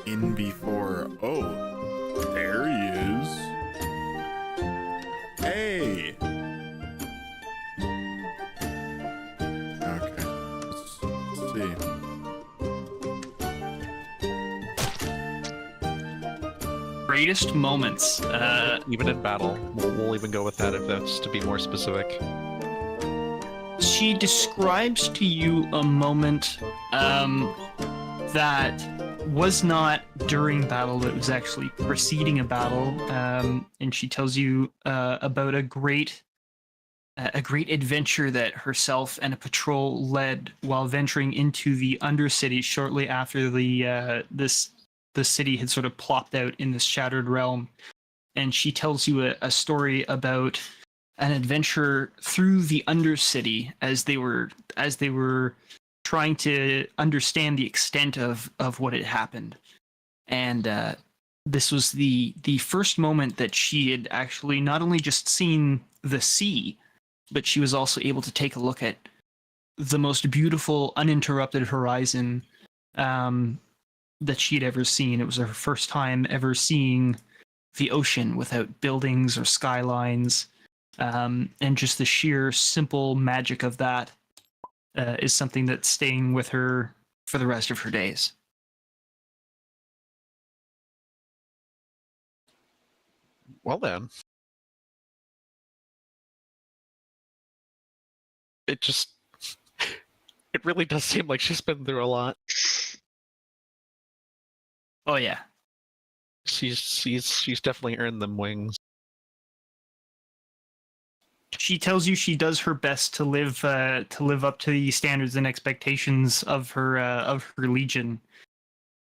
In before. Oh, there he is. Hey. Okay. Let's see. Greatest moments. Even in battle, we'll even go with that if that's to be more specific. She describes to you a moment that was not during battle, but it was actually preceding a battle. And she tells you about a great adventure that herself and a patrol led while venturing into the Undercity shortly after the city had sort of plopped out in this shattered realm. And she tells you a story about an adventure through the Undercity as they were trying to understand the extent of what had happened. And this was the first moment that she had actually not only just seen the sea, but she was also able to take a look at the most beautiful, uninterrupted horizon that she'd ever seen. It was her first time ever seeing the ocean without buildings or skylines. And just the sheer simple magic of that is something that's staying with her for the rest of her days. Well then. It really does seem like she's been through a lot. Oh yeah. She's definitely earned them wings. She tells you she does her best to live up to the standards and expectations of her legion.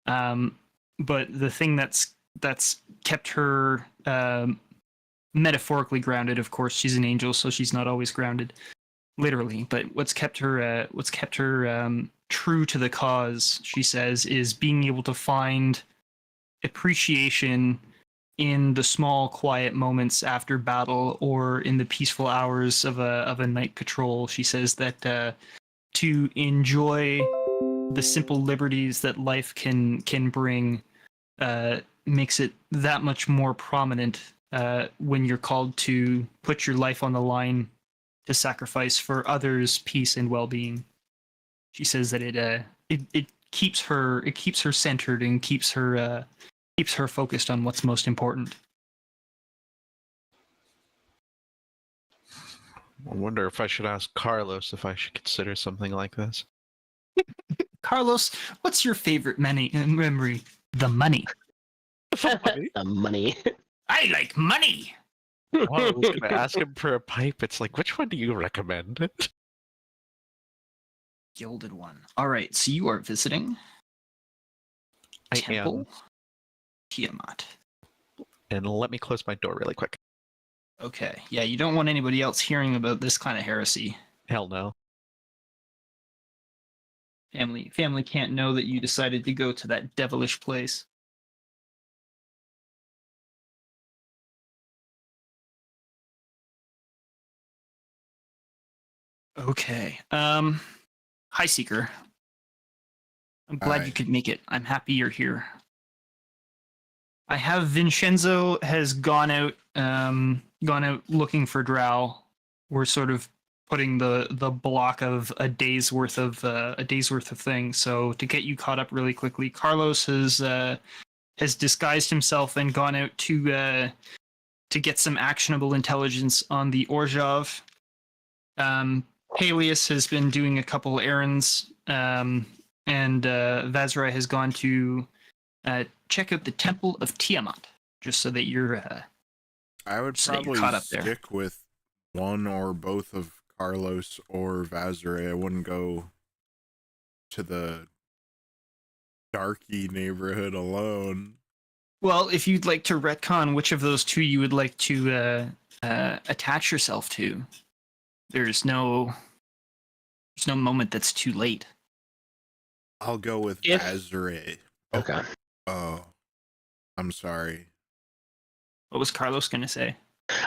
But the thing that's kept her metaphorically grounded, of course, she's an angel, so she's not always grounded, literally. But what's kept her true to the cause, she says, is being able to find appreciation in the small, quiet moments after battle or in the peaceful hours of a night patrol. She says that to enjoy the simple liberties that life can bring makes it that much more prominent when you're called to put your life on the line to sacrifice for others' peace and well-being. She says that it keeps her centered and keeps her focused on what's most important. I wonder if I should ask Carlos if I should consider something like this. Carlos, what's your favorite memory? The money. The money. I like money. Oh, I was going to ask him for a pipe. It's like, which one do you recommend? Gilded one. All right, so you are visiting Temple Tiamat. And let me close my door really quick. Okay. Yeah, you don't want anybody else hearing about this kind of heresy. Hell no. Family can't know that you decided to go to that devilish place. Okay. Hi, Seeker. I'm glad you could make it. I'm happy you're here. I have Vinshenzo has gone out looking for Drow. We're sort of putting the block of a day's worth of things. So to get you caught up really quickly, Carlos has disguised himself and gone out to get some actionable intelligence on the Orzhov. Paelias has been doing a couple errands, and Vazrai has gone to check out the Temple of Tiamat, just so that you're. I would probably stick with one or both of Carlos or Vazrai. I wouldn't go to the darky neighborhood alone. Well, if you'd like to retcon which of those two you would like to attach yourself to, there's no moment that's too late. I'll go with Vazrai. Okay. Oh, I'm sorry. What was Carlos going to say?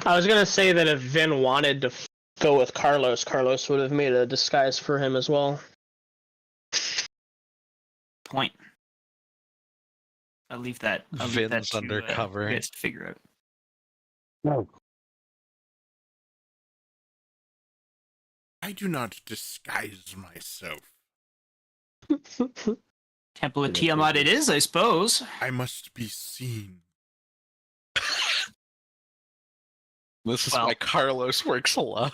I was gonna say that if Vin wanted to go with Carlos, Carlos would have made a disguise for him as well. Point. I'll leave that. Vin's undercover. You guys to figure out. No. I do not disguise myself. Temple of Tiamat it is, I suppose. I must be seen. This is why Carlos works alone.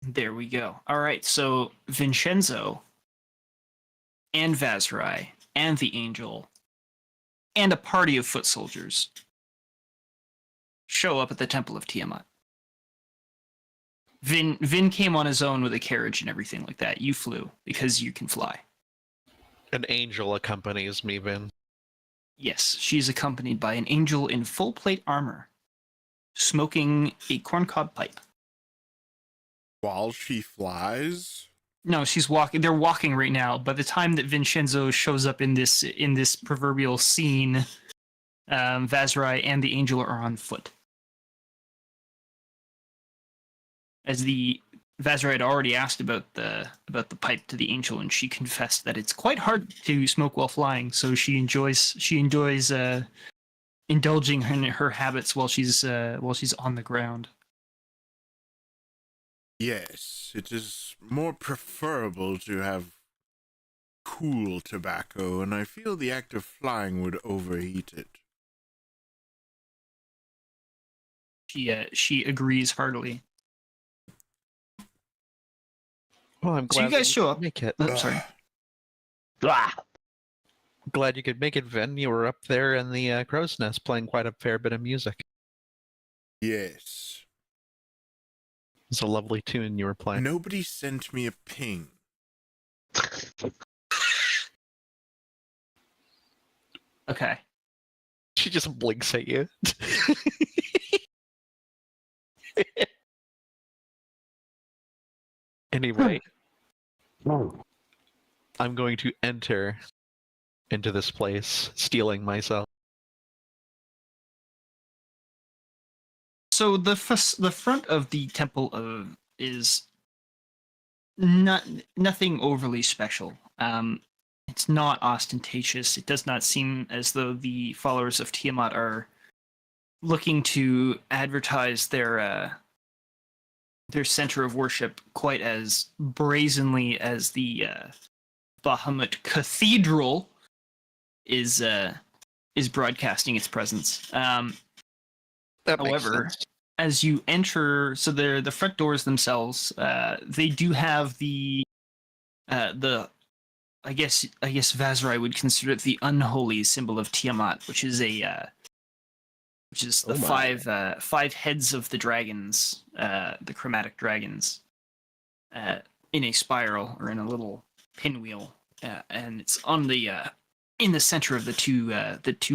There we go. All right, so Vinshenzo and Vazrai and the Angel and a party of foot soldiers show up at the Temple of Tiamat. Vin came on his own with a carriage and everything like that. You flew because you can fly. An angel accompanies me, Vin. Yes, she's accompanied by an angel in full plate armor, smoking a corncob pipe. While she flies? No, she's walking. They're walking right now. By the time that Vinshenzo shows up in this proverbial scene, Vazrai and the angel are on foot. As the Vazrai had already asked about the pipe to the angel, and she confessed that it's quite hard to smoke while flying. So she enjoys indulging in her habits while she's on the ground. Yes, it is more preferable to have cool tobacco, and I feel the act of flying would overheat it. She agrees heartily. Well, I'm glad so you guys show up. Make it. Oh, sorry. Glad you could make it, Vin. You were up there in the crow's nest playing quite a fair bit of music. Yes. It's a lovely tune you were playing. Nobody sent me a ping. Okay. She just blinks at you. Anyway, I'm going to enter into this place, stealing myself. So the front of the temple is nothing overly special. It's not ostentatious. It does not seem as though the followers of Tiamat are looking to advertise their center of worship quite as brazenly as the Bahamut Cathedral is broadcasting its presence. However, as you enter, so the front doors themselves, they do have the I guess Vazrai would consider it the unholy symbol of Tiamat, which is the five heads of the dragons, the chromatic dragons, in a spiral or in a little pinwheel, and it's on the in the center of the two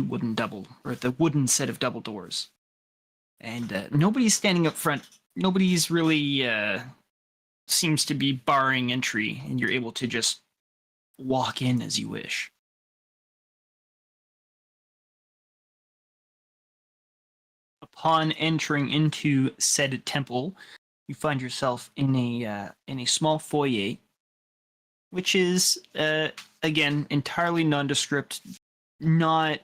wooden set of double doors. And nobody's standing up front. Nobody's really seems to be barring entry, and you're able to just walk in as you wish. Upon entering into said temple, you find yourself in a small foyer, which is again entirely nondescript, not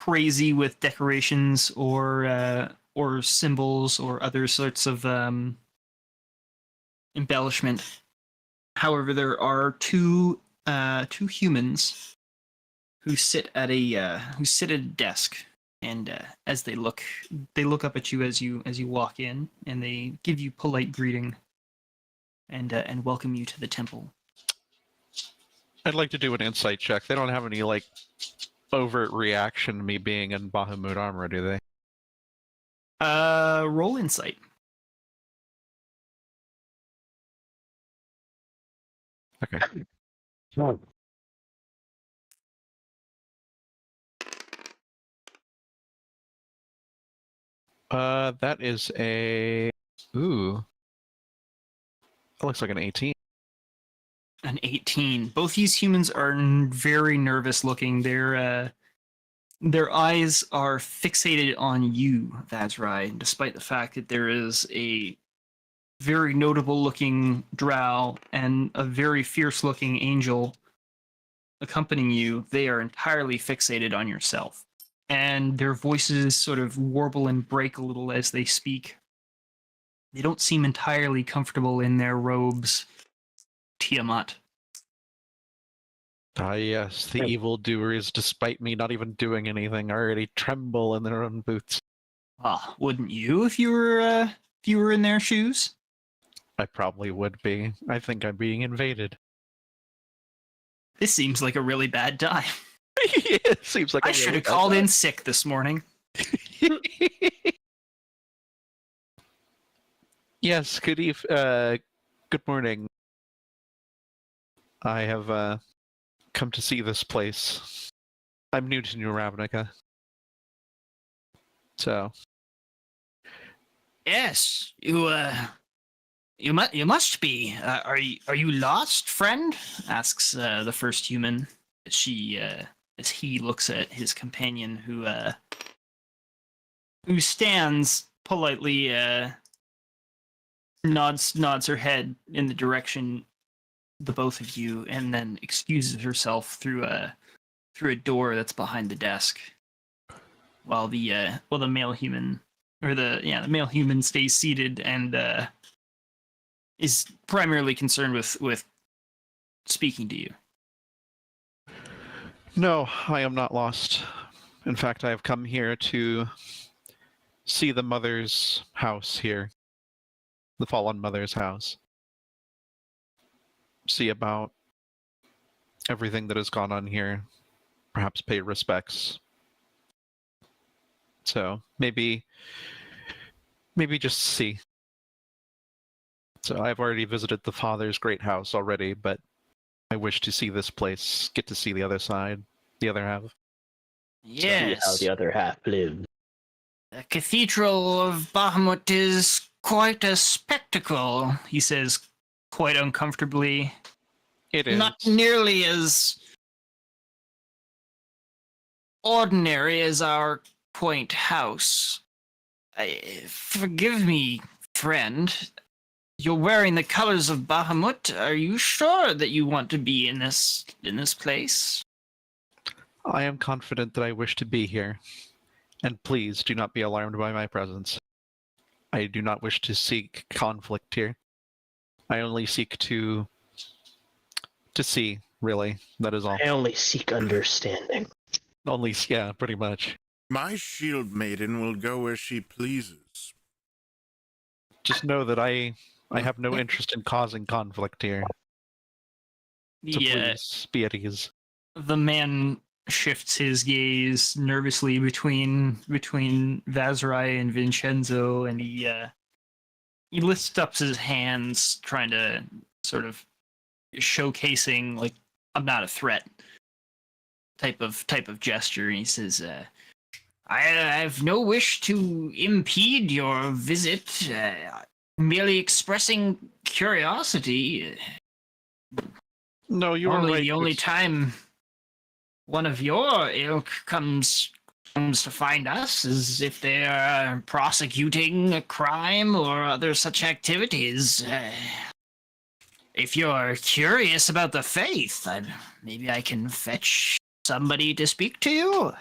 crazy with decorations or symbols or other sorts of embellishment. However, there are two humans who sit at a desk, and as they look up at you as you walk in, and they give you polite greeting and welcome you to the temple. I'd like to do an insight check. They don't have any overt reaction to me being in Bahamut armor, do they? Roll insight. Okay. That is a... Ooh. That looks like an 18. An 18. Both these humans are very nervous looking. They're Their eyes are fixated on you, Vazrai, despite the fact that there is a very notable-looking drow and a very fierce-looking angel accompanying you. They are entirely fixated on yourself. And their voices sort of warble and break a little as they speak. They don't seem entirely comfortable in their robes, Tiamat. Ah, yes, the evildoers, despite me not even doing anything, already tremble in their own boots. Ah, wouldn't you if you were in their shoes? I probably would be. I think I'm being invaded. This seems like a really bad time. Yeah, it seems like I should have called in sick this morning. Yes, good morning. I have come to see this place. I'm new to New Ravnica. So. Yes, you must be. Are you lost, friend? Asks the first human. As he looks at his companion, who stands politely, nods her head in the direction the both of you, and then excuses herself through a door that's behind the desk, while the male human the male human stays seated and is primarily concerned with speaking to you. No, I am not lost. In fact, I have come here to see the mother's house here. The fallen mother's house. See about everything that has gone on here. Perhaps pay respects. So, maybe just see. So I've already visited the father's great house already, but I wish to see this place, get to see the other side, the other half. Yes. See how the other half lives. The Cathedral of Bahamut is quite a spectacle, he says quite uncomfortably. It is. Not nearly as ordinary as our quaint house. Forgive me, friend. You're wearing the colors of Bahamut. Are you sure that you want to be in this place? I am confident that I wish to be here. And please do not be alarmed by my presence. I do not wish to seek conflict here. I only seek to see, really. That is all. I only seek understanding. Yeah, pretty much. My shield maiden will go where she pleases. Just know that I have no interest in causing conflict here. So please be at ease. The man shifts his gaze nervously between Vazrai and Vinshenzo, and he lifts up his hands, trying to sort of showcasing like I'm not a threat type of gesture. And he says, I have no wish to impede your visit. Merely expressing curiosity. No, you are right. The only time one of your ilk comes to find us is if they are prosecuting a crime or other such activities. If you're curious about the faith, maybe I can fetch somebody to speak to you.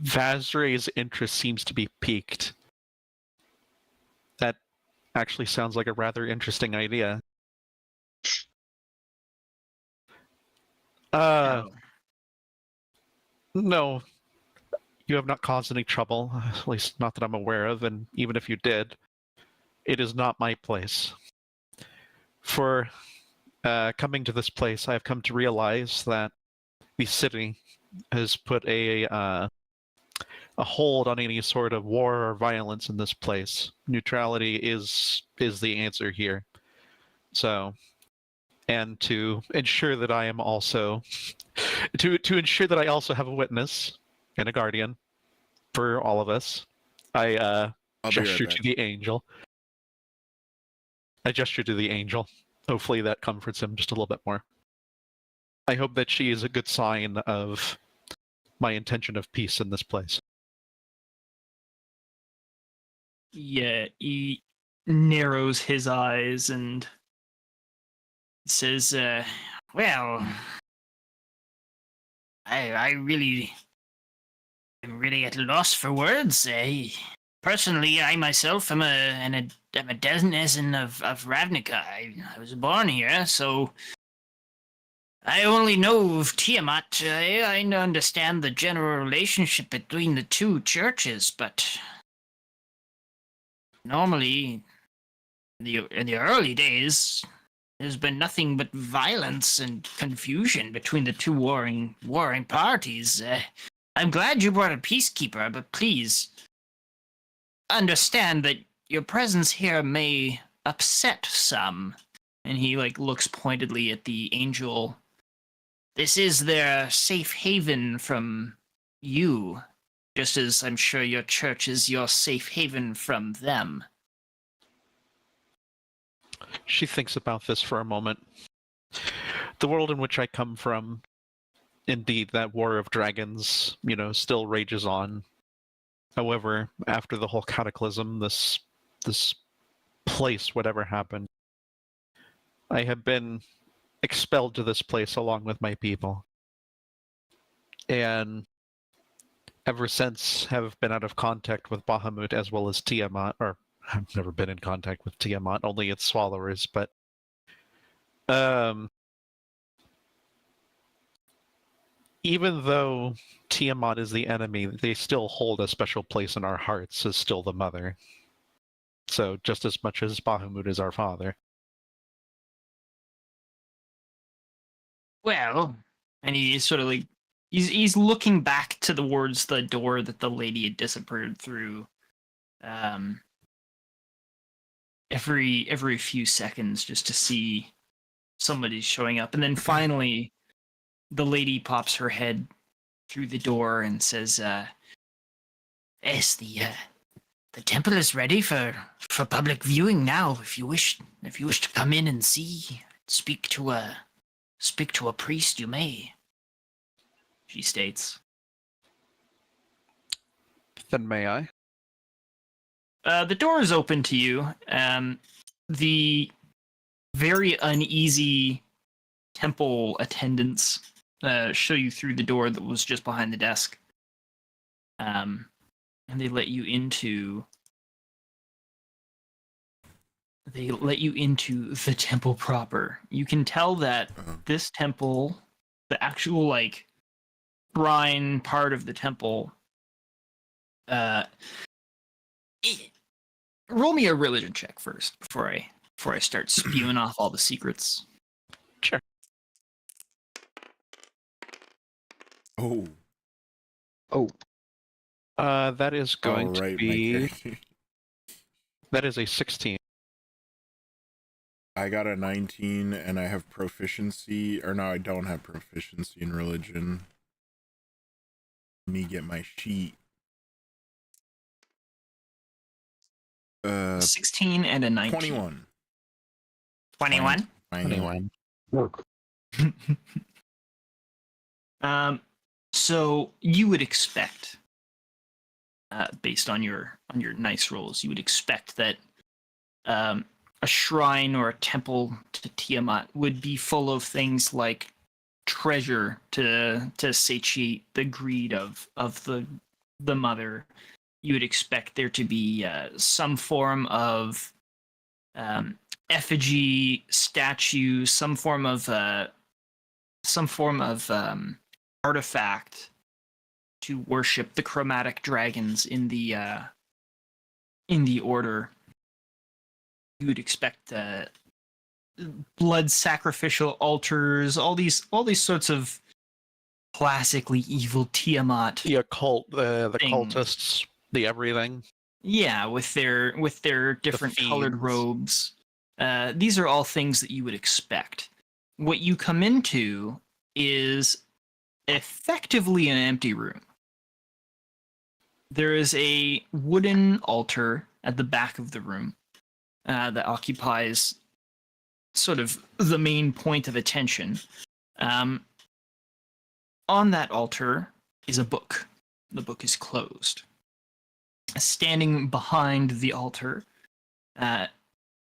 Vazray's interest seems to be piqued. That actually sounds like a rather interesting idea. No. You have not caused any trouble, at least not that I'm aware of, and even if you did, it is not my place. For coming to this place, I have come to realize that the city has put a hold on any sort of war or violence in this place. Neutrality is the answer here. So, and to ensure that I am also to ensure that I also have a witness and a guardian for all of us, I gesture to the angel. I gesture to the angel. Hopefully that comforts him just a little bit more. I hope that she is a good sign of my intention of peace in this place. Yeah, he narrows his eyes and says, well, I really am really at a loss for words. Personally, I myself am a denizen of Ravnica. I was born here, so I only know of Tiamat. I understand the general relationship between the two churches, but normally, in the early days, there's been nothing but violence and confusion between the two warring parties. I'm glad you brought a peacekeeper, but please understand that your presence here may upset some. And he looks pointedly at the angel. This is their safe haven from you, just as I'm sure your church is your safe haven from them. She thinks about this for a moment. The world in which I come from, indeed, that war of dragons, still rages on. However, after the whole cataclysm, this place, whatever happened, I have been expelled to this place along with my people. And ever since have been out of contact with Bahamut as well as Tiamat, or I've never been in contact with Tiamat, only its swallowers, but even though Tiamat is the enemy, they still hold a special place in our hearts as still the mother. So just as much as Bahamut is our father. Well, and he's sort of he's looking back towards the door that the lady had disappeared through. Every few seconds, just to see somebody showing up, and then finally, the lady pops her head through the door and says, "Yes, the temple is ready for public viewing now. If you wish to come in and speak to a priest, you may," she states. Then may I? The door is open to you. The very uneasy temple attendants show you through the door that was just behind the desk. And they let you into the temple proper. You can tell that this temple, the actual shrine part of the temple, roll me a religion check first before I start spewing off all the secrets. Sure. Oh. That is going to be... That is a 16. I got a 19, and I have proficiency... Or no, I don't have proficiency in religion. Let me get my sheet. 16 and a 19. 21. 21? 21. So you would expect, based on your nice rolls, you would expect that a shrine or a temple to Tiamat would be full of things like treasure to satiate the greed of the mother. You would expect there to be some form of effigy, statue, some form of artifact to worship the chromatic dragons in the order. You would expect blood sacrificial altars, all these sorts of classically evil Tiamat. The occult, the cultists, the everything. Yeah, with their different colored robes. These are all things that you would expect. What you come into is effectively an empty room. There is a wooden altar at the back of the room that occupies sort of the main point of attention. on that altar is a book. The book is closed. Standing behind the altar,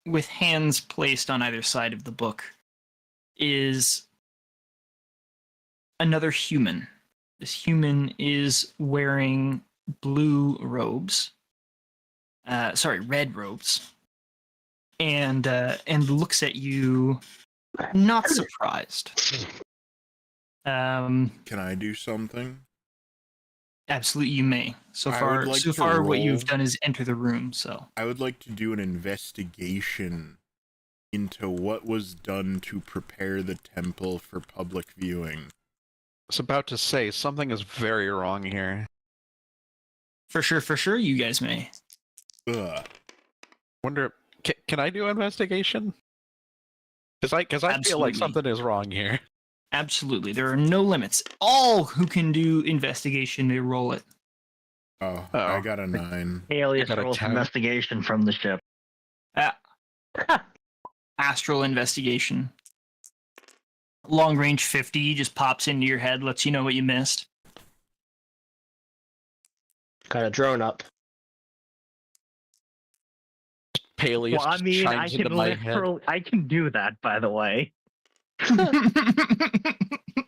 with hands placed on either side of the book, is another human. This human is wearing red robes, and looks at you, not surprised. Can I do something? Absolutely, you may. So far, what you've done is enter the room. So I would like to do an investigation into what was done to prepare the temple for public viewing. I was about to say, something is very wrong here. For sure, you guys may. Ugh. Wonder, can I do investigation? Because I feel like something is wrong here. Absolutely. There are no limits. All who can do investigation may roll it. Oh, I got a 9. Paelias rolls investigation from the ship. Astral investigation. Long range 50 just pops into your head, lets you know what you missed. Got a drone up. Paelias Well, I mean, I can do that, by the way.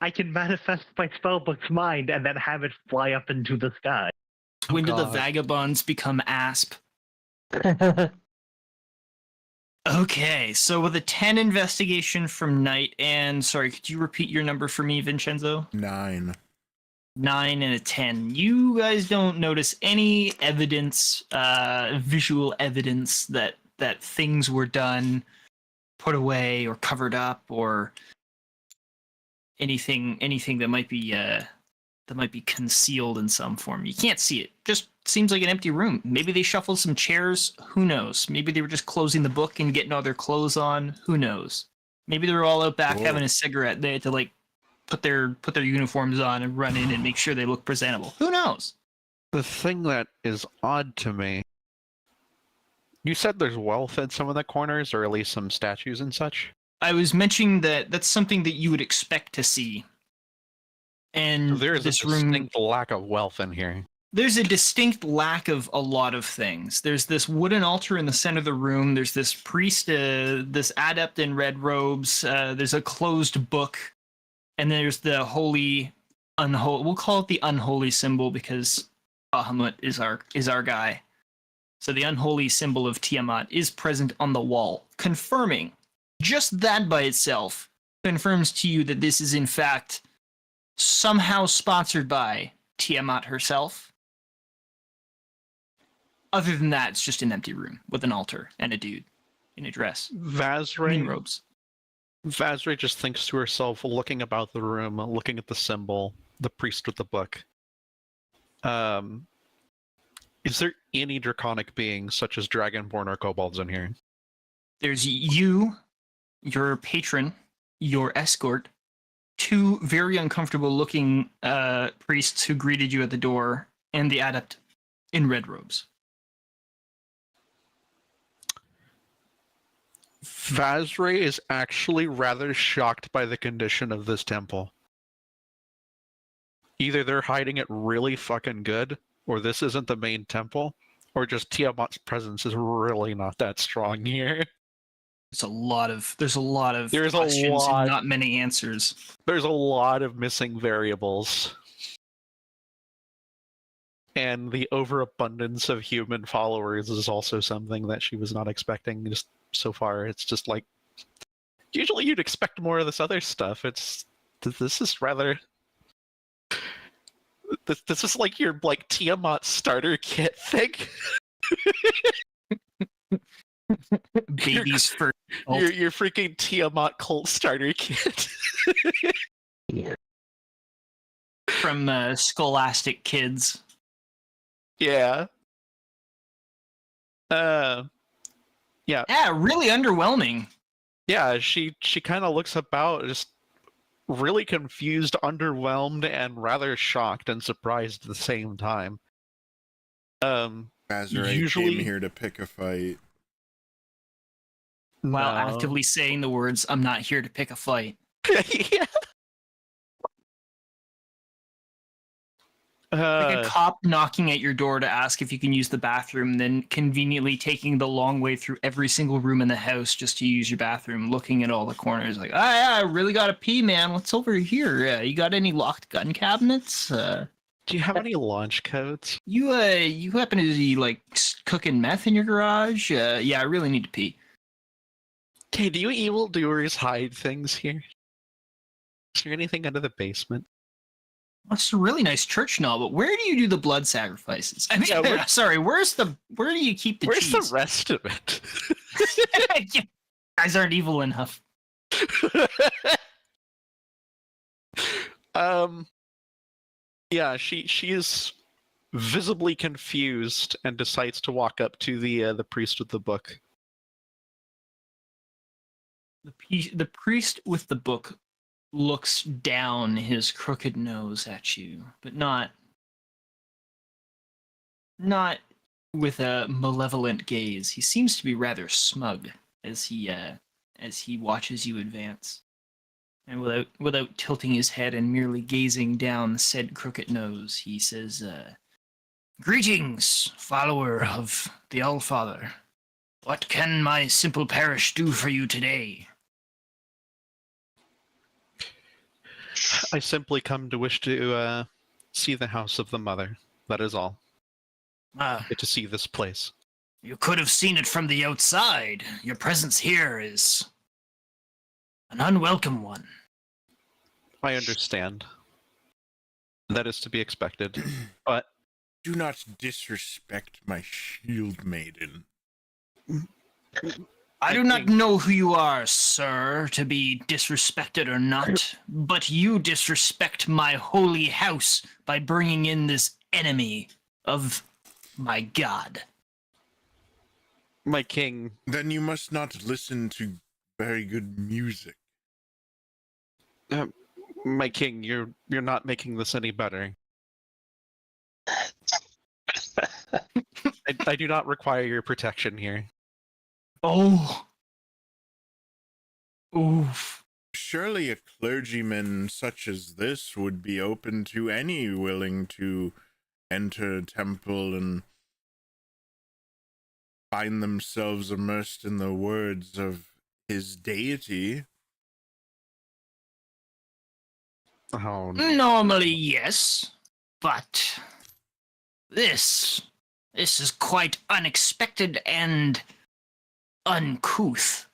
I can manifest my spellbook's mind and then have it fly up into the sky. When do the vagabonds become asp? Okay, so with a 10 investigation from Knight, and sorry, could you repeat your number for me, Vinshenzo? 9. 9 and a 10. You guys don't notice any evidence, visual evidence that things were done, put away, or covered up, or anything that might be concealed in some form. You can't see it. Just seems like an empty room. Maybe they shuffled some chairs. Who knows? Maybe they were just closing the book and getting all their clothes on. Who knows? Maybe they were all out back having a cigarette. They had to put their uniforms on and run in and make sure they look presentable. Who knows? The thing that is odd to me, you said there's wealth in some of the corners, or at least some statues and such? I was mentioning that's something that you would expect to see. And there is a distinct lack of wealth in here. There's a distinct lack of a lot of things. There's this wooden altar in the center of the room. There's this priest, this adept in red robes. There's a closed book. And there's the unholy, we'll call it the unholy symbol because Bahamut is our guy. So the unholy symbol of Tiamat is present on the wall, confirming, just that by itself, confirms to you that this is in fact somehow sponsored by Tiamat herself. Other than that, it's just an empty room with an altar and a dude in a dress. In robes. Vazray just thinks to herself, looking about the room, looking at the symbol, the priest with the book. Is there any draconic beings, such as Dragonborn or Kobolds, in here? There's you, your patron, your escort, 2 very uncomfortable-looking priests who greeted you at the door, and the adept in red robes. Vazray is actually rather shocked by the condition of this temple. Either they're hiding it really fucking good, or this isn't the main temple, or just Tiamat's presence is really not that strong here. There's a lot of questions and not many answers. There's a lot of missing variables. And the overabundance of human followers is also something that she was not expecting just so far. It's just like, usually you'd expect more of this other stuff. This is rather... This is like your Tiamat starter kit thing. Babies for your freaking Tiamat cult starter kit. Yeah. From Scholastic Kids. Yeah. Yeah, really underwhelming. Yeah, she kind of looks about, just really confused, underwhelmed, and rather shocked and surprised at the same time. Azrael came here to pick a fight. While actively saying the words, "I'm not here to pick a fight." Yeah. Like a cop knocking at your door to ask if you can use the bathroom, then conveniently taking the long way through every single room in the house just to use your bathroom, looking at all the corners like, yeah, I really gotta pee, man. What's over here? You got any locked gun cabinets? Do you have any launch codes? You happen to be, like, cooking meth in your garage? Yeah, I really need to pee. Okay, do you evildoers hide things here? Is there anything under the basement? Well, it's a really nice church and all, but where do you do the blood sacrifices? I mean, Yeah, sorry, where do you keep the Where's cheese? the rest of it? You guys aren't evil enough. Yeah, she is visibly confused and decides to walk up to the priest with the book. The priest with the book looks down his crooked nose at you, but not with a malevolent gaze. He seems to be rather smug as he watches you advance. And without tilting his head and merely gazing down said crooked nose, he says, "Greetings, follower of the Allfather. What can my simple parish do for you today?" I simply come to wish to see the house of the mother. That is all. Get to see this place. You could have seen it from the outside. Your presence here is an unwelcome one. I understand. That is to be expected. But do not disrespect my shield maiden. I do not know who you are, sir, to be disrespected or not, but you disrespect my holy house by bringing in this enemy of my god. My king. Then you must not listen to very good music. My king, you're not making this any better. I do not require your protection here. Oh. Oof. Surely a clergyman such as this would be open to any willing to enter a temple and find themselves immersed in the words of his deity. Oh, Normally, yes, but this is quite unexpected and uncouth.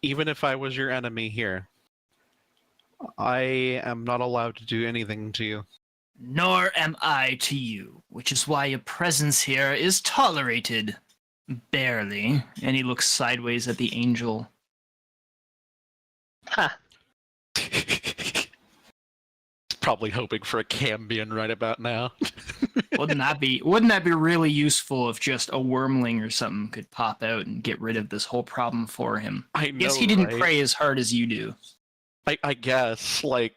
Even if I was your enemy here, I am not allowed to do anything to you. Nor am I to you, which is why your presence here is tolerated. Barely. And he looks sideways at the angel. Ha. Probably hoping for a Cambion right about now. Wouldn't that be really useful if just a wormling or something could pop out and get rid of this whole problem for him? I know, guess he didn't right? pray as hard as you do. I guess, like,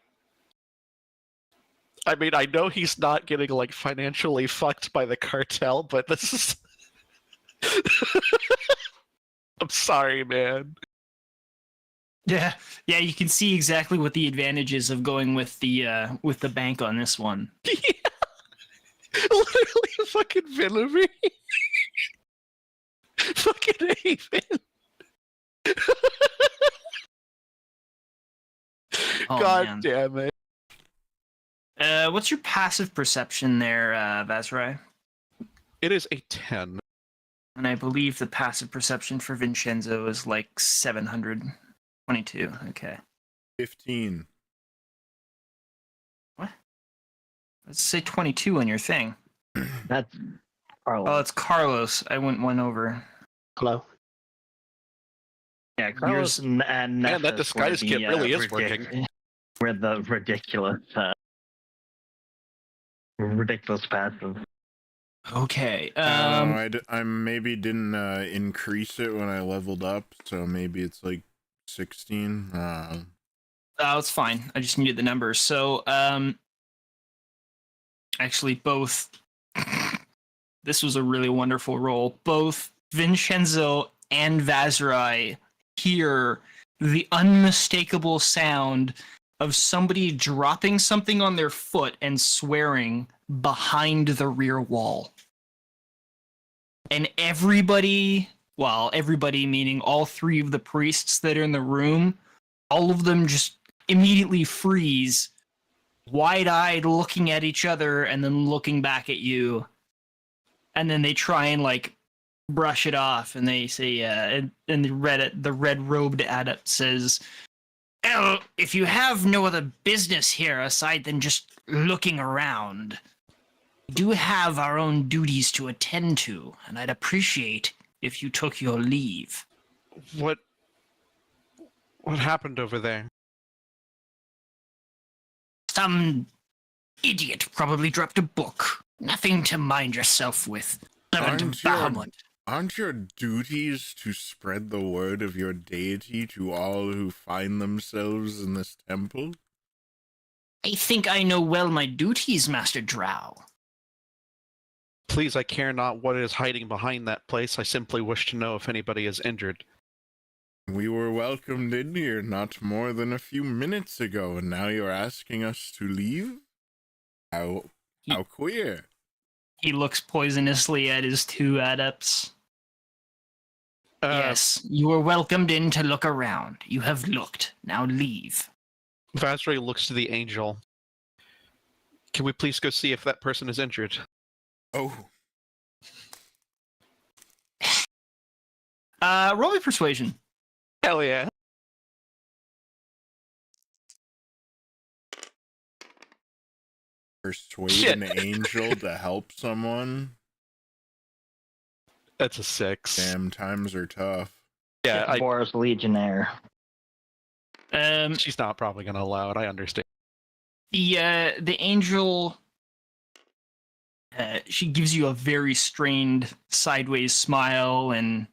I mean, I know he's not getting, like, financially fucked by the cartel, but this is... I'm sorry, man. Yeah, you can see exactly what the advantage is of going with the bank on this one. Yeah. Literally a fucking villainy. Fucking Haven. Oh, God man. damn it. What's your passive perception there, Vazrai? It is a 10. And I believe the passive perception for Vinshenzo is like 722. Okay. 15. What? Let's say 22 on your thing. That's Carlos. Oh, it's Carlos. I went one over. Hello. Yeah, Carlos and Man, that Nessus disguise were kit the, really is working. We're the ridiculous passive. Okay. I maybe didn't increase it when I leveled up, so maybe it's like 16. Oh, it's fine. I just needed the numbers. So, actually, both. This was a really wonderful roll. Both Vinshenzo and Vazrai hear the unmistakable sound of somebody dropping something on their foot and swearing behind the rear wall. And everybody, well, everybody meaning all three of the priests that are in the room, all of them just immediately freeze, wide-eyed, looking at each other and then looking back at you. And then they try and like brush it off, and they say, and the red-robed adept says, "Well, if you have no other business here aside than just looking around, we do have our own duties to attend to, and I'd appreciate if you took your leave." What happened over there? Some idiot probably dropped a book. Nothing to mind yourself with. Aren't your duties to spread the word of your deity to all who find themselves in this temple? I think I know well my duties, Master Drow. Please, I care not what is hiding behind that place. I simply wish to know if anybody is injured. We were welcomed in here not more than a few minutes ago, and now you're asking us to leave? How queer. He looks poisonously at his two adepts. Yes, you were welcomed in to look around. You have looked. Now leave. Vazray looks to the angel. Can we please go see if that person is injured? Oh. Roll me persuasion. Hell yeah. Persuade an angel to help someone? That's a 6. Damn, times are tough. Yeah, Boris Legionnaire. she's not probably going to allow it. I understand. The angel, she gives you a very strained sideways smile and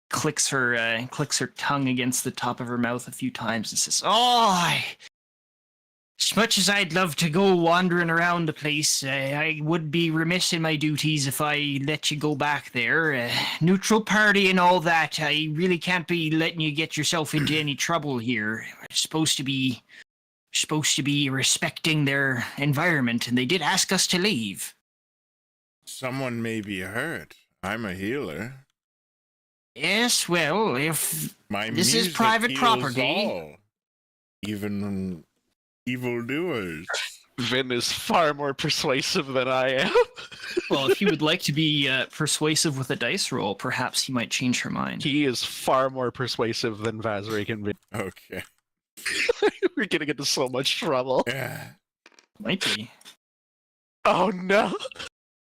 clicks her tongue against the top of her mouth a few times and says, as much as I'd love to go wandering around the place, I would be remiss in my duties if I let you go back there. Neutral party and all that, I really can't be letting you get yourself into any trouble here. We're supposed to be respecting their environment, and they did ask us to leave. Someone may be hurt. I'm a healer. Yes, well, if My this is music private heals property, all, even evildoers. Vin is far more persuasive than I am. well, if you would like to be persuasive with a dice roll, perhaps he might change her mind. He is far more persuasive than Vazray can be. Okay. We're gonna get into so much trouble. Yeah. Might be. Oh no!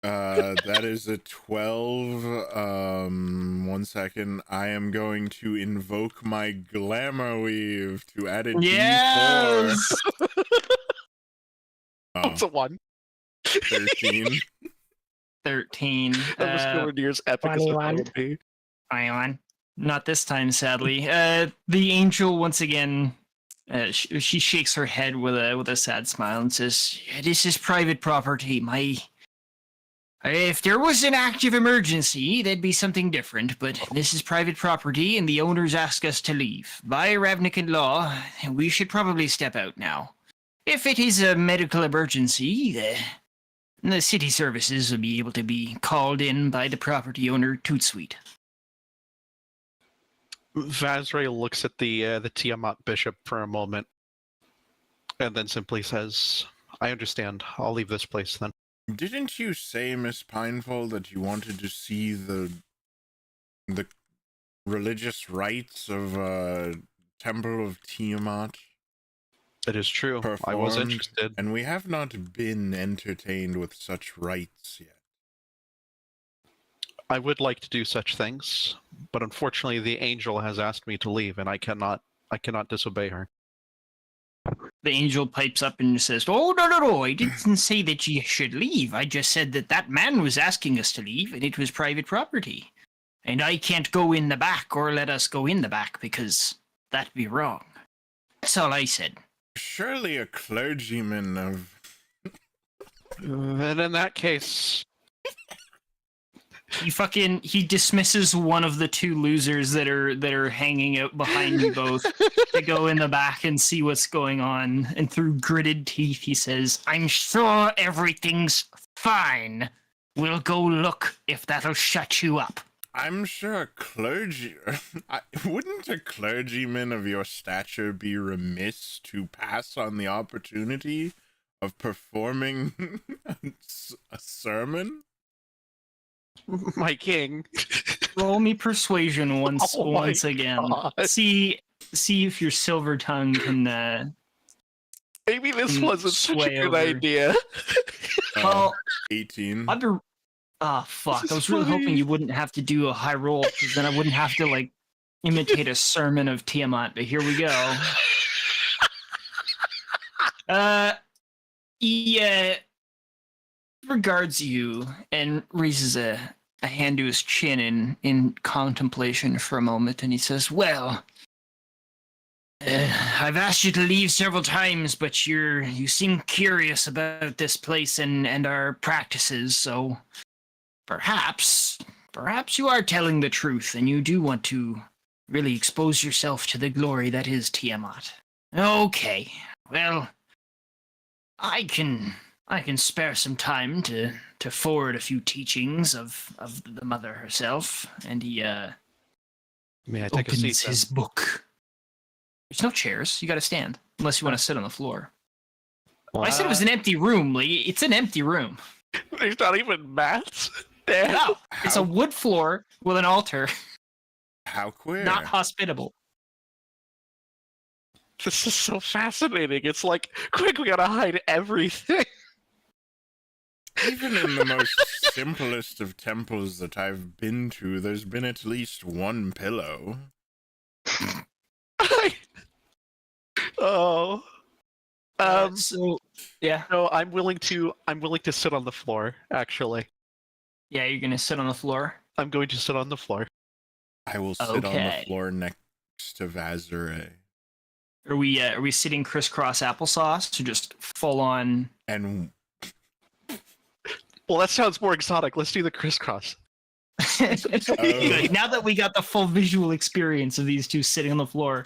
That is a 12. 1 second. I am going to invoke my glamour weave to add a Yes! D4. That's a 1. 13. 13. That was nowhere near as epic as it would be. 21. Not this time, sadly. The angel once again, she shakes her head with a sad smile and says, "This is private property. If there was an active emergency, that'd be something different, but this is private property, and the owners ask us to leave. By Ravnican law, we should probably step out now. If it is a medical emergency, the city services will be able to be called in by the property owner, Tootsuite." Vazray looks at the Tiamat bishop for a moment, and then simply says, "I understand. I'll leave this place then." Didn't you say, Miss Pineful, that you wanted to see the religious rites of Temple of Tiamat? It is true. I was Performed, interested. and we have not been entertained with such rites yet. I would like to do such things, but unfortunately the angel has asked me to leave, and I cannot disobey her. The angel pipes up and says, "Oh, no, I didn't say that you should leave. I just said that man was asking us to leave, and it was private property. And I can't go in the back or let us go in the back, because that'd be wrong. That's all I said." Surely a clergyman of... Then in that case, he dismisses one of the two losers that are hanging out behind you both to go in the back and see what's going on. And through gritted teeth, he says, "I'm sure everything's fine. We'll go look if that'll shut you up." I'm sure wouldn't a clergyman of your stature be remiss to pass on the opportunity of performing a sermon? My king. Roll me persuasion once again. God. See if your silver tongue can. Maybe this wasn't such a sway good over. idea. Well, 18. fuck! This I is was really hoping funny. you wouldn't have to do a high roll, because then I wouldn't have to like imitate a sermon of Tiamat. But here we go. He regards you and raises a hand to his chin in contemplation for a moment, and he says, "Well, I've asked you to leave several times, but you seem curious about this place and our practices, so perhaps you are telling the truth, and you do want to really expose yourself to the glory that is Tiamat. Okay, well, I can spare some time to forward a few teachings of the mother herself," and he May I take a opens seat? his book. There's no chairs. You got to stand, unless you want to sit on the floor. I said it was an empty room, Lee. It's an empty room. There's not even mats. Damn. No, it's a wood floor with an altar. How queer. Not hospitable. This is so fascinating. It's like, quick, we gotta hide everything. Even in the most simplest of temples that I've been to, there's been at least one pillow. Oh. So yeah, No, I'm willing to sit on the floor, actually. yeah, you're gonna sit on the floor. I'm going to sit on the floor. I will sit on the Okay. floor next to Vazare. Are we sitting crisscross applesauce or just full on? And Well, that sounds more exotic. Let's do the crisscross. Good. Now that we got the full visual experience of these two sitting on the floor,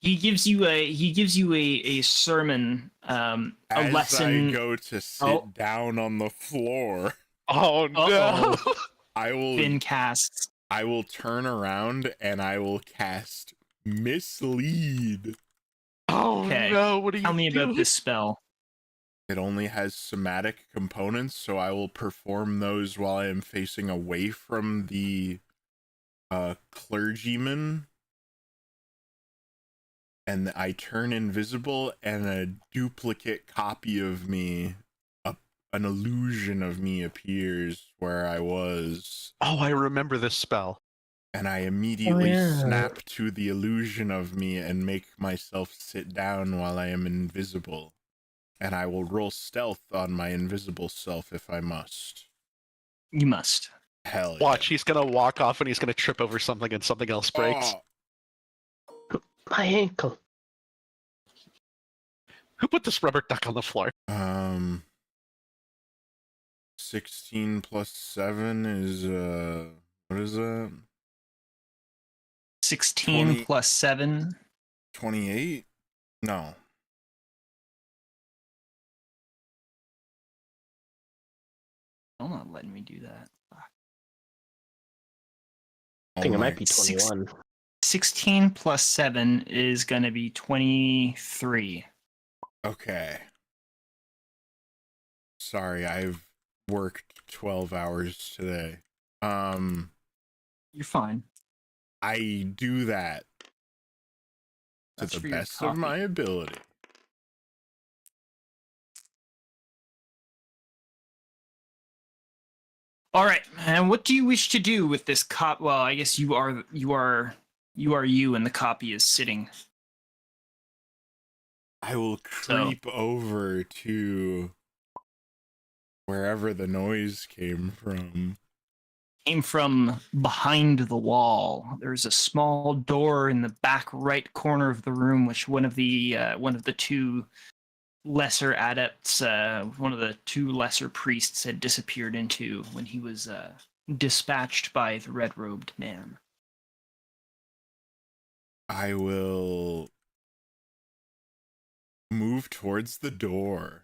he gives you a sermon, a as lesson. I go to sit down on the floor, Oh no! Uh-oh. I Finn casts. will turn around and I will cast Mislead. Oh Okay. no! What are you Tell me doing? about this spell. It only has somatic components, so I will perform those while I am facing away from the clergyman. And I turn invisible, and a duplicate copy of me, an illusion of me appears where I was. Oh, I remember this spell. And I immediately yeah. snap to the illusion of me and make myself sit down while I am invisible. And I will roll stealth on my invisible self if I must. You must. Hell yeah. Watch, he's gonna walk off and he's gonna trip over something and something else breaks. Oh, My ankle. Who put this rubber duck on the floor? 16 plus 7 is, what is that? 16 20. plus 7. 28? No. I'm not letting me do that. Fuck. I think it might my- be 21. 16 plus 7 is going to be 23. Okay. Sorry, I've worked 12 hours today. You're fine. I do that to That's the for your best of coffee. my ability. All right. And what do you wish to do with this cop? Well, I guess you are you and the copy is sitting. I will creep over to wherever the noise came from. Came from behind the wall. There's a small door in the back right corner of the room, which one of the two lesser adepts, one of the two lesser priests had disappeared into when he was dispatched by the red-robed man. I will move towards the door.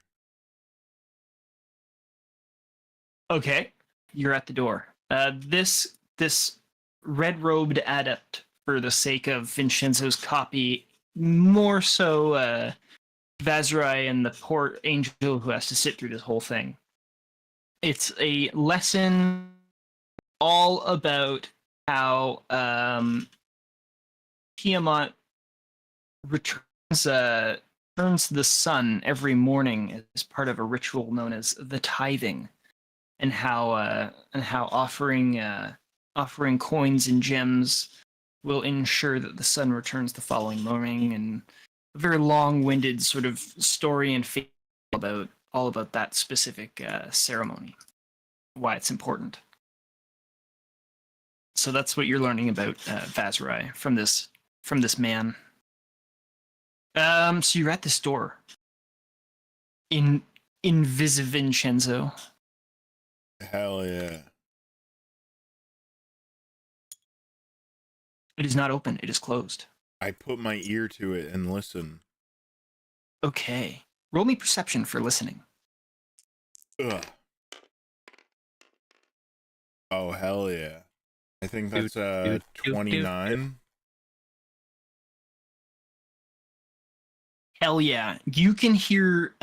Okay, you're at the door. This red-robed adept, for the sake of Vinshenzo's copy, more so Vazrai and the poor angel who has to sit through this whole thing. It's a lesson all about how Tiamat returns the sun every morning as part of a ritual known as the tithing, and how offering coins and gems will ensure that the sun returns the following morning, and a very long-winded sort of story and fable about all about that specific ceremony, why it's important. So that's what you're learning about Vazrai from this man. So you're at this door. In Vinshenzo. Hell yeah. It is not open. It is closed. I put my ear to it and listen. Okay. Roll me perception for listening. Ugh. Oh, hell yeah. I think that's 29. Hell yeah. You can hear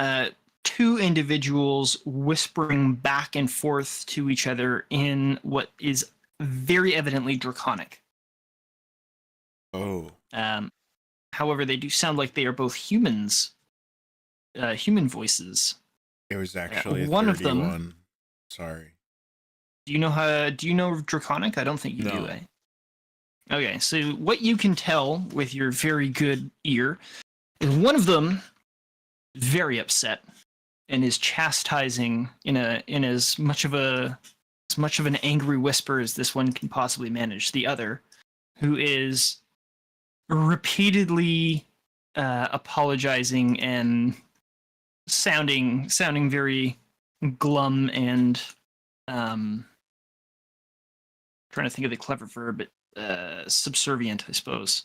two individuals whispering back and forth to each other in what is very evidently draconic. Oh. However, they do sound like they are both humans, human voices. It was actually one 31. of them. Sorry. Do you know Draconic? I don't think you do, eh? Okay, so what you can tell with your very good ear is one of them very upset and is chastising in as much of an angry whisper as this one can possibly manage. The other, who is repeatedly apologizing and sounding very glum and trying to think of the clever verb, but subservient, I suppose.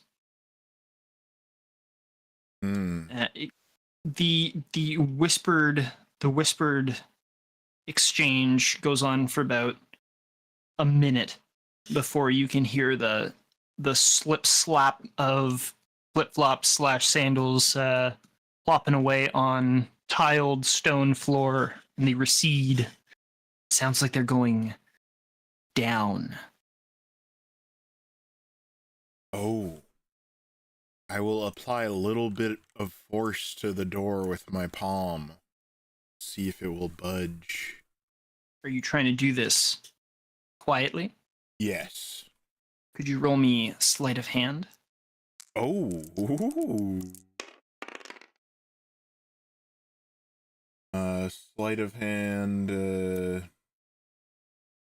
The whispered exchange goes on for about a minute before you can hear the slip slap of flip flops / sandals plopping away on tiled stone floor, and they recede. Sounds like they're going down. Oh. I will apply a little bit of force to the door with my palm. See if it will budge. Are you trying to do this quietly? Yes. Could you roll me sleight of hand? Oh. Ooh. Sleight of hand,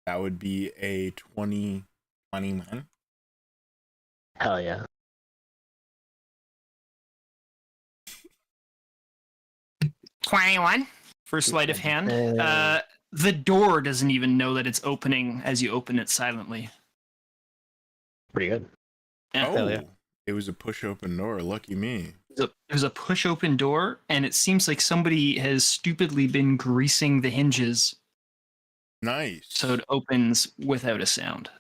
that would be a 21. Hell yeah. For sleight of hand. The door doesn't even know that it's opening as you open it silently. Pretty good. Oh, yeah. It was a push open door. Lucky me. There's a push open door, and it seems like somebody has stupidly been greasing the hinges. Nice. So it opens without a sound.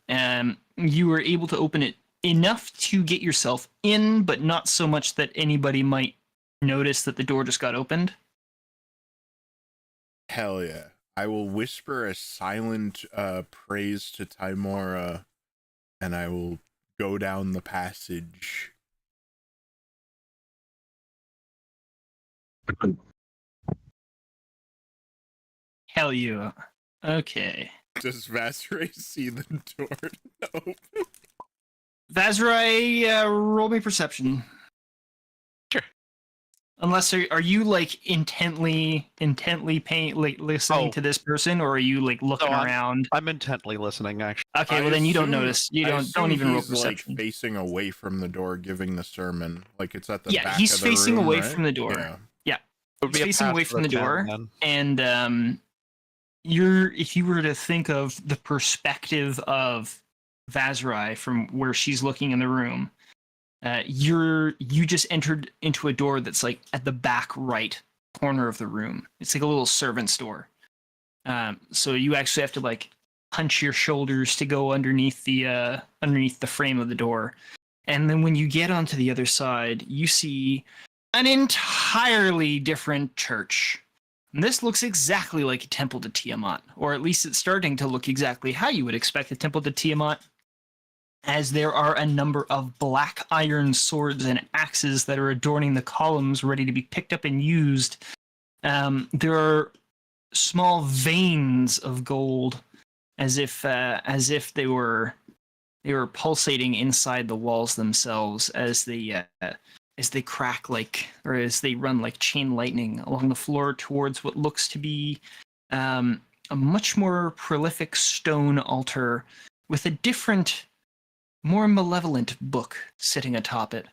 You were able to open it enough to get yourself in, but not so much that anybody might notice that the door just got opened. Hell yeah. I will whisper a silent praise to Timora, and I will go down the passage. Hell yeah. Okay. Does Vazrai see the door open? Vazrai, roll me perception. Sure. Unless are you like intently paying, like listening to this person, or are you like looking around? I'm intently listening, actually. Okay, well then you don't notice. You don't even roll perception. Like facing away from the door, giving the sermon. Like it's at the back he's of the facing room, away right? from the door. Yeah. Would It's be a facing pass away for from the door, then. and if you were to think of the perspective of Vazrai from where she's looking in the room, you just entered into a door that's like at the back right corner of the room. It's like a little servant's door. So you actually have to like punch your shoulders to go underneath the frame of the door. And then when you get onto the other side, you see an entirely different church. And this looks exactly like a temple to Tiamat, or at least it's starting to look exactly how you would expect a temple to Tiamat, as there are a number of black iron swords and axes that are adorning the columns, ready to be picked up and used. There are small veins of gold, as if they were pulsating inside the walls themselves as they crack or as they run like chain lightning along the floor towards what looks to be a much more prolific stone altar with a different, more malevolent book sitting atop it.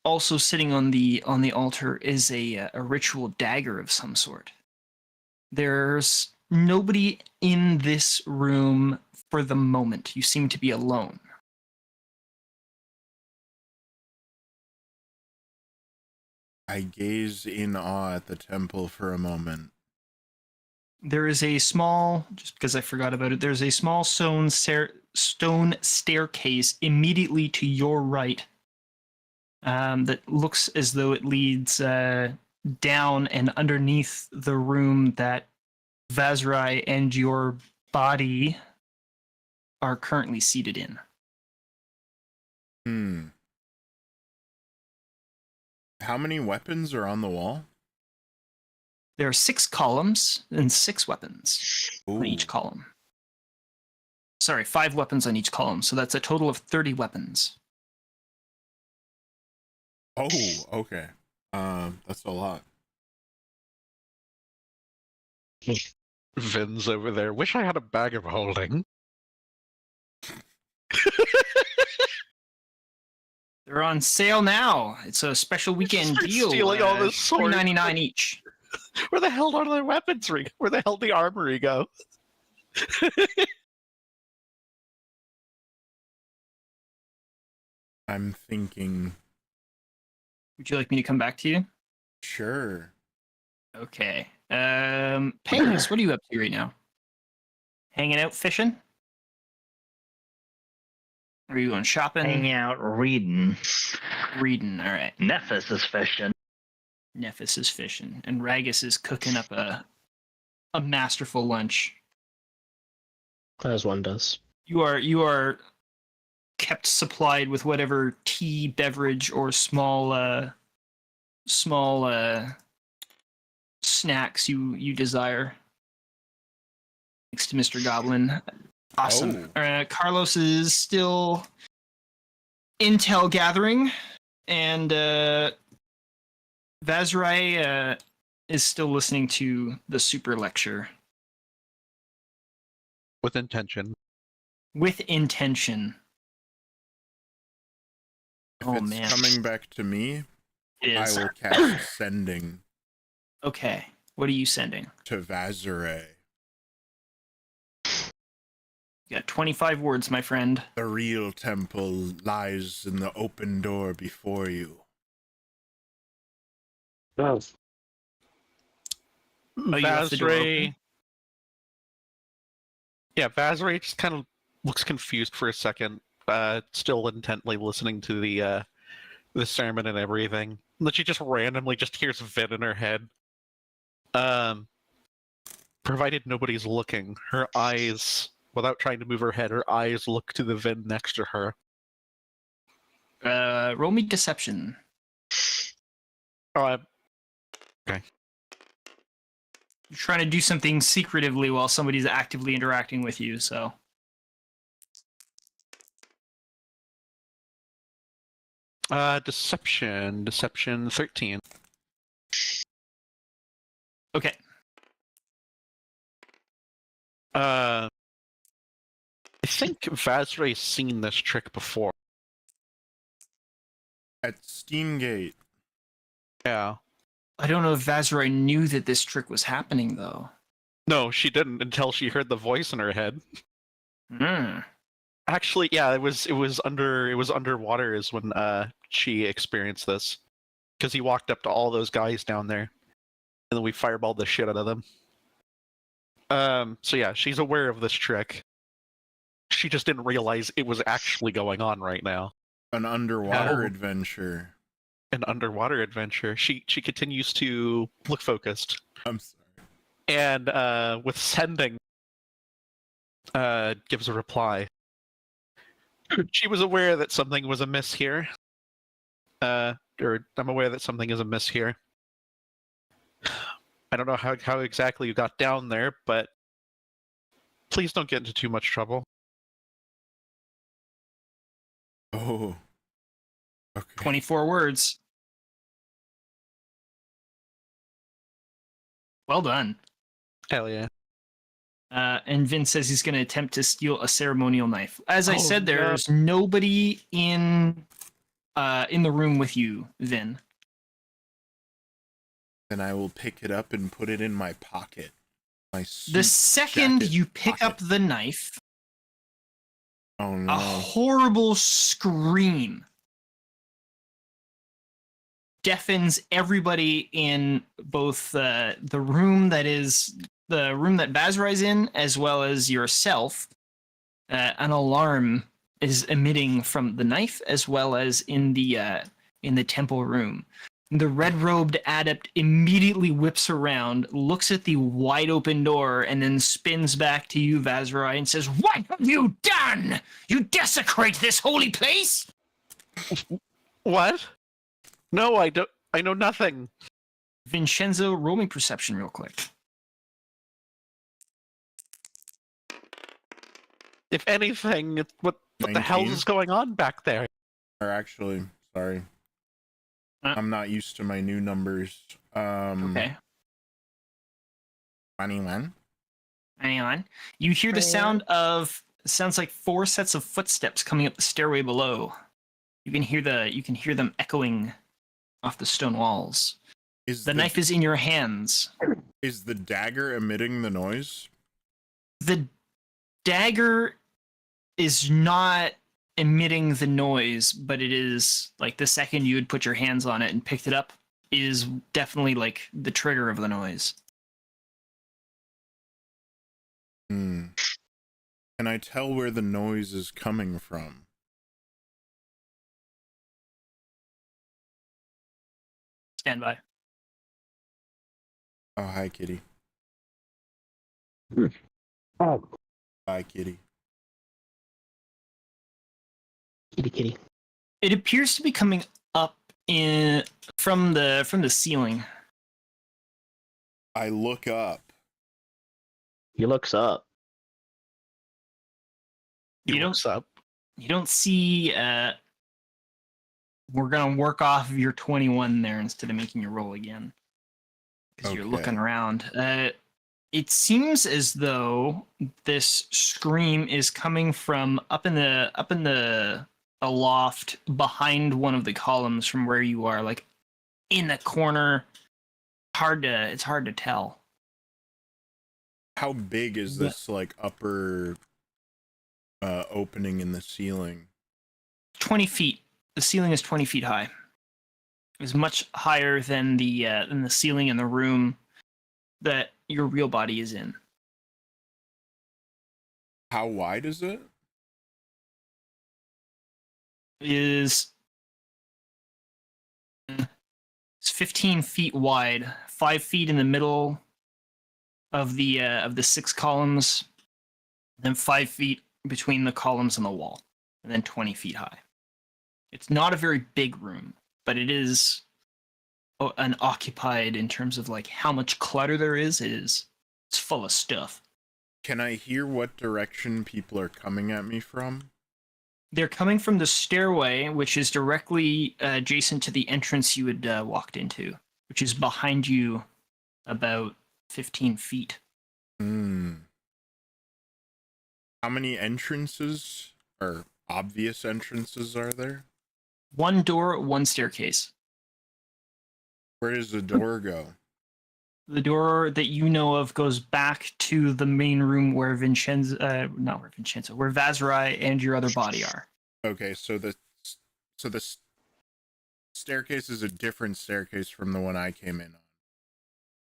Also sitting on the altar is a ritual dagger of some sort. There's nobody in this room for the moment. You seem to be alone. I gaze in awe at the temple for a moment. There is a small, just because I forgot about it, there's a small stone staircase immediately to your right that looks as though it leads down and underneath the room that Vazrai and your body are currently seated in. How many weapons are on the wall? There are 6 columns and 6 weapons on each column. Sorry, 5 weapons on each column, so that's a total of 30 weapons. Oh, okay. That's a lot. Vin's over there. Wish I had a bag of holding. They're on sale now. It's a special weekend deal. Stealing all this sword. $3.99 each. Where the hell are their weaponry? Where the hell did the armory go? I'm thinking. Would you like me to come back to you? Sure. Okay. Paelias, what are you up to right now? Hanging out fishing? Are you going shopping? Hanging out, reading. Reading, all right. Nephis is fishing. Nephis is fishing, and Ragus is cooking up a masterful lunch. As one does. You are kept supplied with whatever tea, beverage, or small snacks you desire. Thanks to Mr. Goblin. Awesome. Carlos is still intel gathering, and Vazrai is still listening to the super lecture. With intention. With intention. If Oh, it's man. coming back to me, It I is. will cast Sending Okay. What are you sending? to Vazrai. You got 25 words, my friend. The real temple lies in the open door before you. Oh, you left the door open? Yeah, Vazrai just kind of looks confused for a second, still intently listening to the sermon and everything. And then she just randomly just hears Vin in her head. Provided nobody's looking, her eyes, without trying to move her head, her eyes look to the Vin next to her. Roll me deception. Oh, okay. You're trying to do something secretively while somebody's actively interacting with you, so. Deception 13. Okay. I think Vazrai's seen this trick before. At Steamgate, Yeah. I don't know if Vazrai knew that this trick was happening, though. No, she didn't until she heard the voice in her head. Hmm. Actually, yeah, it was underwater is when she experienced this, because he walked up to all those guys down there, and then we fireballed the shit out of them. So yeah, she's aware of this trick. She just didn't realize it was actually going on right now. An underwater adventure. An underwater adventure. She continues to look focused. I'm sorry. And with sending, gives a reply. She was aware that something was amiss here. Or I'm aware that something is amiss here. I don't know how exactly you got down there, but please don't get into too much trouble. Oh. Okay. 24 words. Well done. Hell yeah. And Vin says he's going to attempt to steal a ceremonial knife. As I said, no. there's nobody in the room with you, Vin. Then I will pick it up and put it in my pocket. My suit The second jacket you pick pocket. up the knife, Oh no. a horrible scream deafens everybody in both the room that Vazrai's in, as well as yourself. An alarm is emitting from the knife, as well as in the temple room. The red-robed adept immediately whips around, looks at the wide-open door, and then spins back to you, Vazrai, and says, "What have you done? You desecrate this holy place?" What? No, I don't. I know nothing. Vinshenzo, roll me perception real quick. If anything, what the hell 19? is going on back there? Or actually, sorry. I'm not used to my new numbers. Okay. 21. Hang on. You hear the sound of, sounds like 4 sets of footsteps coming up the stairway below. You can hear them echoing off the stone walls. The knife is in your hands. Is the dagger emitting the noise? The dagger is not emitting the noise, but it is like the second you had put your hands on it and picked it up is definitely like the trigger of the noise. Can I tell where the noise is coming from? Stand by. Oh, hi, kitty. Oh, Hi, kitty. kitty. It appears to be coming up from the ceiling. I look up. He looks up. He You looks up. You don't see. We're gonna work off of your 21 there instead of making you roll again, because you're Okay. looking around. It seems as though this scream is coming from up in the loft behind one of the columns from where you are, like in the corner. It's hard to tell. How big is this, like, upper opening in the ceiling? 20 feet. The ceiling is 20 feet high. It's much higher than the ceiling in the room that your real body is in. How wide is it? It's 15 feet wide, 5 feet in the middle of the 6 columns, then 5 feet between the columns and the wall, and then 20 feet high. It's not a very big room, but it is an occupied in terms of like how much clutter there is. It's full of stuff. Can I hear what direction people are coming at me from? They're coming from the stairway, which is directly adjacent to the entrance you had walked into, which is behind you about 15 feet. How many entrances or obvious entrances are there? 1 door, 1 staircase. Where does the door go? The door that you know of goes back to the main room where where Vazarai and your other body are. Okay, so the staircase is a different staircase from the one I came in on.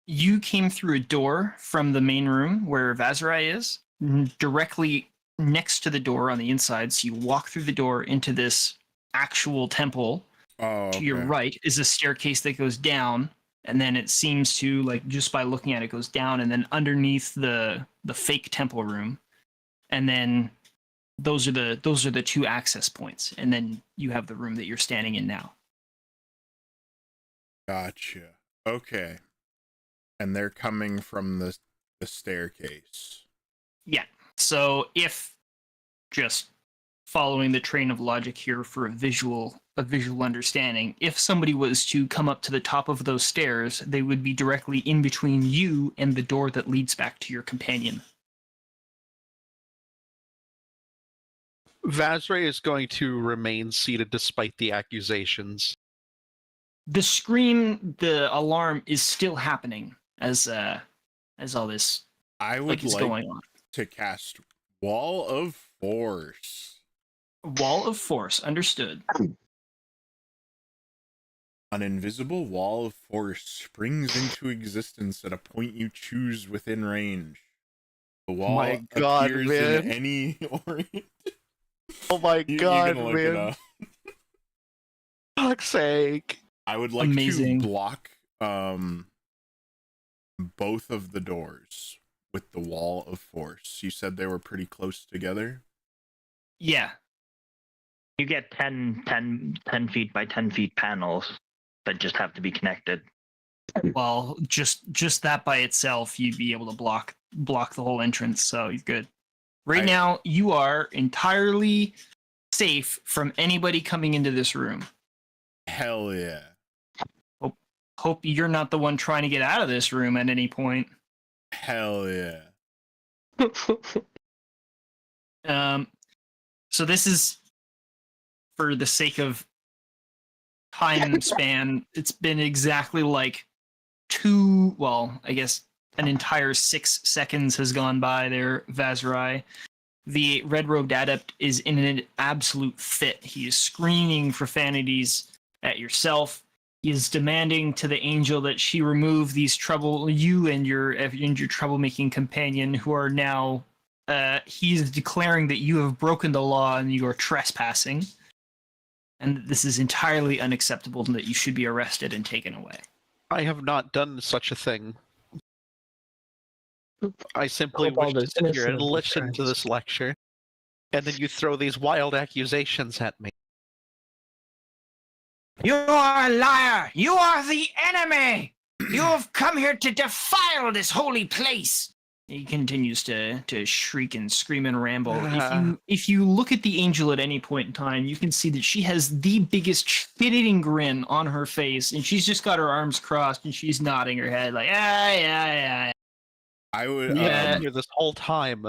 You came through a door from the main room where Vazarai is, directly next to the door on the inside. So you walk through the door into this actual temple. Oh, okay. To your right is a staircase that goes down, and then it seems to, like, just by looking at it, goes down, and then underneath the fake temple room, and then those are the two access points, and then you have the room that you're standing in now. Gotcha. Okay. And they're coming from the staircase. Yeah. So if, just following the train of logic here for a visual understanding, if somebody was to come up to the top of those stairs, they would be directly in between you and the door that leads back to your companion. Vazarai is going to remain seated despite the accusations. The scream, the alarm is still happening as all this I would is like going on. to cast Wall of Force. Wall of Force, understood. An invisible wall of force springs into existence at a point you choose within range. The wall appears in any orient. Oh my god, you can look it up. Fuck's sake. I would like Amazing. to block both of the doors with the wall of force. You said they were pretty close together? Yeah. You get 10 feet by 10 feet panels that just have to be connected. Well, just that by itself, you'd be able to block the whole entrance, so you're good. Right now, you are entirely safe from anybody coming into this room. Hell yeah. Hope you're not the one trying to get out of this room at any point. Hell yeah. So this is, for the sake of time span, it's been exactly like an entire 6 seconds has gone by there, Vazarai. The red-robed adept is in an absolute fit. He is screaming profanities at yourself. He is demanding to the angel that she remove these you and your troublemaking companion, who are now, he is declaring that you have broken the law and you are trespassing. And this is entirely unacceptable and that you should be arrested and taken away. I have not done such a thing. I simply wish to sit here and listen to this lecture, and then you throw these wild accusations at me. You are a liar! You are the enemy! You have come here to defile this holy place! He continues to shriek and scream and ramble. If you look at the angel at any point in time, you can see that she has the biggest shit-eating grin on her face, and she's just got her arms crossed, and she's nodding her head like, yeah. I would here this whole time.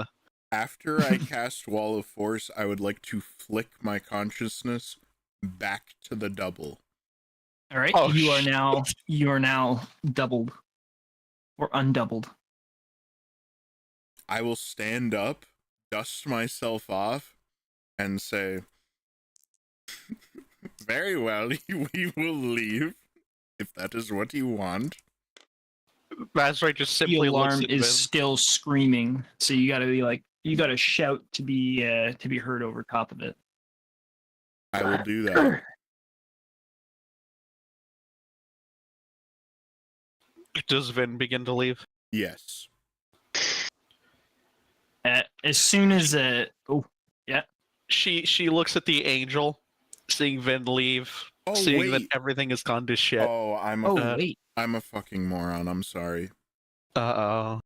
After I cast Wall of Force, I would like to flick my consciousness back to the double. All right, you are now doubled or undoubled. I will stand up, dust myself off, and say, "Very well, we will leave, if that is what you want." Vazarai just simply The alarm looks at is Vin. still screaming, so you gotta shout to be heard over top of it. I will do that. Does Vin begin to leave? Yes. As soon as She looks at the angel, seeing Vin leave, seeing that everything has gone to shit. Oh, I'm a fucking moron. I'm sorry. Uh-oh.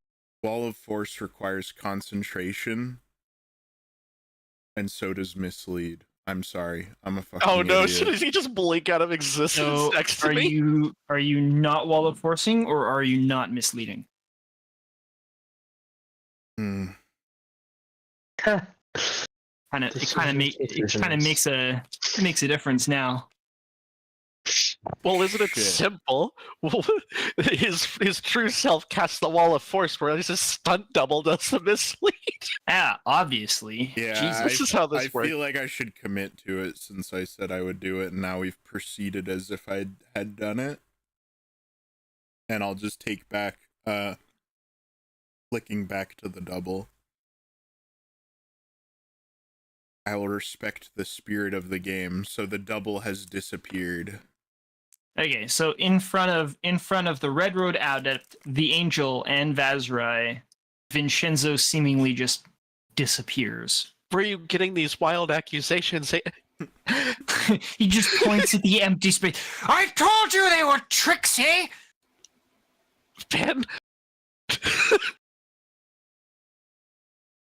Wall of Force requires concentration, and so does Mislead. I'm sorry. I'm a fucking Oh no, idiot. does he just blink out of existence so next to me? are you not wall of forcing, or are you not misleading? It kind of makes a difference now. Well, isn't it Shit. simple? His true self casts the wall of force, whereas his stunt double does the mislead. Yeah, obviously. Yeah, Jesus. This is how this I works. feel like I should commit to it since I said I would do it, and now we've proceeded as if I had done it. And I'll just take back, flicking back to the double. I will respect the spirit of the game, so the double has disappeared. Okay, so in front of the Red Road Adept, the Angel, and Vazrai, Vinshenzo seemingly just disappears. Where are you getting these wild accusations? He just points at the empty space. I told you they were tricksy! Ben?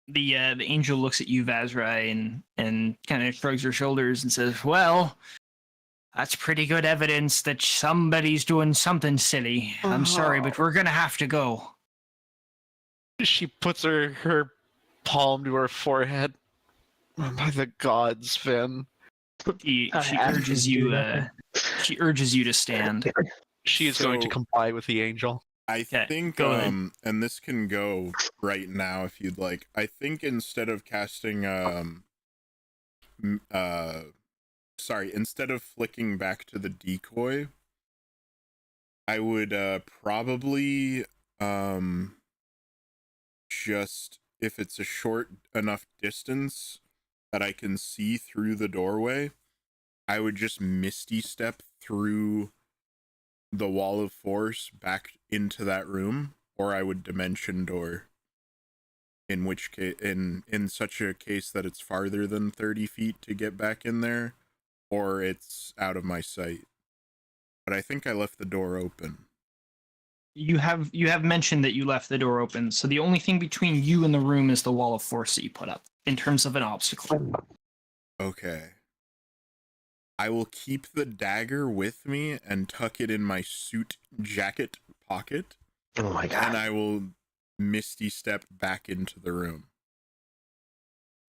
The Angel looks at you, Vazrai, and kind of shrugs her shoulders and says, well, that's pretty good evidence that somebody's doing something silly. I'm sorry, but we're gonna have to go. She puts her palm to her forehead. By the gods, Vin. She urges you to stand. She is going to comply with the Angel. I Okay, think, go ahead. and this can go right now if you'd like. I think instead of casting, instead of flicking back to the decoy, I would probably just, if it's a short enough distance that I can see through the doorway, I would just Misty Step through the wall of force back into that room, or I would Dimension Door. In which case, in such a case that it's farther than 30 feet to get back in there, or it's out of my sight. But I think I left the door open. You have mentioned that you left the door open, so the only thing between you and the room is the wall of force that you put up, in terms of an obstacle. Okay. I will keep the dagger with me and tuck it in my suit jacket pocket. Oh my god. And I will Misty Step back into the room.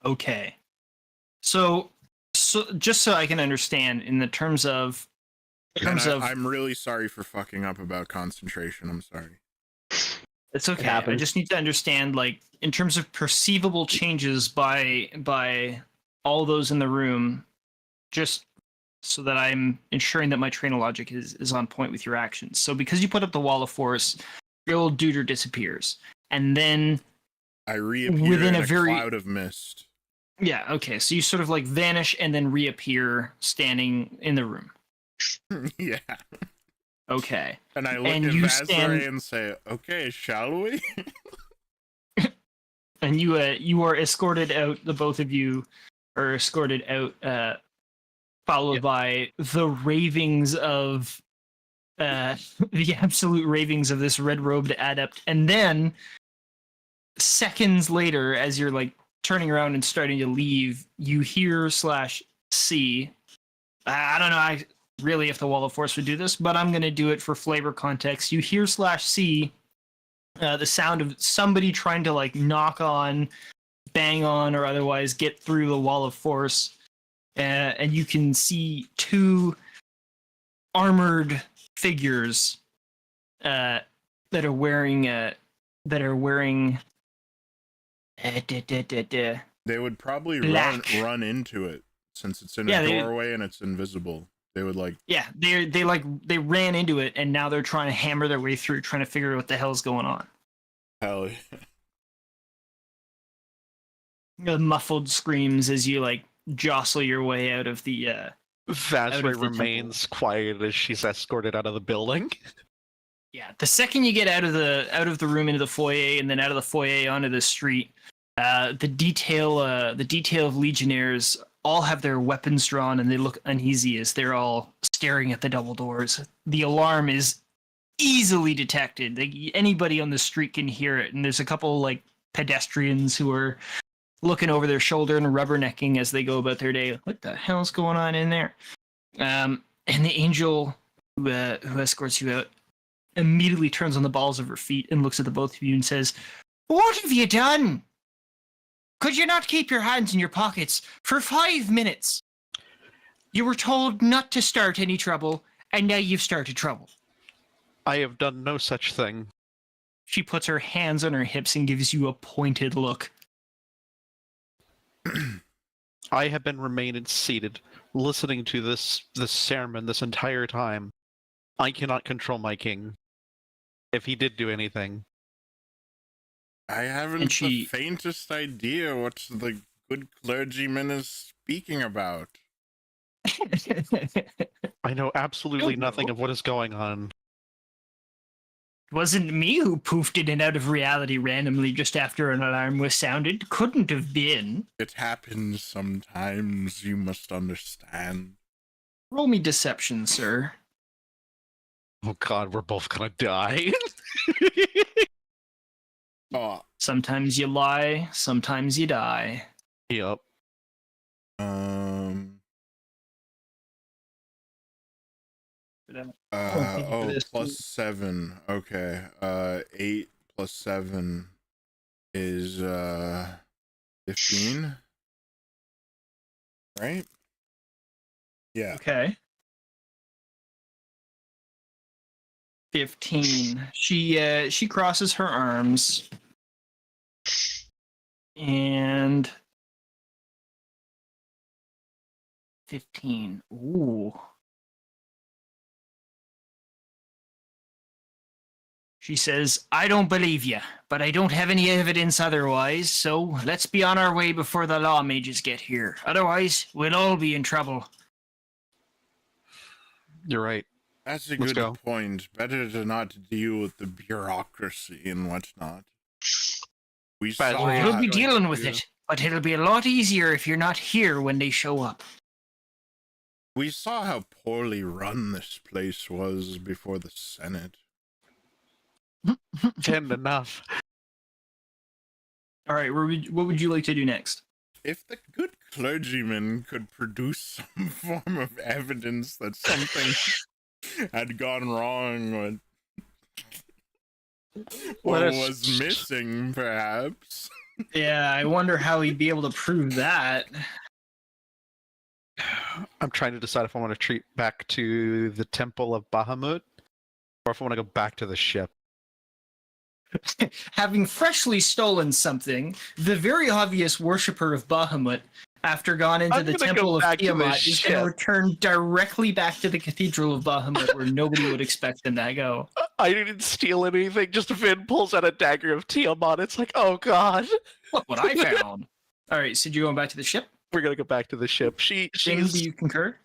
Okay. So just so I can understand, in the terms of I'm really sorry for fucking up about concentration. I'm sorry. It's okay. I just need to understand, like, in terms of perceivable changes by all those in the room, just so that I'm ensuring that my train of logic is on point with your actions. So because you put up the wall of force, your old duder disappears. And then I reappear within in a very cloud of mist. Yeah, okay. So you sort of like vanish and then reappear standing in the room. Yeah. Okay. And I look And at you Vazrai and say, okay, shall we? And you are escorted out, the both of you are escorted out, followed by the ravings of the absolute ravings of this red-robed adept. And then seconds later, as you're like turning around and starting to leave, you hear /see. I don't know really if the wall of force would do this, but I'm going to do it for flavor context. You hear /see the sound of somebody trying to like knock on, bang on, or otherwise get through the wall of force. And you can see two armored figures that are wearing They would probably run into it since it's in a doorway and it's invisible. They would like they ran into it and now they're trying to hammer their way through, trying to figure out what the hell's going on. Hell yeah. The muffled screams as you like jostle your way out of the Vazrai remains quiet as she's escorted out of the building. Yeah, the second you get out of the room into the foyer and then out of the foyer onto the street, the detail of legionnaires all have their weapons drawn and they look uneasy as they're all staring at the double doors. The alarm is easily detected. Anybody on the street can hear it, and there's a couple like pedestrians who are looking over their shoulder and rubbernecking as they go about their day. What the hell's going on in there? And the angel who escorts you out immediately turns on the balls of her feet and looks at the both of you and says, "What have you done? Could you not keep your hands in your pockets for 5 minutes? You were told not to start any trouble, and now you've started trouble. I have done no such thing. She puts her hands on her hips and gives you a pointed look. I have been remaining seated, listening to this sermon this entire time. I cannot control my king. If he did do anything. I haven't the faintest idea what the good clergyman is speaking about. I know absolutely nothing of what is going on. It wasn't me who poofed in and out of reality randomly just after an alarm was sounded. Couldn't have been. It happens sometimes, you must understand. Roll me deception, sir. Oh god, we're both gonna die. Oh. Sometimes you lie, sometimes you die. Yep. Plus 7. Okay. 8 plus 7 is 15. Right? Yeah. Okay. 15. She crosses her arms and 15. Ooh. She says, I don't believe you, but I don't have any evidence otherwise, so let's be on our way before the law mages get here. Otherwise, we'll all be in trouble. You're right. That's a good point. Better to not deal with the bureaucracy and whatnot. We'll be dealing with it, but it'll be a lot easier if you're not here when they show up. We saw how poorly run this place was before the Senate. Tend enough. All right, what would you like to do next? If the good clergyman could produce some form of evidence that something had gone wrong or was missing, perhaps. Yeah, I wonder how he'd be able to prove that. I'm trying to decide if I want to retreat back to the Temple of Bahamut or if I want to go back to the ship. Having freshly stolen something, the very obvious worshipper of Bahamut, after gone into the Temple of Tiamat, is going to return directly back to the Cathedral of Bahamut, where nobody would expect them to go. I didn't steal anything, just Vin pulls out a dagger of Tiamat. It's like, oh god. Look what I found. All right, so you're going back to the ship? We're going to go back to the ship. Do you concur?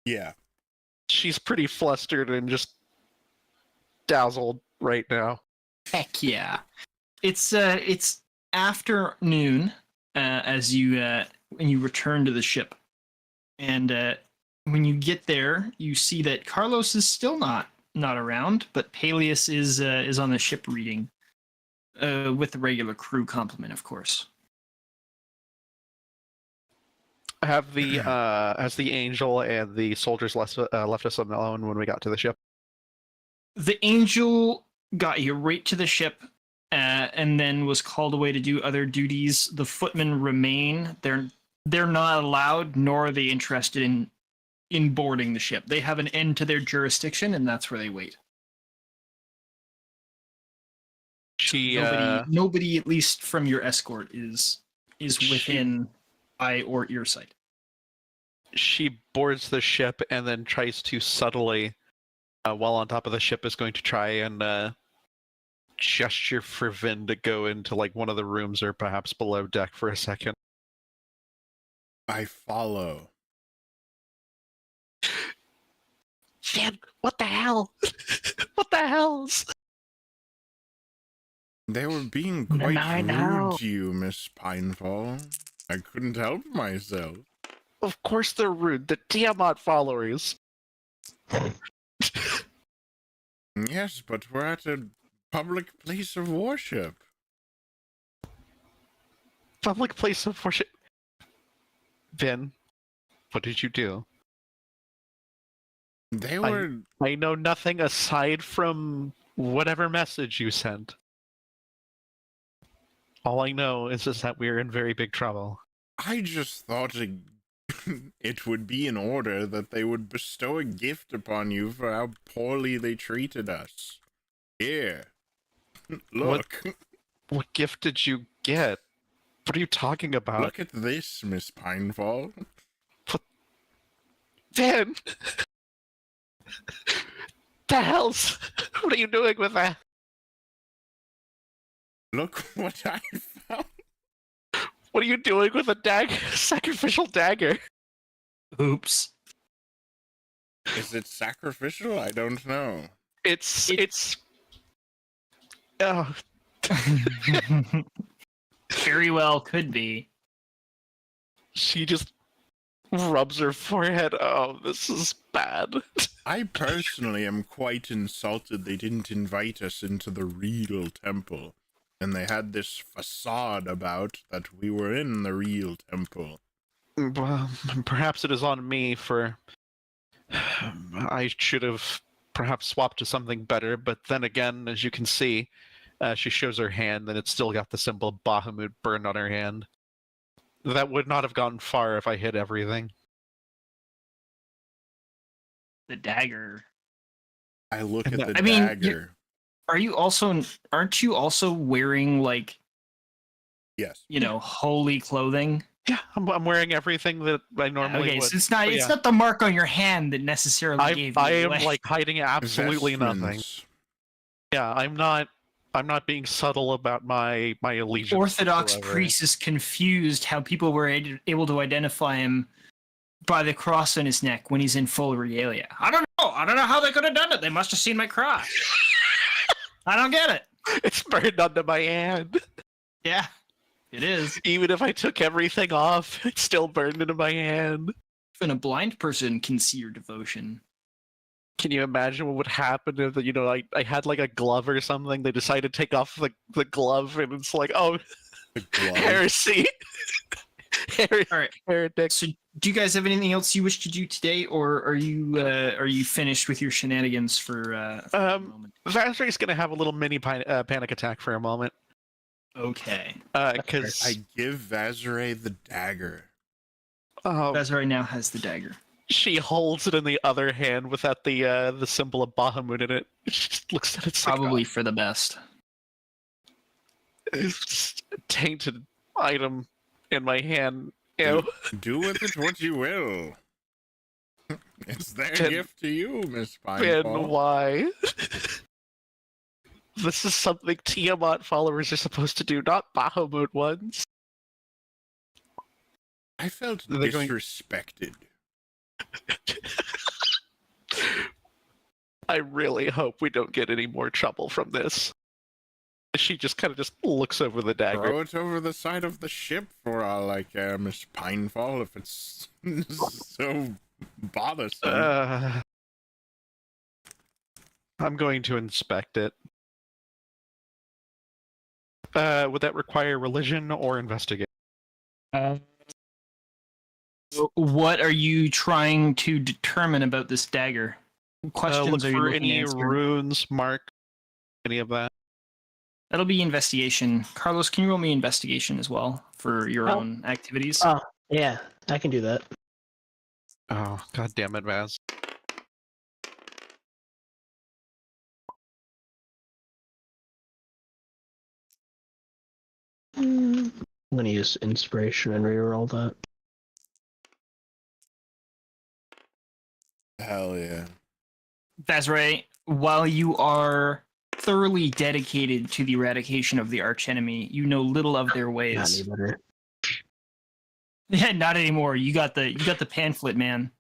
Yeah. She's pretty flustered and just dazzled right now. Heck yeah. It's afternoon as you when you return to the ship. And when you get there, you see that Carlos is still not around, but Paelias is on the ship reading with the regular crew complement, of course. Have the has the angel and the soldiers left us alone when we got to the ship? The angel got you right to the ship, and then was called away to do other duties. The footmen remain. They're not allowed, nor are they interested in boarding the ship. They have an end to their jurisdiction, and that's where they wait. Nobody, at least from your escort, is within eye or ear sight. She boards the ship and then tries to subtly, while on top of the ship, is going to try and gesture for Vin to go into like one of the rooms or perhaps below deck for a second. I follow. Vin, what the hell? What the hell's? They were being quite rude to you, Miss Pinefall. I couldn't help myself. Of course they're rude. The Tiamat followers. Yes, but we're at a public place of worship. Public place of worship. Vin, what did you do? They were... I know nothing aside from whatever message you sent. All I know is that we're in very big trouble. I just thought it would be in order that they would bestow a gift upon you for how poorly they treated us. Here, look. What gift did you get? What are you talking about? Look at this, Miss Pinefall. Dan! The hell's... What are you doing with that? Look what I found. What are you doing with a dagger? Sacrificial dagger? Oops. Is it sacrificial? I don't know. It's... Oh, Very well could be. she just rubs her forehead. Oh, this is bad. I personally am quite insulted they didn't invite us into the real temple. And they had this facade about that we were in the real temple. Well, perhaps it is on me for... I should have perhaps swapped to something better, but then again, as you can see, she shows her hand, and it's still got the symbol of Bahamut burned on her hand. That would not have gone far if I hit everything. The dagger. I look at the dagger. dagger. Aren't you also wearing, like, Yes. holy clothing? Yeah, I'm wearing everything that I normally would. So it's not the mark on your hand that necessarily gave you I am away. like hiding absolutely nothing. Yeah, I'm not being subtle about my allegiance. Orthodox whatsoever. priest is confused how people were able to identify him by the cross on his neck when he's in full regalia. I don't know how they could have done it. They must have seen my cross. I don't get it. It's burned onto my hand. Yeah, it is. Even if I took everything off, it's still burned into my hand. Even a blind person can see your devotion. Can you imagine what would happen if, I had like a glove or something, they decided to take off the glove, and it's like, oh, heresy. All right. Heretic. So, do you guys have anything else you wish to do today, or are you finished with your shenanigans for the moment? Vasri's gonna have a little mini panic attack for a moment. Okay. Because I give Vazare the dagger. Vazare now has the dagger. She holds it in the other hand without the symbol of Bahamut in it. She just looks at it. Probably for the best. It's just a tainted item in my hand. Ew. Do with it what you will. It's their gift to you, Miss And Pinefall. why? This is something Tiamat followers are supposed to do, not Bahamut ones. I felt They're going- disrespected. I really hope we don't get any more trouble from this. She just kind of just looks over the dagger. Throw it over the side of the ship for all I care, Miss Pinefall, if it's so bothersome. I'm going to inspect it. Would that require religion or investigate? What are you trying to determine about this dagger? What questions Look are you for looking any to answer? runes, mark, any of that. That'll be investigation. Carlos, can you roll me investigation as well for your own activities? Oh, yeah, I can do that. Oh, god damn it, Vaz. I'm gonna use inspiration and reroll that. Hell yeah. Vazray, while you are thoroughly dedicated to the eradication of the archenemy, you know little of their Not ways. any better. Yeah, not anymore. You got the pamphlet, man.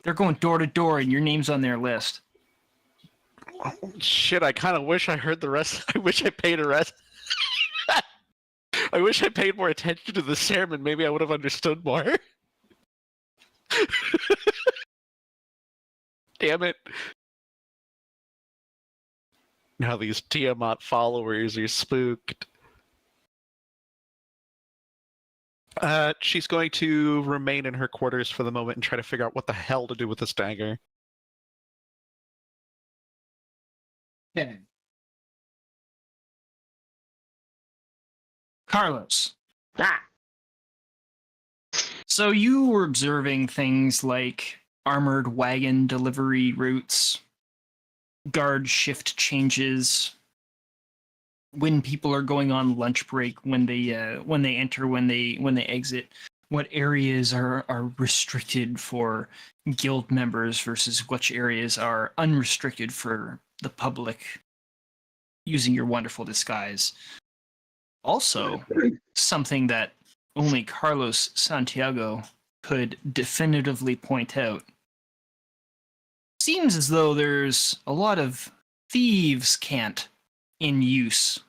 They're going door to door, and your name's on their list. Shit, I kind of wish I heard the rest. I wish I paid a rest. I wish I paid more attention to the sermon. Maybe I would have understood more. Damn it. Now these Tiamat followers are spooked. She's going to remain in her quarters for the moment and try to figure out what the hell to do with this dagger. Okay. Carlos. Ah! So you were observing things like armored wagon delivery routes, guard shift changes, when people are going on lunch break, when they enter, when they exit, what areas are restricted for guild members versus which areas are unrestricted for the public using your wonderful disguise. Also, something that only Carlos Santiago could definitively point out. Seems as though there's a lot of thieves' cant in use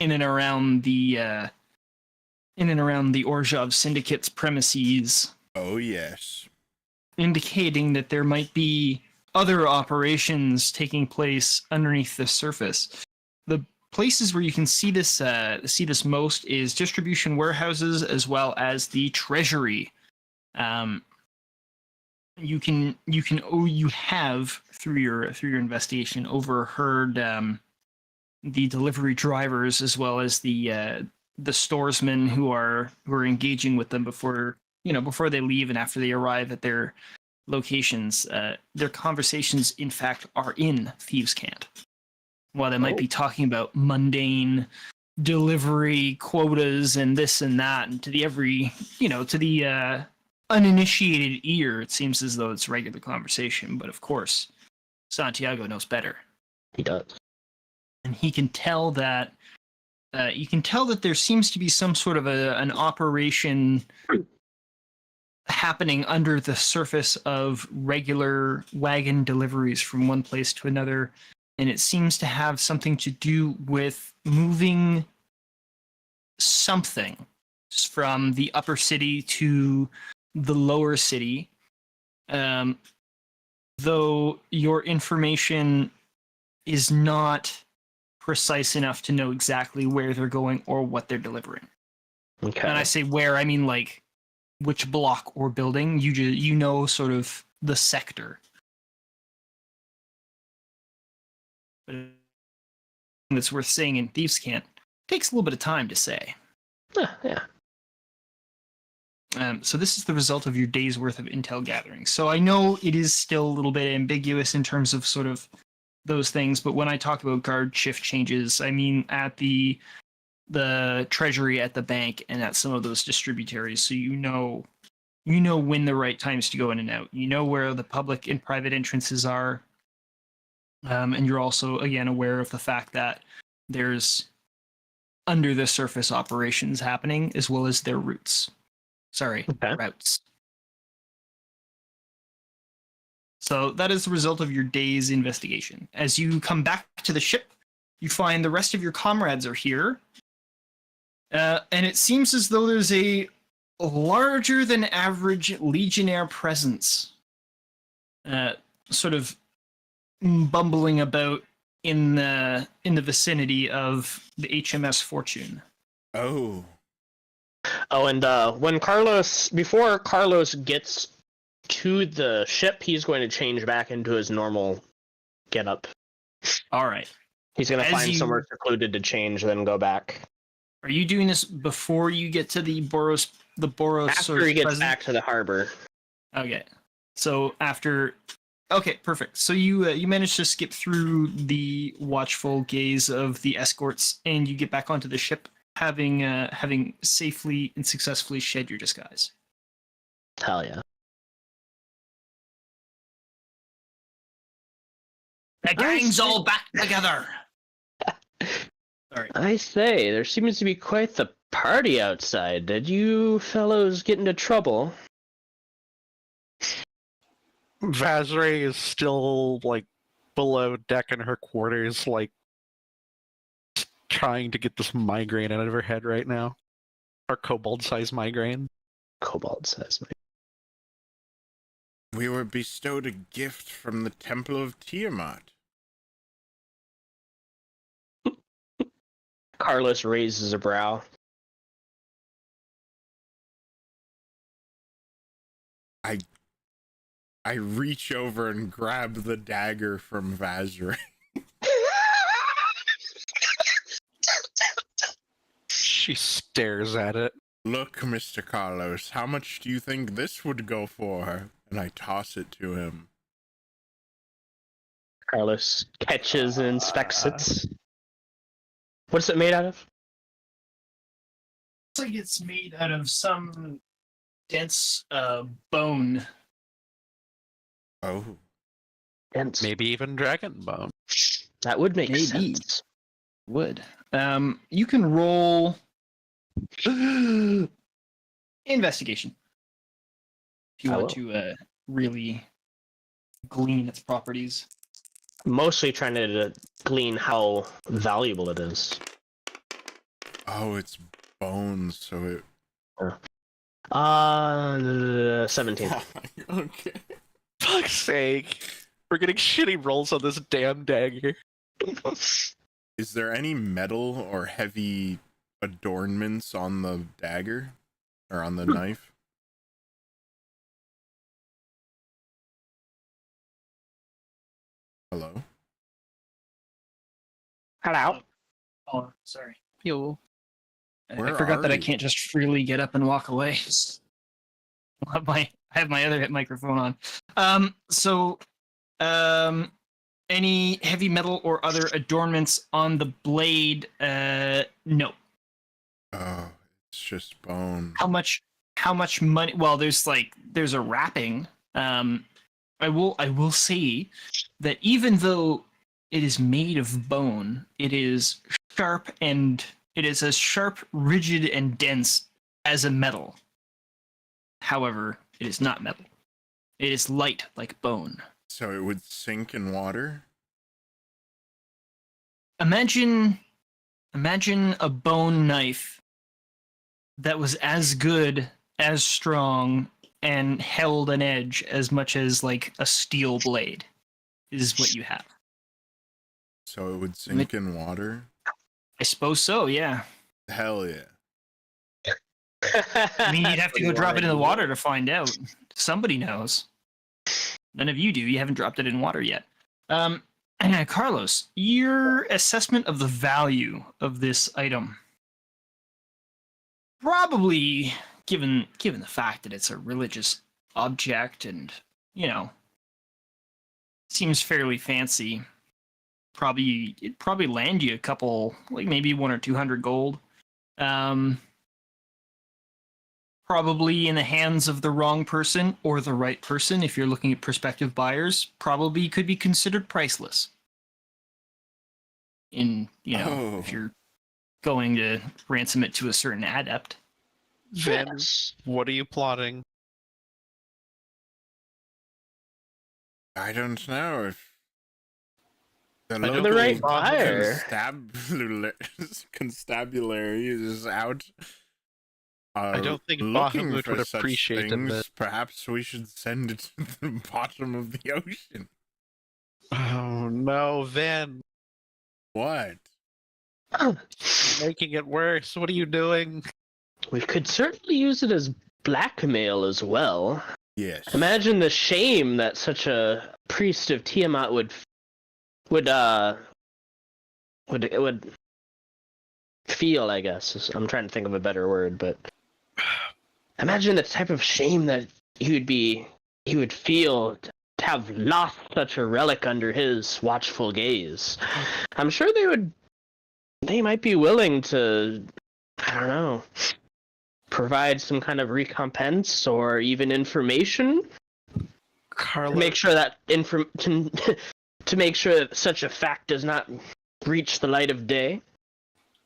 in and around the Orzhov Syndicate's premises. Oh yes. Indicating that there might be other operations taking place underneath the surface. The places where you can see this most is distribution warehouses as well as the treasury. You have through your investigation overheard the delivery drivers as well as the storesmen who are engaging with them before they leave and after they arrive at their locations. Their conversations, in fact, are in thieves' cant. While they might be talking about mundane delivery quotas and this and that, and to the uninitiated ear, it seems as though it's regular conversation. But of course, Santiago knows better. He does. And he can tell that you can tell that there seems to be some sort of an operation happening under the surface of regular wagon deliveries from one place to another, and it seems to have something to do with moving something from the upper city to the lower city. Though your information is not precise enough to know exactly where they're going or what they're delivering. Okay. And I say where, I mean like which block or building. You know sort of the sector. But it's worth saying in Thieves' Cant takes a little bit of time to say. Yeah. So this is the result of your day's worth of intel gathering. So I know it is still a little bit ambiguous in terms of sort of those things, but when I talk about guard shift changes, I mean at the treasury, at the bank, and at some of those distributaries. So you know when the right times to go in and out. You know where the public and private entrances are, and you're also again aware of the fact that there's under the surface operations happening as well as their routes. Routes. So that is the result of your day's investigation. As you come back to the ship, you find the rest of your comrades are here. And it seems as though there's a larger than average legionnaire presence sort of bumbling about in the vicinity of the HMS Fortune. Oh, and before Carlos gets to the ship, he's going to change back into his normal getup. All right. He's going to find somewhere secluded to change, then go back. Are you doing this before you get to the Boros? After he gets back to the harbor. Okay. So after. Okay, perfect. So you manage to skip through the watchful gaze of the escorts, and you get back onto the ship, having safely and successfully shed your disguise. Hell yeah. The gang's all back together. Sorry. I say, there seems to be quite the party outside. Did you fellows get into trouble? Vazre is still, below deck in her quarters, trying to get this migraine out of her head right now. Or kobold-sized migraine. Kobold-sized migraine. We were bestowed a gift from the Temple of Tiamat. Carlos raises a brow. I reach over and grab the dagger from Vazre. She stares at it. Look, Mr. Carlos, how much do you think this would go for? And I toss it to him. Carlos catches and inspects it. What's it made out of? Looks like it's made out of some dense bone. Oh. Dense. Maybe even dragon bone. That would make Maybe. sense. Would. You can roll investigation if you I want will. to really glean its properties. Mostly trying to glean how valuable it is. Oh, it's bones, so it... 17. Okay. Fuck's sake. We're getting shitty rolls on this damn dagger. Is there any metal or heavy adornments on the dagger? Or on the knife? Hello? Hello. Oh, sorry. Yo. I Where forgot are that I you? can't just freely get up and walk away. I have my other microphone on. Any heavy metal or other adornments on the blade? No. Oh, it's just bone. How much money? Well, there's a wrapping. I will say that even though it is made of bone, it is sharp, and it is as sharp, rigid, and dense as a metal. However, it is not metal. It is light like bone. So it would sink in water? Imagine a bone knife that was as good, as strong, and held an edge as much as like a steel blade is what you have. So it would sink in water? I suppose so, yeah. Hell yeah. I mean, you'd have to go drop it in the water to find out. Somebody knows. None of you do. You haven't dropped it in water yet. Carlos, your assessment of the value of this item, probably given the fact that it's a religious object and, seems fairly fancy, it'd probably land you a couple, like maybe 100 or 200 gold. Probably in the hands of the wrong person or the right person, if you're looking at prospective buyers, probably could be considered priceless. If you're going to ransom it to a certain adept. Then, what are you plotting? I don't know if the know local the right buyer. constabulary is out. I don't think looking Bahamut for would such appreciate things. it. Perhaps we should send it to the bottom of the ocean. Oh no, Van. What? Making it worse. What are you doing? We could certainly use it as blackmail as well. Yes. Imagine the shame that such a priest of Tiamat would feel, I guess. I'm trying to think of a better word, but imagine the type of shame that he would feel to have lost such a relic under his watchful gaze. I'm sure they might be willing to, I don't know, provide some kind of recompense or even information Carlos, to make sure that to make sure that such a fact does not reach the light of day.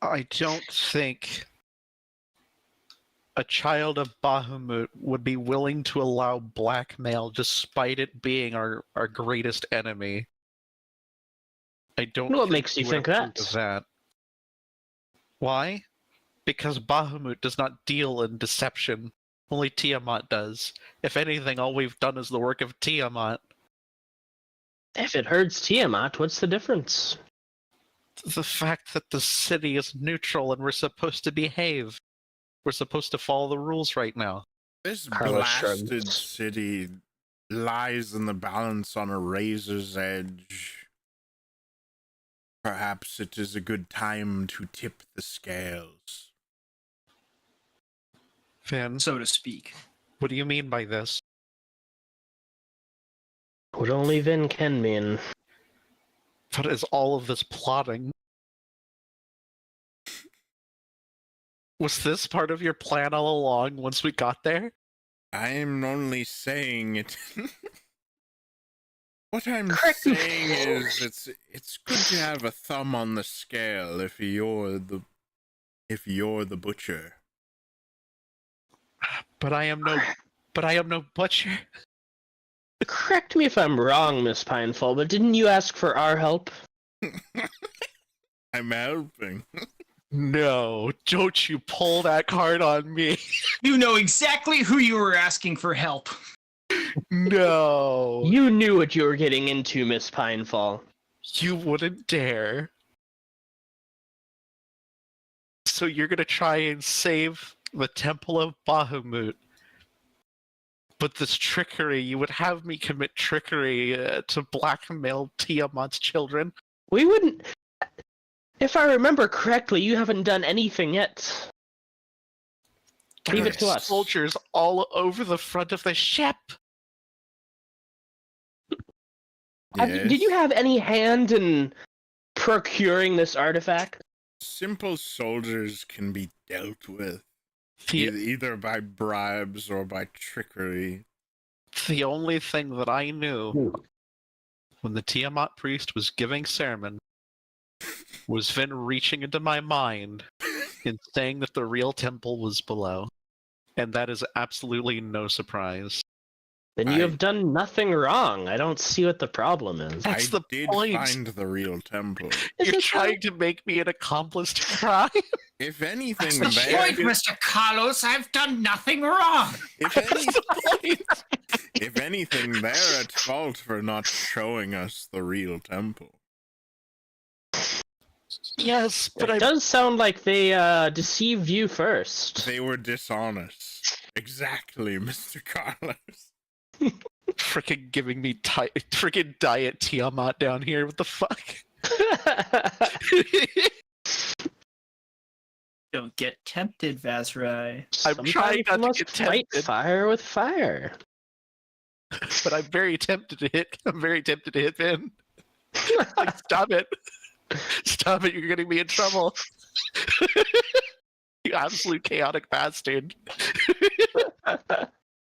I don't think a child of Bahamut would be willing to allow blackmail despite it being our greatest enemy. I don't What think makes you he would think approve that? of that? Why? Because Bahamut does not deal in deception. Only Tiamat does. If anything, all we've done is the work of Tiamat. If it hurts Tiamat, what's the difference? The fact that the city is neutral and we're supposed to behave. We're supposed to follow the rules right now. This Carlos blasted shrugs. city lies in the balance on a razor's edge. Perhaps it is a good time to tip the scales. Finn, so to speak. what do you mean by this? What only Vin can mean. What is all of this plotting? Was this part of your plan all along once we got there? I am only saying it. What I'm Correct. saying is, it's good to have a thumb on the scale if you're the butcher. But I am no butcher. Correct me if I'm wrong, Miss Pinefall, but didn't you ask for our help? I'm helping. No, don't you pull that card on me. You know exactly who you were asking for help. No. You knew what you were getting into, Miss Pinefall. You wouldn't dare. So you're gonna try and save the Temple of Bahamut. But this trickery, you would have me commit trickery to blackmail Tiamat's children? We wouldn't... If I remember correctly, you haven't done anything yet. Leave it to us. Soldiers all over the front of the ship. Yes. Did you have any hand in procuring this artifact? Simple soldiers can be dealt with, either by bribes or by trickery. The only thing that I knew when the Tiamat priest was giving sermon was Vin reaching into my mind and saying that the real temple was below. And that is absolutely no surprise. Then you have done nothing wrong. I don't see what the problem is. That's the did point. find the real temple. You're trying to make me an accomplice to crime? If anything, That's the point, Mr. Carlos. I've done nothing wrong. If anything, they're at fault for not showing us the real temple. Yes, but It does sound like they deceived you first. They were dishonest. Exactly, Mr. Carlos. Freaking giving me freaking diet Tiamat down here. What the fuck? Don't get tempted, Vazrai. I'm trying not to get fight tempted. fire with fire. But I'm very tempted to hit. I'm very tempted to hit Vin. Like, stop it! Stop it! You're getting me in trouble. You absolute chaotic bastard.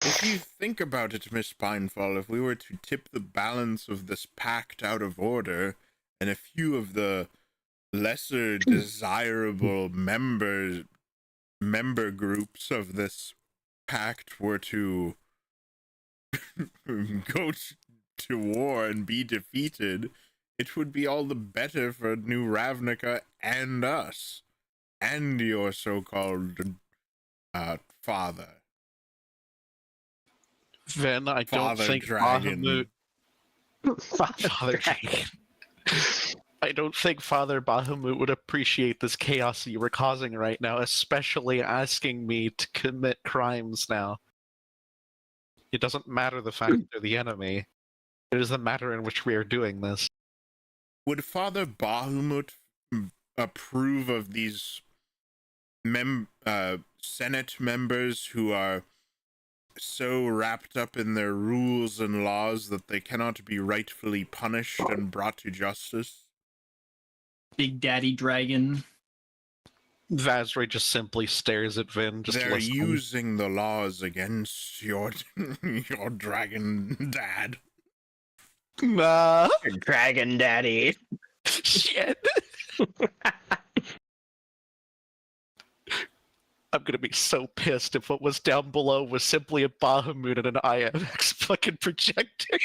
If you think about it, Miss Pinefall, if we were to tip the balance of this pact out of order, and a few of the lesser desirable member groups of this pact were to go to war and be defeated, it would be all the better for New Ravnica and us, and your so-called father. Vin, I don't Father think Dragon. Father Dragon. I don't think Father Bahamut would appreciate this chaos you were causing right now, especially asking me to commit crimes now. It doesn't matter the fact that they're the enemy. It is the matter in which we are doing this. Would Father Bahamut approve of these Senate members who are so wrapped up in their rules and laws that they cannot be rightfully punished and brought to justice? Big Daddy Dragon. Vazray just simply stares at Vin, just They're listening. using the laws against your dragon dad. Nah. Dragon Daddy. Shit. I'm gonna be so pissed if what was down below was simply a Bahamut and an IMX fucking projector.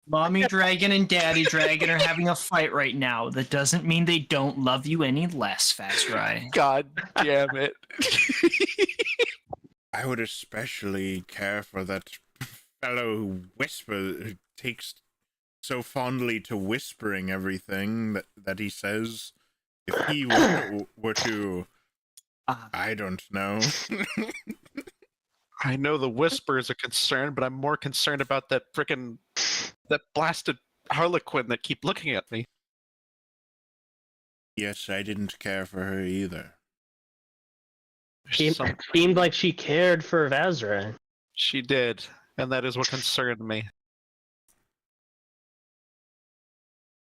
Mommy Dragon and Daddy Dragon are having a fight right now. That doesn't mean they don't love you any less, Vazrai. God damn it. I would especially care for that fellow who who takes so fondly to whispering everything that he says. If he were to I don't know. I know the whisper is a concern, but I'm more concerned about that that blasted Harlequin that keep looking at me. Yes, I didn't care for her either. Seemed like she cared for Vazra. She did, and that is what concerned me.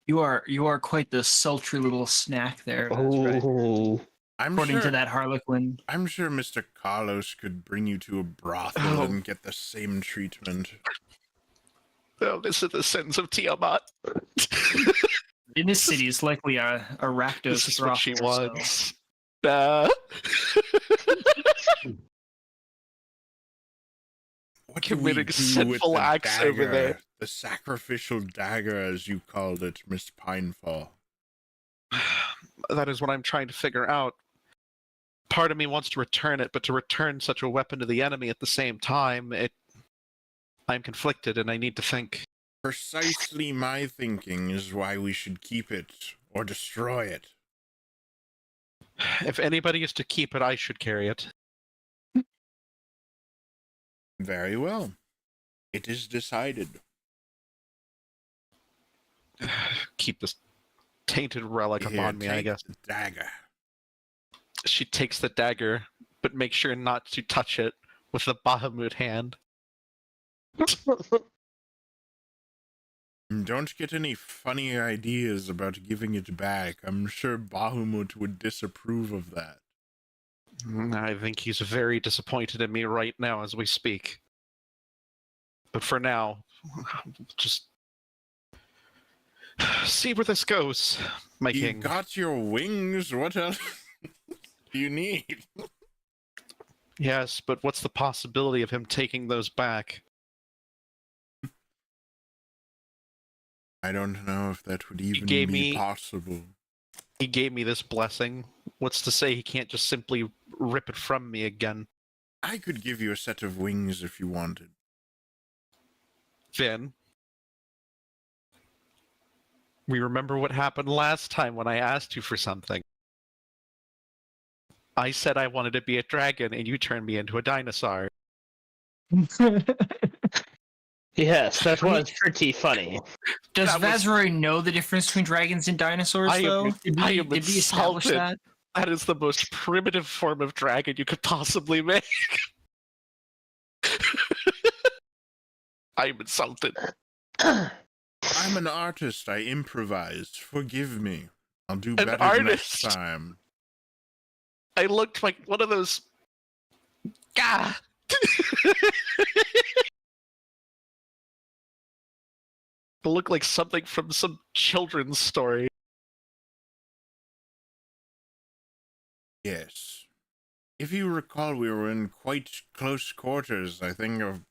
You are quite the sultry little snack there. That's right. Oh, According to that Harlequin. I'm sure Mr. Carlos could bring you to a brothel and get the same treatment. Oh, this is the sins of Tiamat. In this city, it's likely a Rakdos This is what she brothel, wants. What do we Committing do with sinful the acts dagger, over there. the sacrificial dagger, as you called it, Miss Pinefall? That is what I'm trying to figure out. Part of me wants to return it, but to return such a weapon to the enemy at the same time, I'm conflicted, and I need to think. Precisely my thinking is why we should keep it, or destroy it. If anybody is to keep it, I should carry it. Very well. It is decided. Keep this tainted relic Here, upon me, I take guess. the dagger. She takes the dagger, but makes sure not to touch it with the Bahamut hand. Don't get any funny ideas about giving it back. I'm sure Bahamut would disapprove of that. I think he's very disappointed in me right now as we speak. But for now, just see where this goes, my You king. got your wings. What else do you need? Yes, but what's the possibility of him taking those back? I don't know if that would even gave be me- possible. He gave me this blessing. What's to say he can't just simply rip it from me again? I could give you a set of wings if you wanted. Vin, we remember what happened last time when I asked you for something. I said I wanted to be a dragon, and you turned me into a dinosaur. yes, that was pretty funny. Does That was- Vazroy know the difference between dragons and dinosaurs, though? Did I we am establish insulted. that? That is the most primitive form of dragon you could possibly make. I am insulted. I'm an artist. I improvised. Forgive me. I'll do An better artist? next time. I looked like one of those. Gah! I look like something from some children's story. Yes. If you recall, we were in quite close quarters. I think a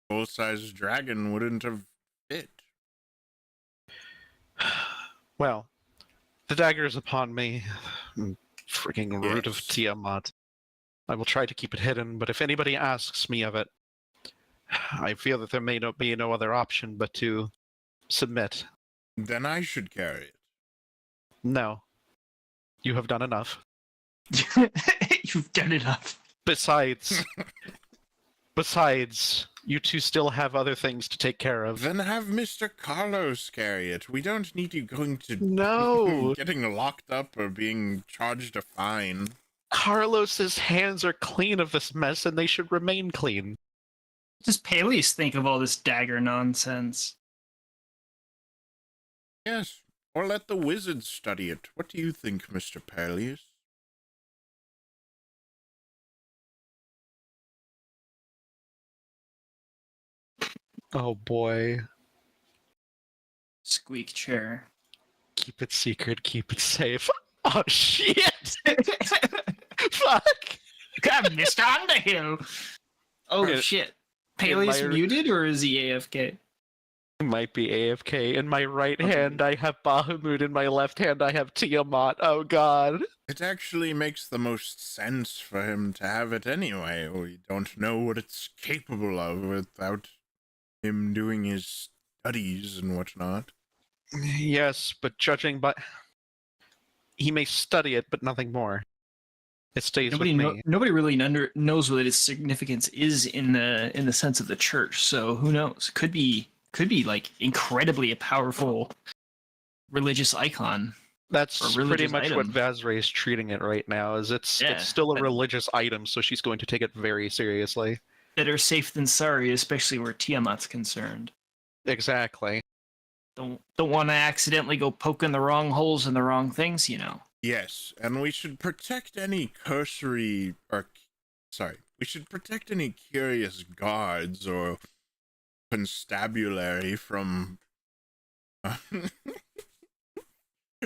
full-size dragon wouldn't have fit. Well, the dagger is upon me. Freaking root of Yes. Tiamat. I will try to keep it hidden, but if anybody asks me of it, I feel that there may not be no other option but to submit. Then I should carry it. No. You have done enough. You've done enough. Besides, you two still have other things to take care of. Then have Mr. Carlos carry it. We don't need you going to No! getting locked up or being charged a fine. Carlos's hands are clean of this mess, and they should remain clean. What does Paelias think of all this dagger nonsense? Yes, or let the wizards study it. What do you think, Mr. Paelias? Oh boy. Squeak chair. Keep it secret, keep it safe. Oh shit! Fuck! God, Mr. Underhill! Oh Yeah. shit. In Paelias my- muted, or is he AFK? Might be AFK. In my right hand, I have Bahamut. In my left hand, I have Tiamat. Oh god. It actually makes the most sense for him to have it anyway. We don't know what it's capable of without him doing his studies and whatnot. Yes, but judging by... He may study it, but nothing more. It stays with me. Nobody really knows what its significance is in the sense of the church. So who knows? Could be like incredibly a powerful religious icon. That's Or pretty religious much what item. Vazre is treating it right now. Is it's Yeah, still a but- religious item, so she's going to take it very seriously. Better safe than sorry, especially where Tiamat's concerned. Exactly. Don't want to accidentally go poking the wrong holes in the wrong things, you know. Yes, and we should protect any cursory, we should protect any curious guards or constabulary from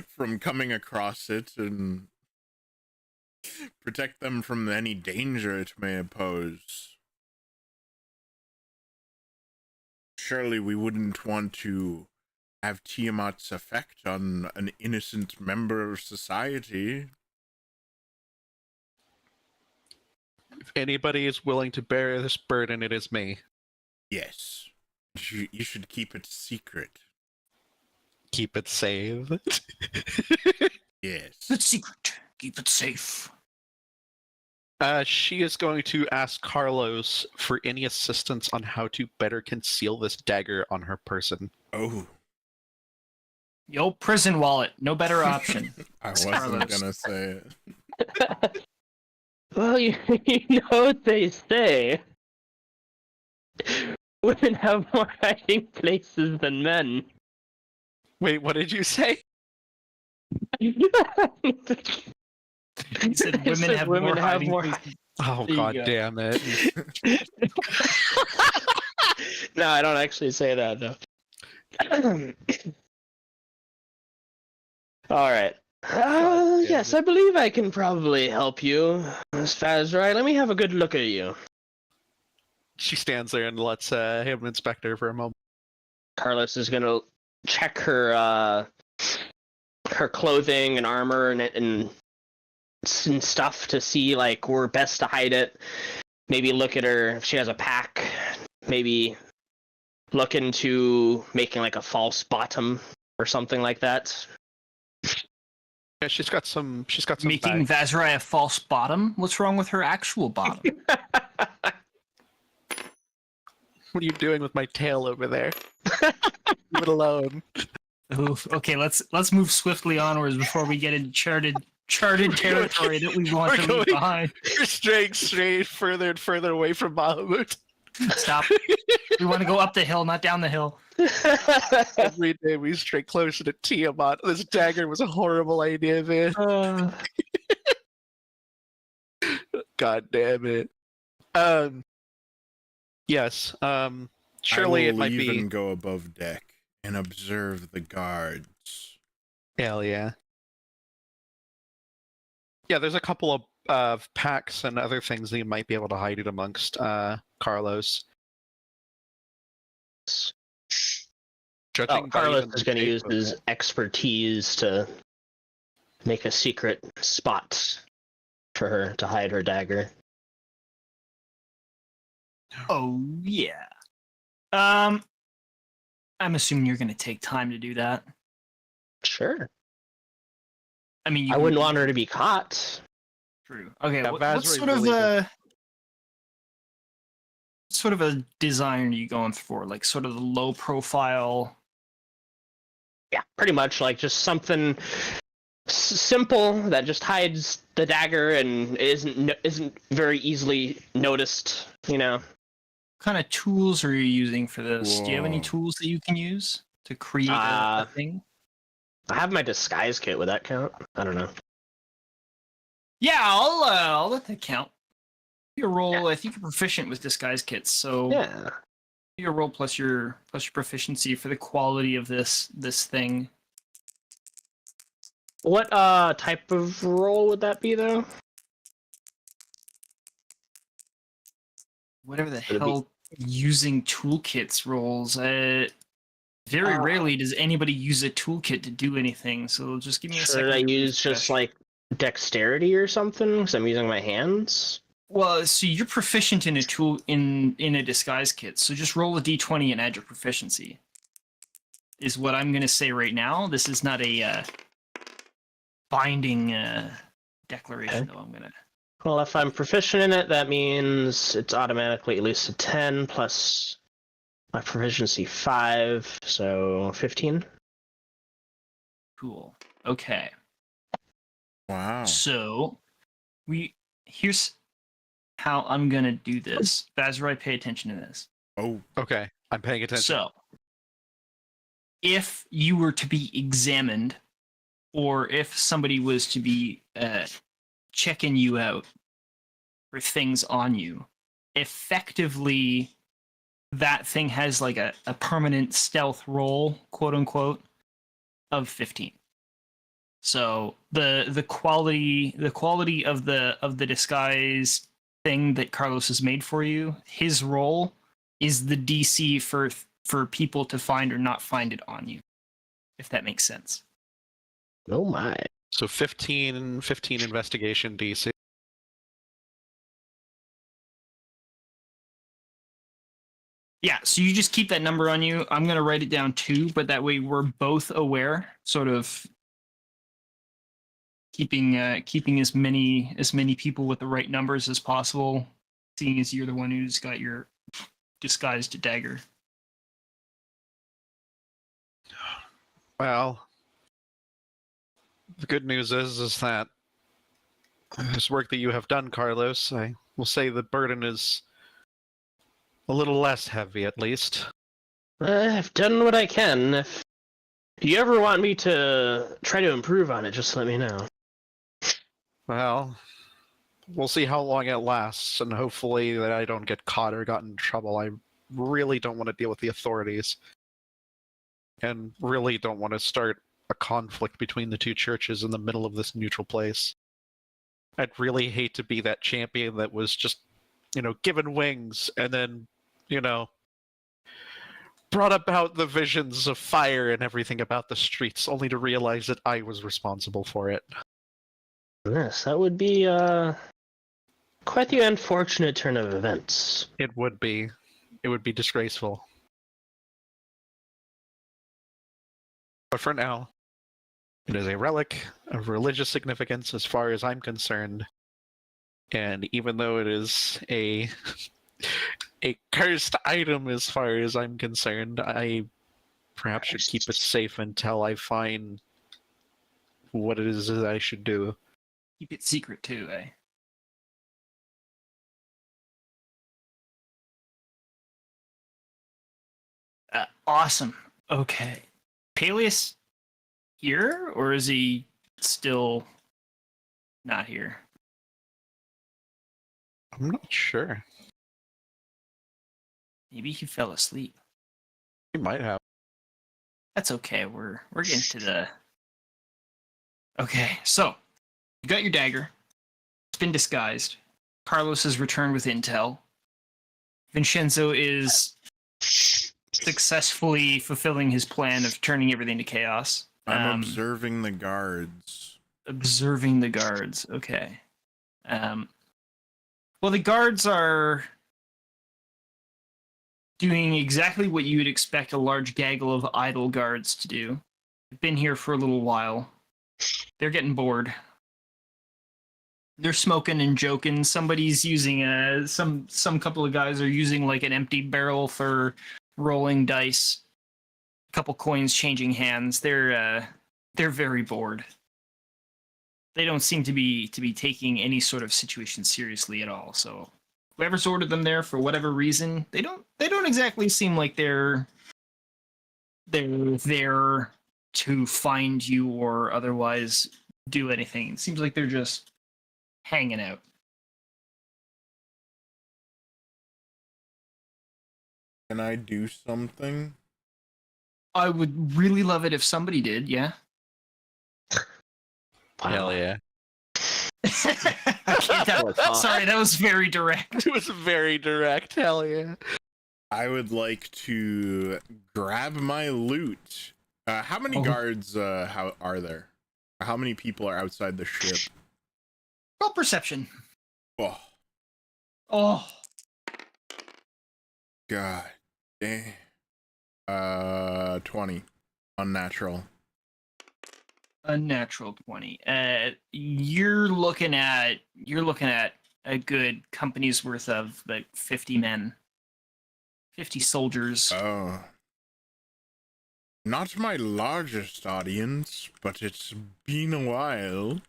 from coming across it, and protect them from any danger it may pose. Surely we wouldn't want to have Tiamat's effect on an innocent member of society. If anybody is willing to bear this burden, it is me. Yes. You should keep it secret. Keep it safe. Yes. It's secret. Keep it safe. She is going to ask Carlos for any assistance on how to better conceal this dagger on her person. Oh. Yo, prison wallet. No better option. I wasn't gonna say it. Well, you know what they say. Women have more hiding places than men. Wait, what did you say? He said I women said have women more have hiding more places. Oh, There you god go. damn it. No, I don't actually say that, though. Alright. Yes, I believe I can probably help you, Miss Fazrai. Let me have a good look at you. She stands there and lets him inspect her for a moment. Carlos is gonna check her her clothing and armor and stuff to see like where best to hide it. Maybe look at her if she has a pack. Maybe look into making like a false bottom or something like that. Yeah, she's got some Making bags. Vazrai a false bottom? What's wrong with her actual bottom? What are you doing with my tail over there? Leave it alone. Oof. Okay, let's move swiftly onwards before we get into charted territory that we want We're to leave going- behind. You're straying straight further and further away from Bahamut. Stop. We want to go up the hill, not down the hill. Every day we stray closer to Tiamat. This dagger was a horrible idea, man. God damn it. Yes. Surely I it will might leave be. and go above deck and observe the guards. Hell yeah. Yeah, there's a couple of packs and other things that you might be able to hide it amongst Carlos. Judging by Carlos even the is going to shape use of his it. expertise to make a secret spot for her to hide her dagger. Oh yeah. I'm assuming you're gonna take time to do that. Sure. I mean, I wouldn't want her to be caught. True. Okay. Yeah, What Vazri sort of really a design are you going for? Like sort of the low profile. Yeah, pretty much like just something simple that just hides the dagger and isn't very easily noticed. You know. What kind of tools are you using for this? Do you have any Whoa. tools that you can use to create a thing? I have my disguise kit. Would that count? I don't know. Yeah, I'll let that count. Your roll. I think you're proficient with disguise kits, so Yeah. your roll plus your proficiency for the quality of this thing. What type of roll would that be though? Whatever the It'd be- hell using toolkits rolls. Very rarely does anybody use a toolkit to do anything, so just give me a second. Should I use just like dexterity or something? Because I'm using my hands. Well, so you're proficient in a tool in a disguise kit, so just roll a d20 and add your proficiency. Is what I'm gonna say right now. This is not a binding declaration, though. I'm gonna. Well, if I'm proficient in it, that means it's automatically at least a 10 plus my proficiency 5, so 15. Cool. Okay. Wow. So, here's how I'm gonna do this. Bazrai, pay attention to this. Oh. Okay, I'm paying attention. So, if you were to be examined, or if somebody was to be checking you out for things on you, effectively, that thing has like a permanent stealth roll, quote unquote, of 15. So the quality of the disguise thing that Carlos has made for you, his role is the DC for people to find or not find it on you, if that makes sense. Oh my. So 15 investigation DC. Yeah, so you just keep that number on you. I'm going to write it down too, but that way we're both aware, sort of keeping as many people with the right numbers as possible, seeing as you're the one who's got your disguised dagger. Well, the good news is that this work that you have done, Carlos, I will say the burden is a little less heavy, at least. I've done what I can. If you ever want me to try to improve on it, just let me know. Well, we'll see how long it lasts, and hopefully that I don't get caught or got in trouble. I really don't want to deal with the authorities. And really don't want to start a conflict between the two churches in the middle of this neutral place. I'd really hate to be that champion that was just, given wings and then, brought about the visions of fire and everything about the streets, only to realize that I was responsible for it. Yes, that would be quite the unfortunate turn of events. It would be. It would be disgraceful. But for now, it is a relic of religious significance as far as I'm concerned. And even though it is a cursed item as far as I'm concerned, I perhaps should keep it safe until I find what it is that I should do. Keep it secret too, eh? Awesome. Okay. Paelias here, or is he still not here? I'm not sure. Maybe he fell asleep. He might have. That's okay. We're getting to the. Okay, so you got your dagger. It's been disguised. Carlos has returned with intel. Vinshenzo is successfully fulfilling his plan of turning everything to chaos. I'm observing the guards. Observing the guards. Okay. Well, the guards are doing exactly what you would expect a large gaggle of idle guards to do. They've been here for a little while. They're getting bored. They're smoking and joking. Somebody's using some couple of guys are using like an empty barrel for rolling dice. A couple coins changing hands. They're very bored. They don't seem to be taking any sort of situation seriously at all. So whoever's ordered them there for whatever reason, they don't exactly seem like they're there to find you or otherwise do anything. It seems like they're just hanging out. Can I do something? I would really love it if somebody did, yeah. Hell yeah. Sorry, that was very direct. It was very direct. Hell yeah. I would like to grab my loot. How many guards how are there? How many people are outside the ship? Roll perception. Oh. Oh. God damn. 20. Unnatural. Unnatural 20. You're looking at a good company's worth of like 50 men. 50 soldiers. Oh. Not my largest audience, but it's been a while.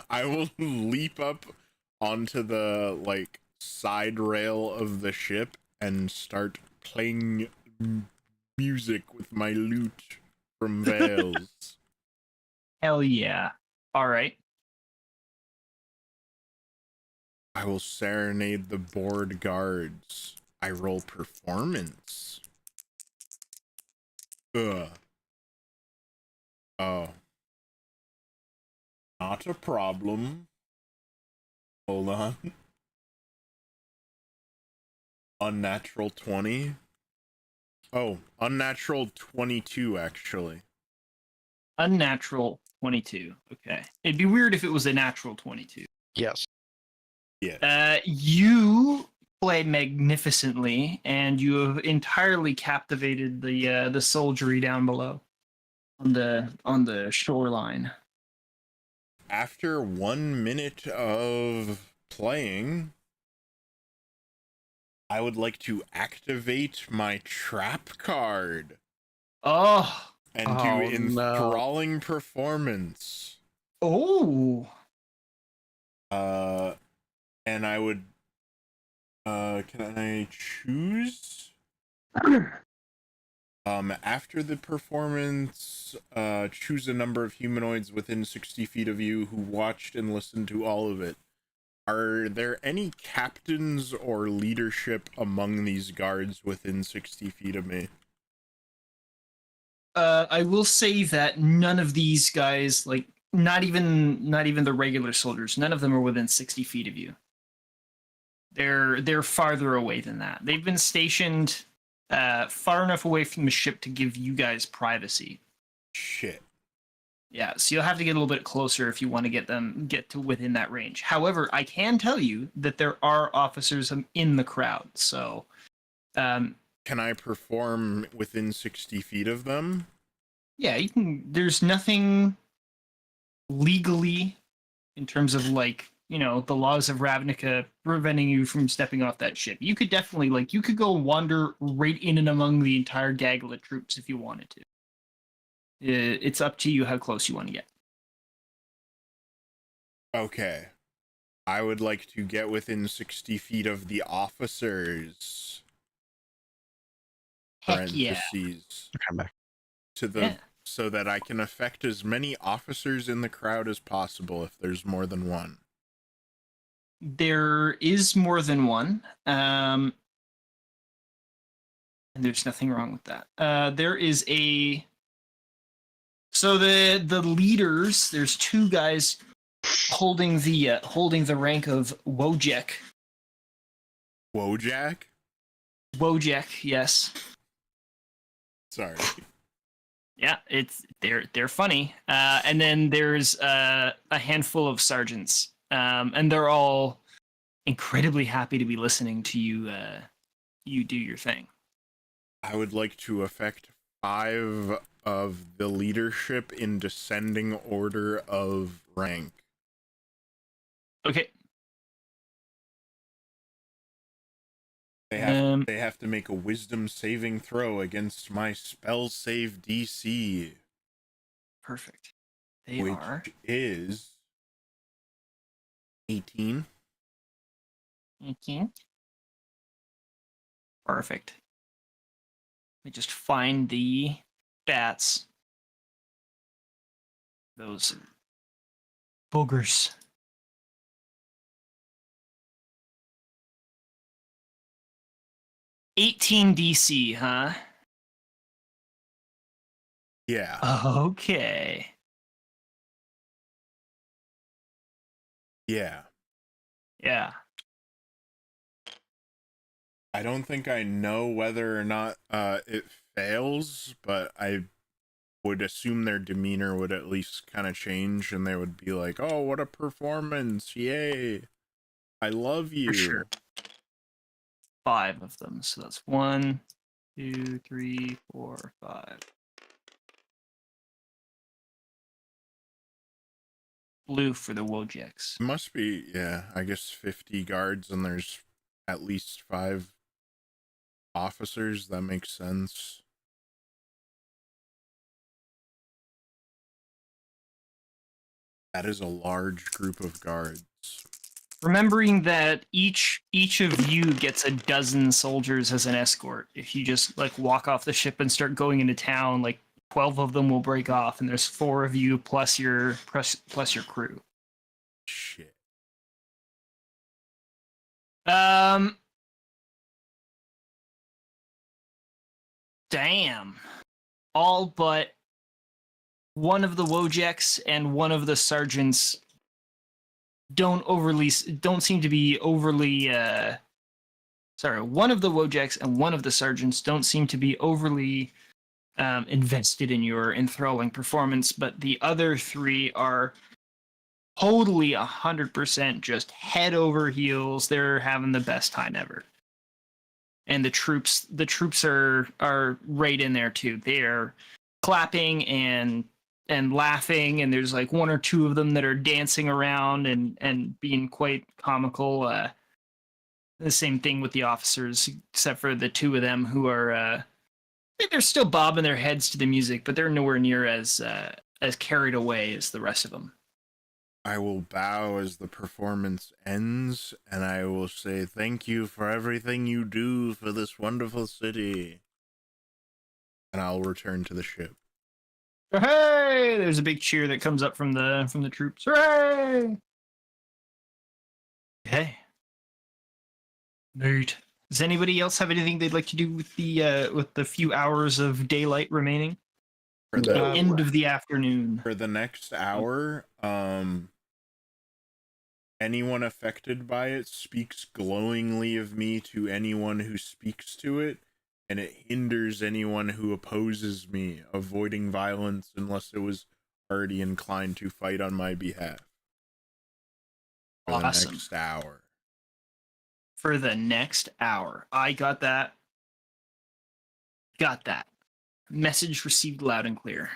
I will leap up onto the, like, side rail of the ship and start playing music with my lute from Vales. Hell yeah. All right. I will serenade the bored guards. I roll performance. Ugh. Oh. Not a problem. Hold on. Unnatural 20. Oh, unnatural 22, actually. Unnatural 22. Okay. It'd be weird if it was a natural 22. Yes. Yeah. You play magnificently, and you have entirely captivated the soldiery down below on the shoreline. After 1 minute of playing, I would like to activate my trap card Oh. and do enthralling performance. Oh. And I would, can I choose? After the performance, choose a number of humanoids within 60 feet of you who watched and listened to all of it. Are there any captains or leadership among these guards within 60 feet of me? I will say that none of these guys, like not even the regular soldiers, none of them are within 60 feet of you. They're farther away than that. They've been stationed far enough away from the ship to give you guys privacy. Shit. Yeah, so you'll have to get a little bit closer if you want to get to within that range. However, I can tell you that there are officers in the crowd. So, can I perform within 60 feet of them? Yeah, you can. There's nothing legally in terms of, like, you know, the laws of Ravnica preventing you from stepping off that ship. You could definitely, like, you could go wander right in and among the entire gaggle of troops if you wanted to. It's up to you how close you want to get. Okay. I would like to get within 60 feet of the officers. Heck yeah. Come back. To the so that I can affect as many officers in the crowd as possible if there's more than one. There is more than one. And there's nothing wrong with that. There is a So the leaders, there's two guys holding the rank of Wojek. Wojak? Wojek, yes. Sorry. Yeah, they're funny. And then there's a handful of sergeants, and they're all incredibly happy to be listening to you. You do your thing. I would like to affect 5 of the leadership in descending order of rank. Okay. They have to make a wisdom saving throw against my spell save DC. Perfect. Which is 18. 18. Perfect. Let me just find the stats. Those boogers. $18 DC, huh? Yeah. Okay. Yeah. Yeah. I don't think I know whether or not it fails, but I would assume their demeanor would at least kind of change, and they would be like, "Oh, what a performance! Yay! I love you." For sure. 5 of them. So that's 1, 2, 3, 4, 5. Blue for the Wojeks. Must be, yeah, I guess 50 guards, and there's at least 5 officers. That makes sense. That is a large group of guards. Remembering that each of you gets a dozen soldiers as an escort. If you just like walk off the ship and start going into town, like 12 of them will break off, and there's 4 of you plus your crew. Shit. Damn. All but one of the Wojeks and one of the sergeants don't seem to be overly one of the Wojeks and one of the sergeants don't seem to be overly invested in your enthralling performance, but the other 3 are totally 100% just head over heels. They're having the best time ever. And the troops are right in there too. They're clapping and laughing, and there's like 1 or 2 of them that are dancing around and being quite comical. The same thing with the officers, except for the 2 of them who are they're still bobbing their heads to the music, but they're nowhere near as carried away as the rest of them. I will bow as the performance ends, and I will say thank you for everything you do for this wonderful city. And I'll return to the ship. Hey! There's a big cheer that comes up from the troops. Hooray! Hey. Neat. Does anybody else have anything they'd like to do with the few hours of daylight remaining? For the end of the afternoon. For the next hour, anyone affected by it speaks glowingly of me to anyone who speaks to it, and it hinders anyone who opposes me, avoiding violence unless it was already inclined to fight on my behalf. For Awesome. the next hour. For the next hour. I got that. Got that. Message received loud and clear.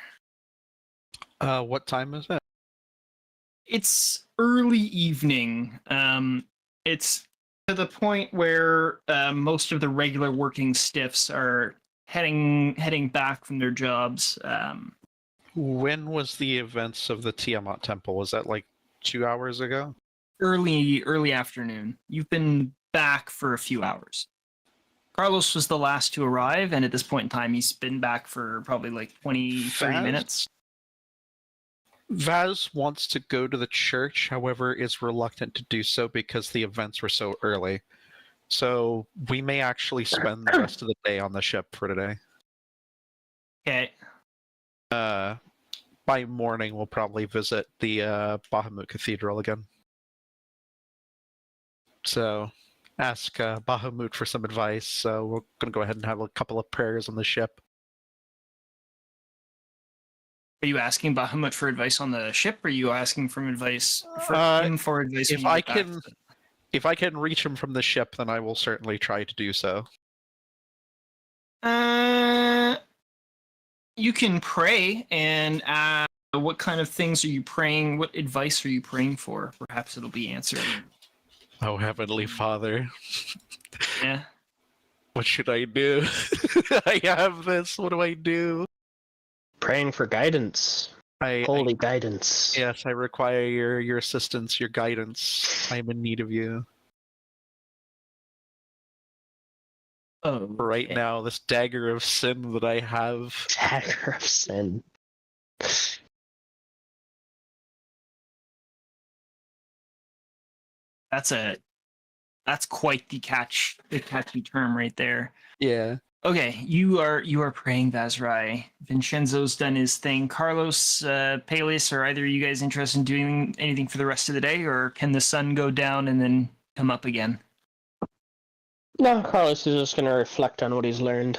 What time is it? It's early evening. It's to the point where most of the regular working stiffs are heading back from their jobs. When was the events of the Tiamat Temple? Was that like 2 hours ago? Early afternoon. You've been back for a few hours. Carlos was the last to arrive, and at this point in time, he's been back for probably like 30 minutes. Vaz wants to go to the church, however, is reluctant to do so because the events were so early. So we may actually spend the rest of the day on the ship for today. Okay. By morning, we'll probably visit the Bahamut Cathedral again. So ask Bahamut for some advice. So we're going to go ahead and have a couple of prayers on the ship. Are you asking Bahamut for advice on the ship, or are you asking for advice for advice? If I can reach him from the ship, then I will certainly try to do so. You can pray, and what kind of things are you praying? What advice are you praying for? Perhaps it'll be answered. Oh, Heavenly Father. Yeah. What should I do? I have this. What do I do? Praying for guidance. Holy guidance. Yes, I require your assistance, your guidance. I am in need of you. Oh, right now, this dagger of sin that I have. Dagger of sin. That's quite the catchy term right there. Yeah. Okay, you are praying, Vazrai. Vinshenzo's done his thing. Carlos, Paelias, are either of you guys interested in doing anything for the rest of the day, or can the sun go down and then come up again? No, Carlos is just going to reflect on what he's learned.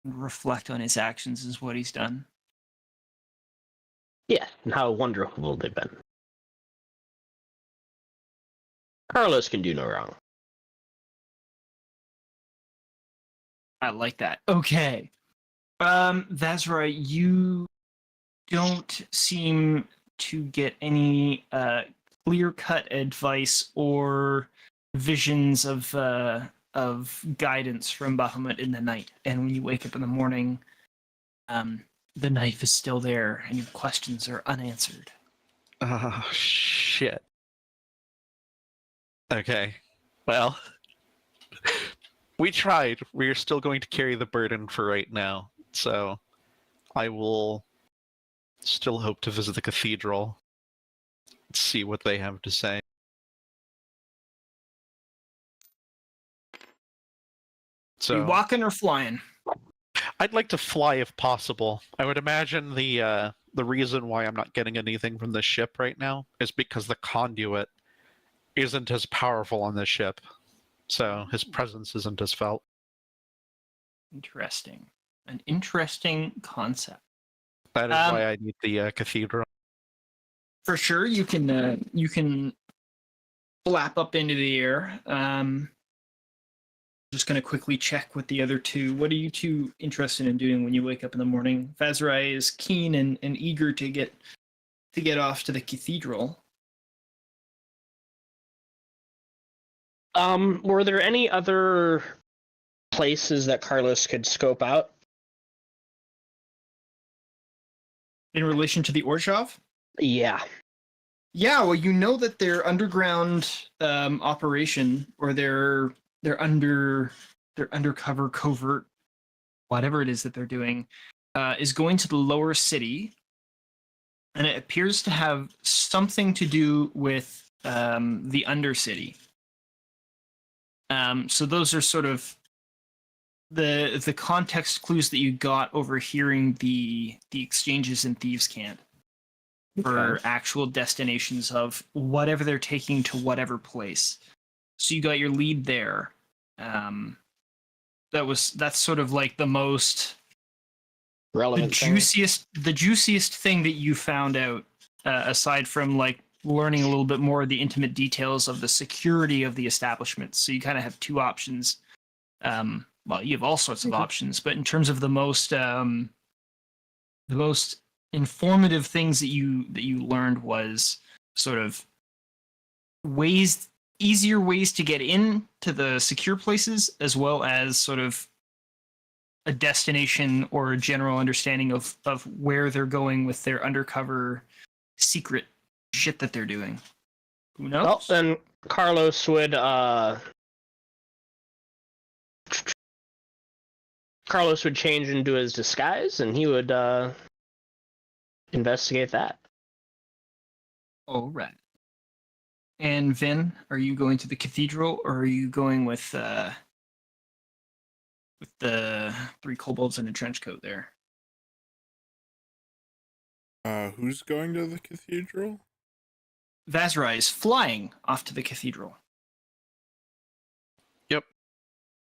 Reflect on his actions is what he's done. Yeah, and how wonderful they've been. Carlos can do no wrong. I like that. Okay. Vazrai, you don't seem to get any clear-cut advice or visions of guidance from Bahamut in the night. And when you wake up in the morning, the knife is still there and your questions are unanswered. Oh, shit. Okay. Well, we tried. We're still going to carry the burden for right now. So I will still hope to visit the cathedral, see what they have to say. So, are you walking or flying? I'd like to fly if possible. I would imagine the reason why I'm not getting anything from the ship right now is because the conduit isn't as powerful on this ship, so his presence isn't as felt. Interesting. An interesting concept. That is why I need the cathedral. For sure, you can flap up into the air. Just going to quickly check with the other two. What are you two interested in doing when you wake up in the morning? Vazrai is keen and eager to get off to the cathedral. Were there any other places that Carlos could scope out? In relation to the Orzhov? Yeah. Yeah, well, you know that their underground operation, or their undercover covert, whatever it is that they're doing, is going to the lower city, and it appears to have something to do with the undercity. So those are sort of the context clues that you got overhearing the exchanges in Thieves' Camp for actual destinations of whatever they're taking to whatever place. So you got your lead there. That's sort of like the most relevant, the juiciest thing that you found out, aside from like learning a little bit more of the intimate details of the security of the establishment. So you kind of have two options. Well, you have all sorts of options, but in terms of the most informative things that you learned was sort of easier ways to get in to the secure places, as well as sort of a destination or a general understanding of where they're going with their undercover secret shit that they're doing. Who knows? Well, then Carlos would change into his disguise, and he would investigate that. All right. And Vin, are you going to the cathedral, or are you going with the three kobolds in a trench coat there? Who's going to the cathedral? Vazrai is flying off to the cathedral. Yep.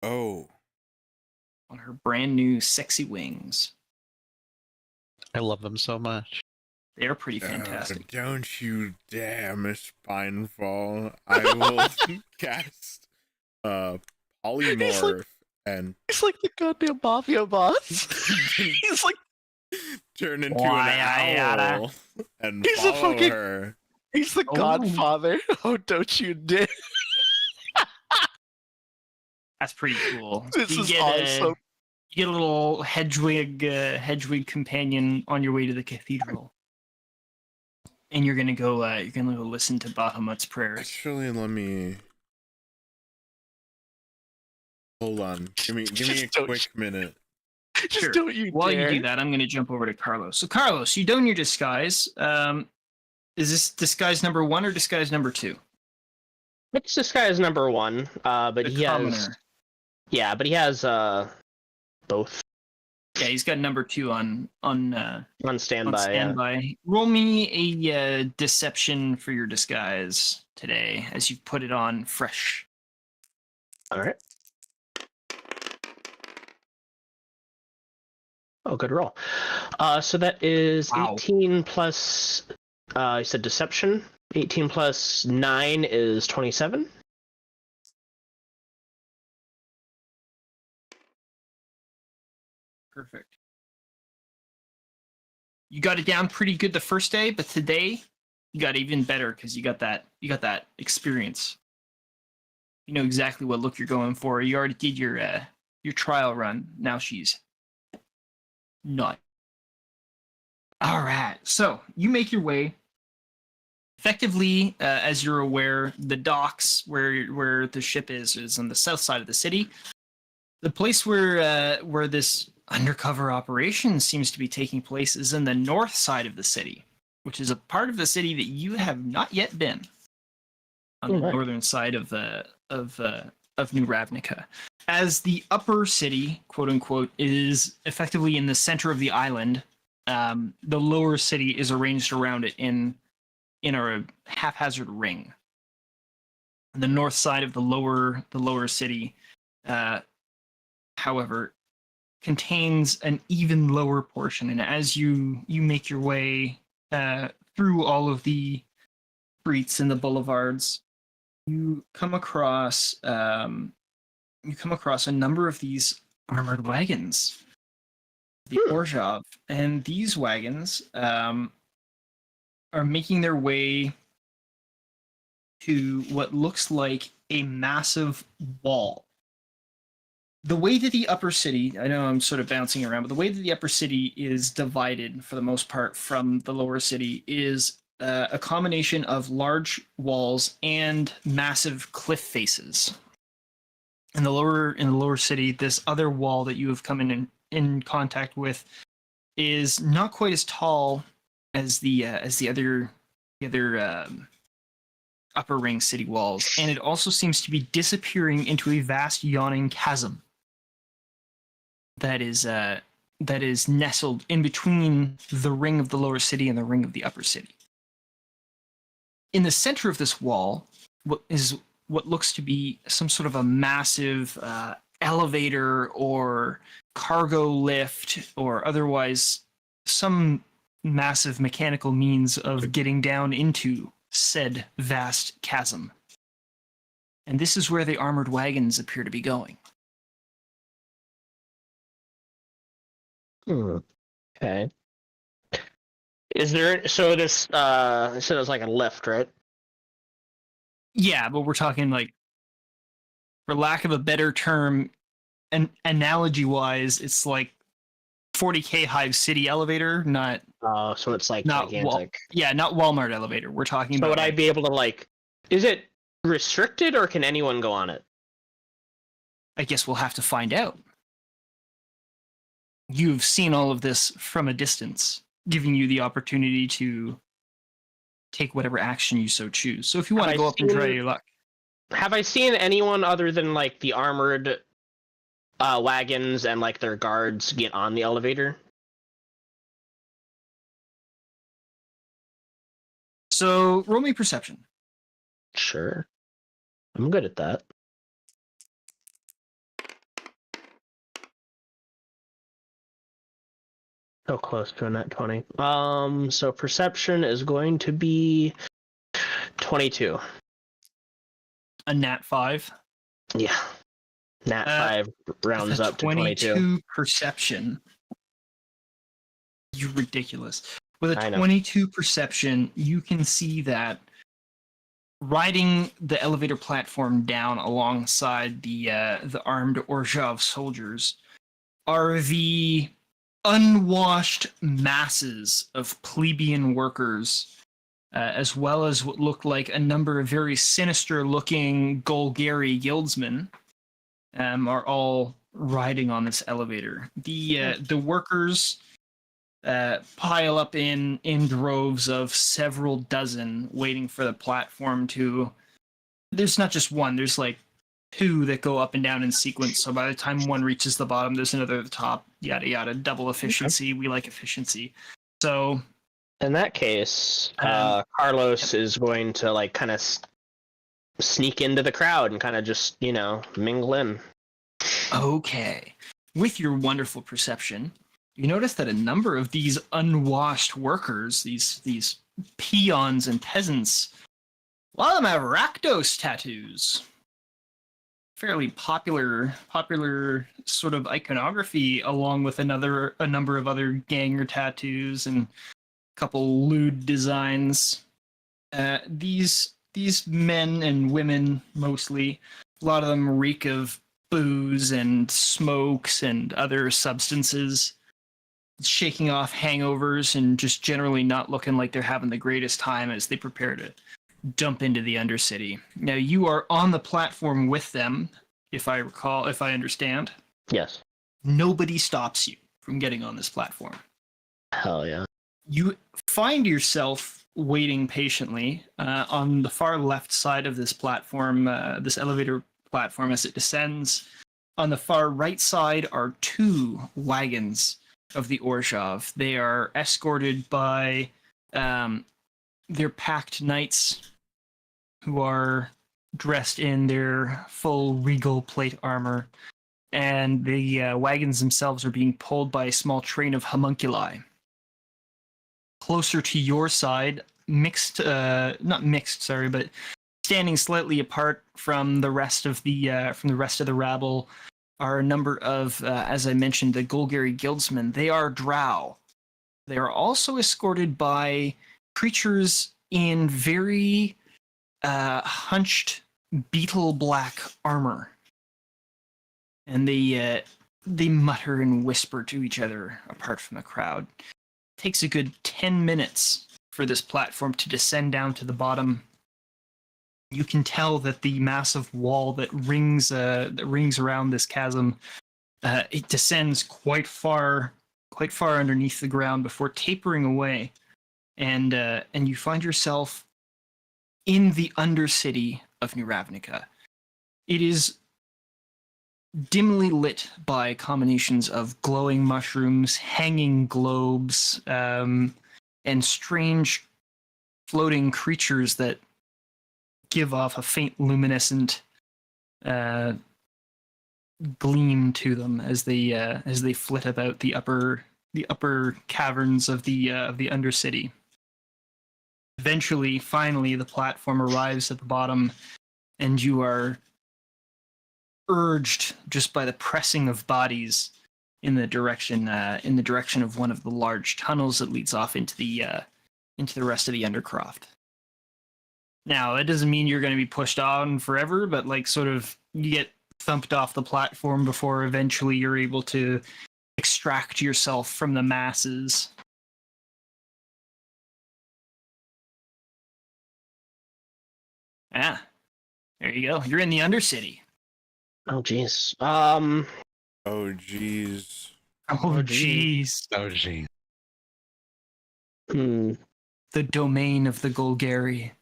Oh. On her brand new sexy wings. I love them so much. They're pretty fantastic. Don't you dare miss Spinefall. I will cast Polymorph He's like the goddamn mafia boss. He's like turn into an owl and he's follow her. He's the godfather. Oh, don't you dare. That's pretty cool. This is awesome. You get a little hedgewig companion on your way to the cathedral. And you're gonna go listen to Bahamut's prayers. Actually, let me hold on. Give me a quick minute. Sure. While you do that, I'm gonna jump over to Carlos. So Carlos, you don your disguise. Is this disguise number 1 or disguise number 2? It's disguise number 1, but he has both. Yeah, he's got number 2 on standby. Yeah. Roll me a deception for your disguise today, as you put it on fresh. All right. Oh, good roll. So that is 18 plus. You said deception. 18 plus 9 is 27. Perfect. You got it down pretty good the first day, but today you got even better because you got that experience. You know exactly what look you're going for. You already did your trial run. Now she's not. All right. So you make your way Effectively, as you're aware, the docks where the ship is on the south side of the city. The place where this undercover operation seems to be taking place is in the north side of the city, which is a part of the city that you have not yet been. On the northern side of New Ravnica. As the upper city, quote unquote, is effectively in the center of the island, the lower city is arranged around it in a haphazard ring. The north side of the lower city, however, contains an even lower portion, and as you make your way through all of the streets and the boulevards, you come across a number of these armored wagons, the Orzhov, and these wagons are making their way to what looks like a massive wall. The way that the upper city, I know I'm sort of bouncing around, but the way that the upper city is divided for the most part from the lower city is a combination of large walls and massive cliff faces. In the lower city, this other wall that you have come in contact with is not quite as tall as the other upper ring city walls, and it also seems to be disappearing into a vast yawning chasm that is nestled in between the ring of the lower city and the ring of the upper city. In the center of this wall, what looks to be some sort of a massive elevator or cargo lift or otherwise some massive mechanical means of getting down into said vast chasm. And this is where the armored wagons appear to be going. Okay. Is there, so this, so it's like a lift, right? Yeah, but we're talking like, for lack of a better term, and analogy-wise, it's like 40K Hive City elevator, not... so it's like not gigantic. not Walmart elevator. We're talking about... So would I be able to like... Is it restricted or can anyone go on it? I guess we'll have to find out. You've seen all of this from a distance, giving you the opportunity to take whatever action you so choose. So if you want to go up and try your luck. Have I seen anyone other than like the armored wagons and like their guards get on the elevator? So roll me perception. Sure. I'm good at that. So close to a nat 20. So perception is going to be 22. A nat 5? Yeah. Nat 5 rounds up to 22. 22 perception. You're ridiculous. With a 22 perception, you can see that riding the elevator platform down alongside the armed Orzhov soldiers are the unwashed masses of plebeian workers, as well as what look like a number of very sinister-looking Golgari guildsmen, are all riding on this elevator. The workers pile up in droves of several dozen, waiting for the platform to... There's not just one, there's like 2 that go up and down in sequence, so by the time one reaches the bottom, there's another at the top, yada yada, double efficiency. Okay. We like efficiency. So in that case, Carlos is going to like kind of sneak into the crowd and kind of just, mingle in. Okay. With your wonderful perception, you notice that a number of these unwashed workers, these peons and peasants, a lot of them have Rakdos tattoos. Fairly popular sort of iconography, along with a number of other ganger tattoos and a couple lewd designs. These men and women, mostly, a lot of them reek of booze and smokes and other substances. shaking off hangovers and just generally not looking like they're having the greatest time as they prepare to dump into the Undercity. Now, you are on the platform with them, if I understand. Yes. Nobody stops you from getting on this platform. Hell yeah. You find yourself waiting patiently on the far left side of this platform, this elevator platform as it descends. On the far right side are 2 wagons of the Orzhov. They are escorted by their packed knights who are dressed in their full regal plate armor. And the wagons themselves are being pulled by a small train of homunculi. Closer to your side, not mixed, sorry, but standing slightly apart from the rest of the rabble are a number of, as I mentioned, the Golgari guildsmen. They are Drow. They are also escorted by creatures in very hunched beetle black armor. And they mutter and whisper to each other apart from the crowd. It takes a good 10 minutes for this platform to descend down to the bottom. You can tell that the massive wall that rings around this chasm, it descends quite far underneath the ground before tapering away, and you find yourself in the Undercity of New Ravnica. It is dimly lit by combinations of glowing mushrooms, hanging globes, and strange floating creatures that give off a faint luminescent gleam to them as they flit about the upper caverns of the Undercity. Eventually, finally, the platform arrives at the bottom, and you are urged just by the pressing of bodies in the direction of one of the large tunnels that leads off into the rest of the Undercroft. Now, that doesn't mean you're going to be pushed on forever, but like sort of you get thumped off the platform before eventually you're able to extract yourself from the masses. Ah, there you go. You're in the Undercity. Oh jeez. Oh jeez. Oh jeez. Oh jeez. The domain of the Golgari.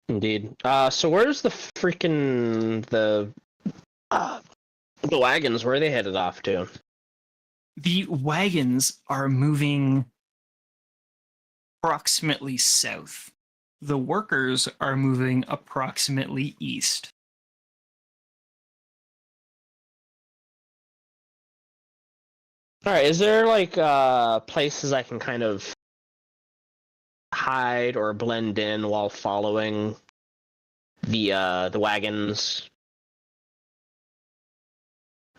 Indeed. So where's the freaking the wagons? Where are they headed off to? The wagons are moving approximately south. The workers are moving approximately east. Alright, is there like places I can kind of hide or blend in while following the wagons?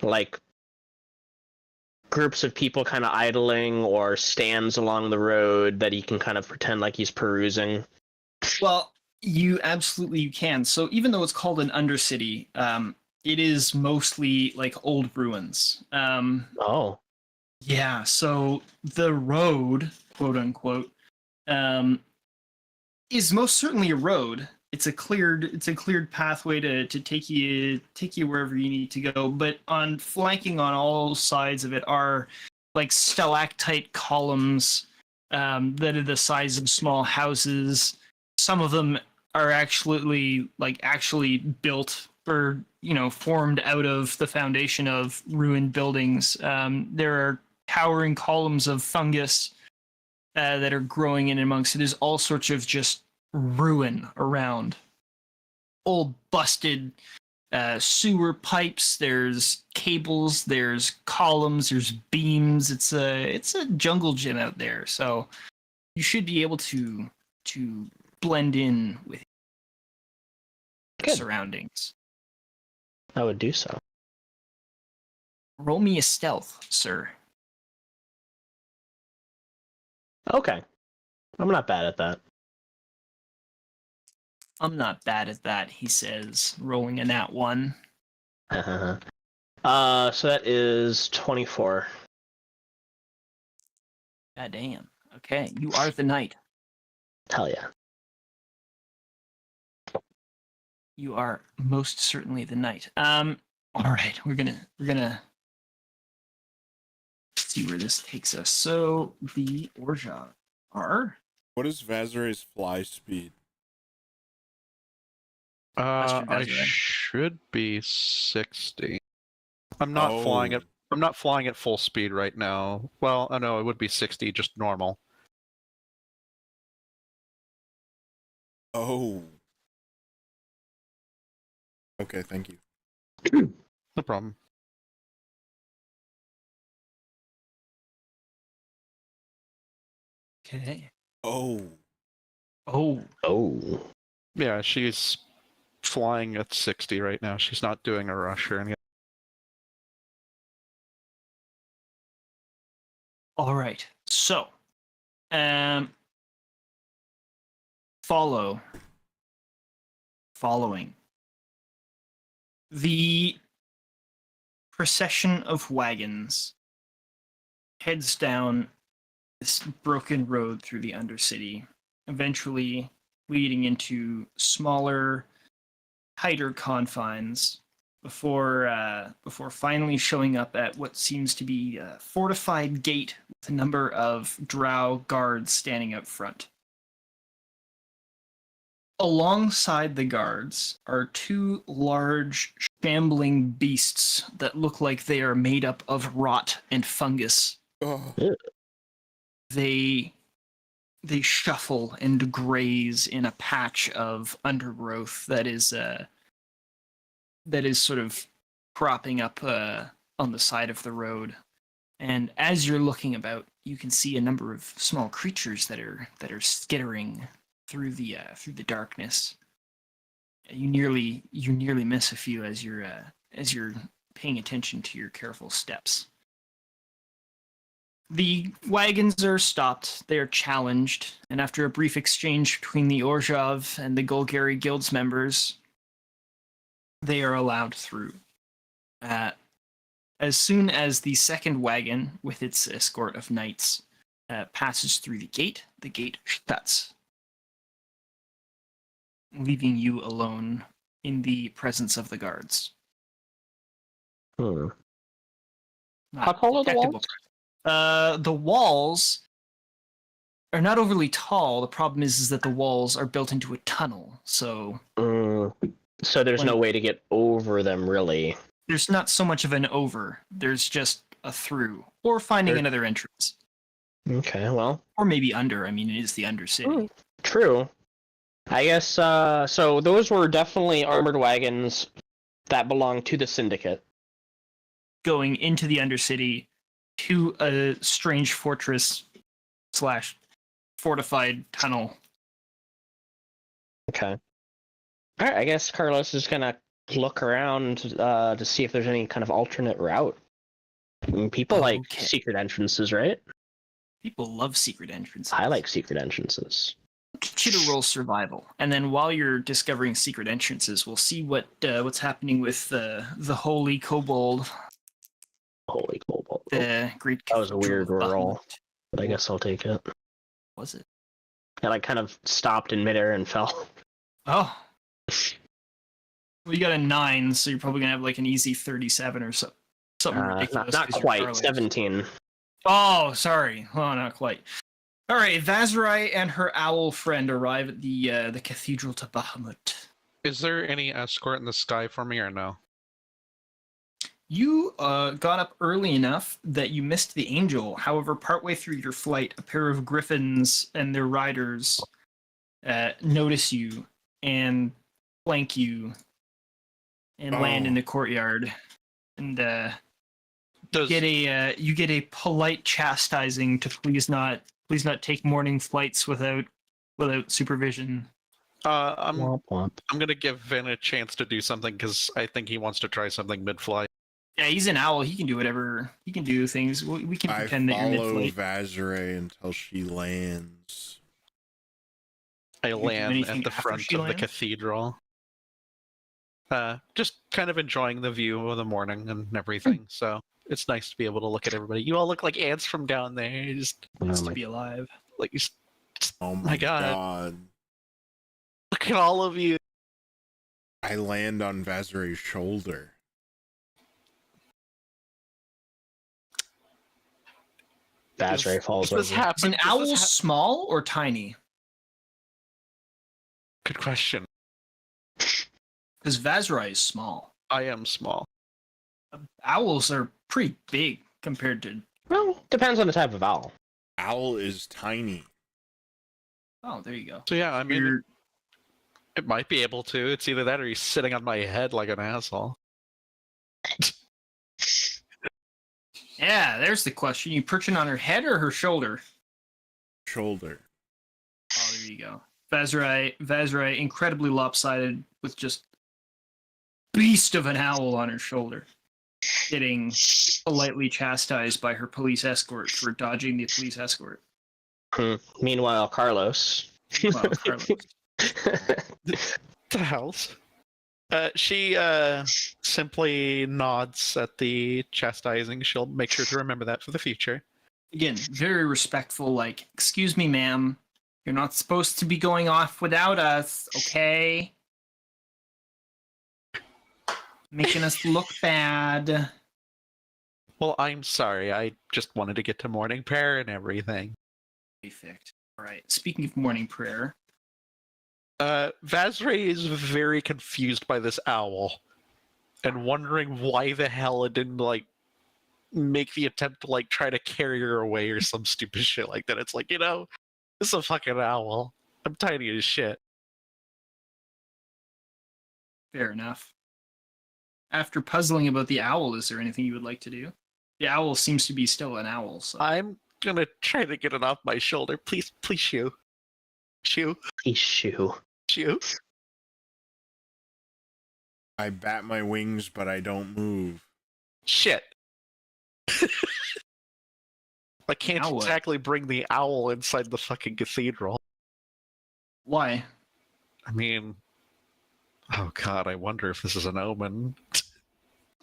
Like groups of people kind of idling or stands along the road that he can kind of pretend like he's perusing? Well, you can. So even though it's called an Undercity, it is mostly like old ruins. Oh. Yeah, so the road, quote unquote, is most certainly a road. It's a cleared pathway to take you wherever you need to go. But flanking on all sides of it are like stalactite columns that are the size of small houses. Some of them are actually built or formed out of the foundation of ruined buildings. There are towering columns of fungus that are growing in amongst it. There's all sorts of just ruin around. Old busted sewer pipes. There's cables. There's columns. There's beams. It's a jungle gym out there. So you should be able to blend in with the surroundings. I would do so. Roll me a stealth, sir. Okay. I'm not bad at that. I'm not bad at that, he says, rolling a nat 1. So that is 24. God damn. Okay, you are the knight. Hell yeah. You are most certainly the knight. All right, we're gonna see where this takes us. So the Orja are. What is Vazare's fly speed? I should be 60. I'm not flying Oh. at. I'm not flying at full speed right now. Well, I know it would be 60, just normal. Oh. Okay, thank you. No problem. Okay. Oh. Oh. Yeah, she's flying at 60 right now. She's not doing a rush or anything. All right. So, following the procession of wagons heads down this broken road through the Undercity, eventually leading into smaller, tighter confines before finally showing up at what seems to be a fortified gate with a number of Drow guards standing out front. Alongside the guards are two large, shambling beasts that look like they are made up of rot and fungus. Oh. They shuffle and graze in a patch of undergrowth that is sort of cropping up on the side of the road. And as you're looking about, you can see a number of small creatures that are skittering through the darkness. You nearly miss a few as you're paying attention to your careful steps. The wagons are stopped, they are challenged, and after a brief exchange between the Orzhov and the Golgari Guild's members, they are allowed through. As soon as the second wagon, with its escort of knights, passes through the gate shuts, leaving you alone in the presence of the guards. How tall are the walls? The walls are not overly tall. The problem is that the walls are built into a tunnel, so... So there's no way to get over them, really. There's not so much of an over. There's just a through. Or finding another entrance. Okay, well... Or maybe under. I mean, it is the Undercity. True. I guess, so those were definitely armored wagons that belonged to the Syndicate. Going into the Undercity to a strange fortress / fortified tunnel. Okay. Alright, I guess Carlos is gonna look around to see if there's any kind of alternate route. I mean, people like secret entrances, right? People love secret entrances. I like secret entrances. Get you to roll survival, and then while you're discovering secret entrances, we'll see what's happening with the Holy Kobold. Holy Kobold. The great. That was a weird roll, but I guess I'll take it. Was it? And I kind of stopped in midair and fell. Oh. Well, you got a 9, so you're probably gonna have like an easy 37 or so. Something ridiculous. Not quite. 17. Oh, sorry. Oh, not quite. All right, Vazarai and her owl friend arrive at the cathedral to Bahamut. Is there any escort in the sky for me or no? You got up early enough that you missed the angel. However, partway through your flight, a pair of griffins and their riders notice you and flank you and land in the courtyard. And you get a polite chastising to please not take morning flights without supervision. I'm gonna give Vin a chance to do something because I think he wants to try something mid-flight. Yeah, he's an owl. He can do whatever. He can do things. We can pretend that you're mid-flight. I follow Vazarai until she lands. I land at the front of the cathedral. Just kind of enjoying the view of the morning and everything. So it's nice to be able to look at everybody. You all look like ants from down there. Just Nice to be alive. like, Oh my God. Look at all of you. I land on Vazre's shoulder. Vazre falls Does this over. happen? Is an Does owl this small or tiny? Good question. Because Vazrai is small. I am small. Owls are pretty big compared to. Well, depends on the type of owl. Owl is tiny. Oh, there you go. So yeah, I mean, You're- it might be able to. It's either that or he's sitting on my head like an asshole. Yeah, there's the question. You perching on her head or her shoulder? Shoulder. Oh, there you go. Vazrai, incredibly lopsided with just beast of an owl on her shoulder, getting politely chastised by her police escort for dodging the police escort. Meanwhile, Carlos. Well, Carlos. The hells? She simply nods at the chastising. She'll make sure to remember that for the future. Again, very respectful, like, excuse me, ma'am. You're not supposed to be going off without us, okay? Making us look bad. Well, I'm sorry. I just wanted to get to morning prayer and everything. Perfect. All right. Speaking of morning prayer, Vazre is very confused by this owl and wondering why the hell it didn't, like, make the attempt to, like, try to carry her away or some stupid shit like that. It's like, you know, this is a fucking owl. I'm tiny as shit. fair enough. After puzzling about the owl, is there anything you would like to do? The owl seems to be still an owl. So. I'm gonna try to get it off my shoulder. Please, please, shoo. Shoo. He's shoe. Shoo. I bat my wings, but I don't move. Shit. I can't Now what? exactly bring the owl inside the fucking cathedral. Why? I mean, oh god, I wonder if this is an omen.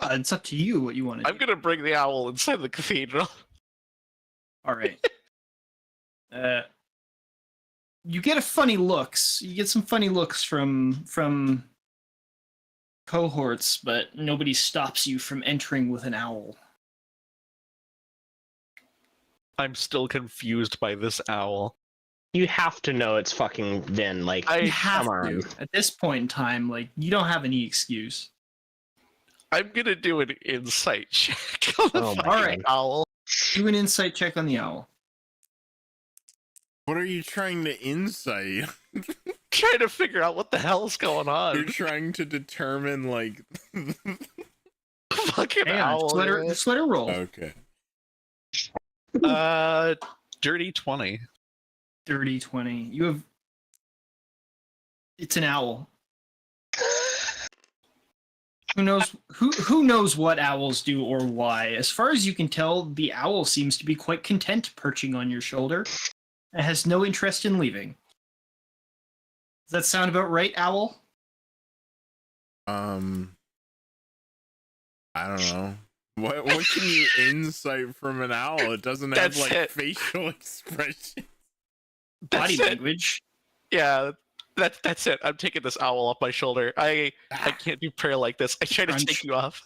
It's up to you what you want to I'm do. gonna bring the owl inside the cathedral. All right. You get funny looks. You get some funny looks from cohorts, but nobody stops you from entering with an owl. I'm still confused by this owl. You have to know it's fucking Vin. Like, You have come on. to. At this point in time, like, you don't have any excuse. I'm gonna do an insight check on the Oh my fucking owl. Do an insight check on the owl. What are you trying to insight? Trying to figure out what the hell's going You're on. trying to determine, like... Fucking Hang on, owl. just let her roll. Okay. Dirty 20. Dirty 20. You have. It's an owl. Who knows what owls do or why? As far as you can tell, the owl seems to be quite content perching on your shoulder. It has no interest in leaving. Does that sound about right, owl? I don't know. What can you insight from an owl? It doesn't have, That's like, it. facial expression. Body That's it. language. Yeah, that's it. I'm taking this owl off my shoulder. I can't do prayer like this. I try to Crunch. take you off.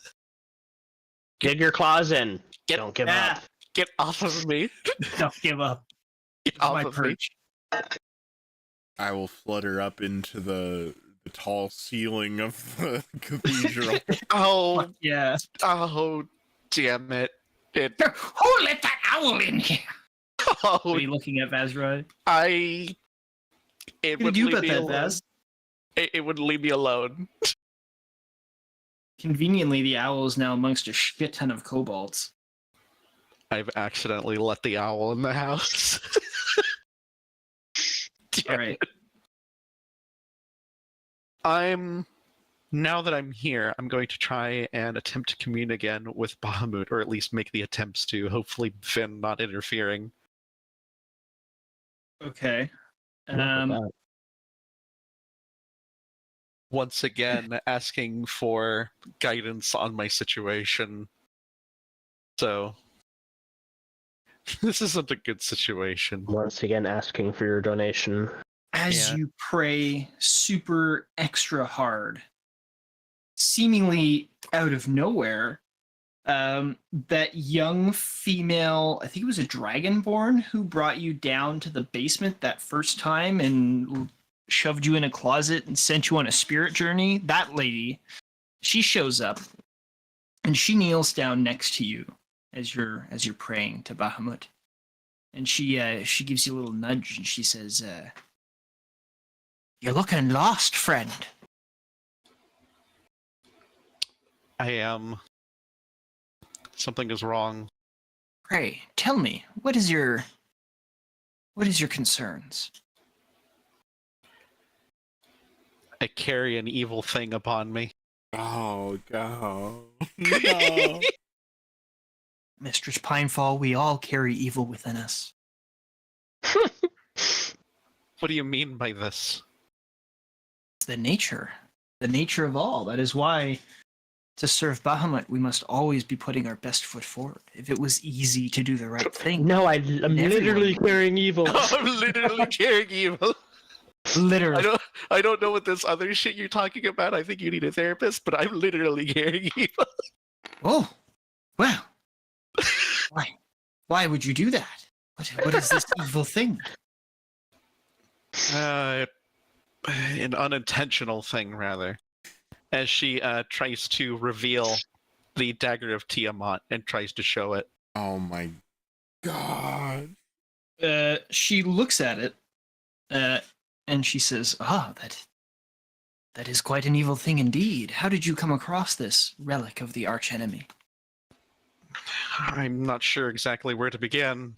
Dig your claws in. Don't give Ah, up. Get off of me. don't give up. Get It's my off of me. perch. I will flutter up into the tall ceiling of the cathedral. Oh, Fuck yeah. oh, damn it. It. Who let that owl in here? Are Oh, you looking at Vazrai? I. It What would do you leave about me that, alone. Vaz? It would leave me alone. Conveniently, the owl is now amongst a shit ton of kobolds. I've accidentally let the owl in the house. All right. Now that I'm here, I'm going to try and attempt to commune again with Bahamut, or at least make the attempts to, hopefully Finn not interfering. Okay. once again asking for guidance on my situation. So, this isn't a good situation. Once again, asking for your donation. As Yeah. you pray super extra hard, seemingly out of nowhere, that young female, I think it was a dragonborn, who brought you down to the basement that first time and shoved you in a closet and sent you on a spirit journey, that lady, she shows up and she kneels down next to you as you're praying to Bahamut. And she gives you a little nudge and she says, "You're looking lost, friend." I am. Something is wrong. Pray, tell me, what is your concerns? I carry an evil thing upon me. Oh, go. No. Mistress Pinefall, we all carry evil within us. What do you mean by this? It's the nature of all. That is why, to serve Bahamut, we must always be putting our best foot forward. If it was easy to do the right thing, No, I'm literally carrying evil. I'm literally carrying evil. literally. I don't know what this other shit you're talking about. I think you need a therapist, but I'm literally carrying evil. Oh, well, why would you do that? What is this evil thing? An unintentional thing, rather. As she tries to reveal the dagger of Tiamat and tries to show it. Oh my god. She looks at it, and she says, that is quite an evil thing indeed. How did you come across this relic of the archenemy? I'm not sure exactly where to begin.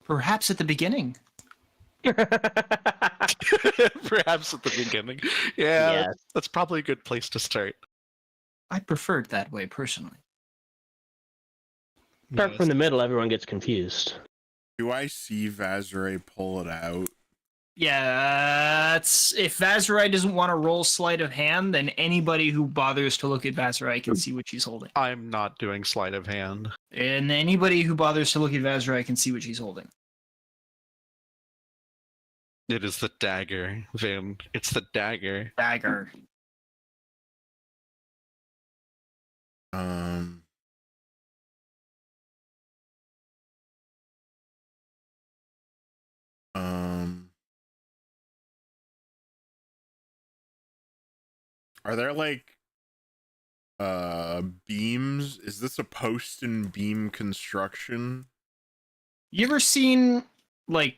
Perhaps at the beginning. Perhaps at the beginning. Yeah, Yes. that's probably a good place to start. I prefer it that way, personally. Start Yes. from the middle, everyone gets confused. Do I see Vazare pull it out? Yeah, if Vazarai doesn't want to roll sleight of hand, then anybody who bothers to look at Vazarai can see what she's holding. I'm not doing sleight of hand. And anybody who bothers to look at Vazarai can see what she's holding. It is the dagger, Vin. It's the dagger. Dagger. Are there like beams? Is this a post and beam construction? You ever seen like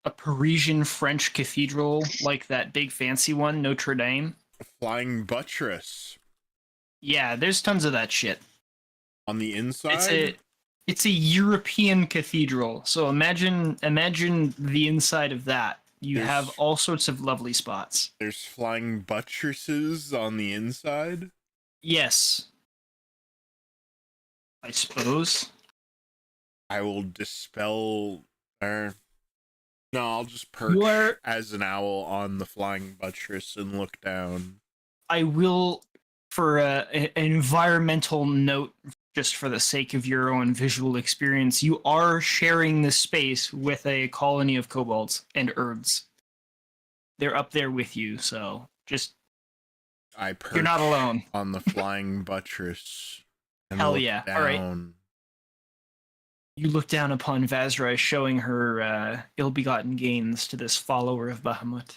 a Parisian French cathedral, like that big fancy one, Notre Dame? A flying buttress Yeah, there's tons of that shit. on the inside? It's a European cathedral. So imagine the inside of that. You have all sorts of lovely spots. There's flying buttresses on the inside? Yes. I suppose. I will dispel... no, I'll just perch as an owl on the flying buttress and look down. I will, for an environmental note, just for the sake of your own visual experience, you are sharing this space with a colony of kobolds and urds. They're up there with you, so just I perch you're not alone. on the flying buttress and Hell look yeah. down. All right. You look down upon Vazrai showing her ill-begotten gains to this follower of Bahamut.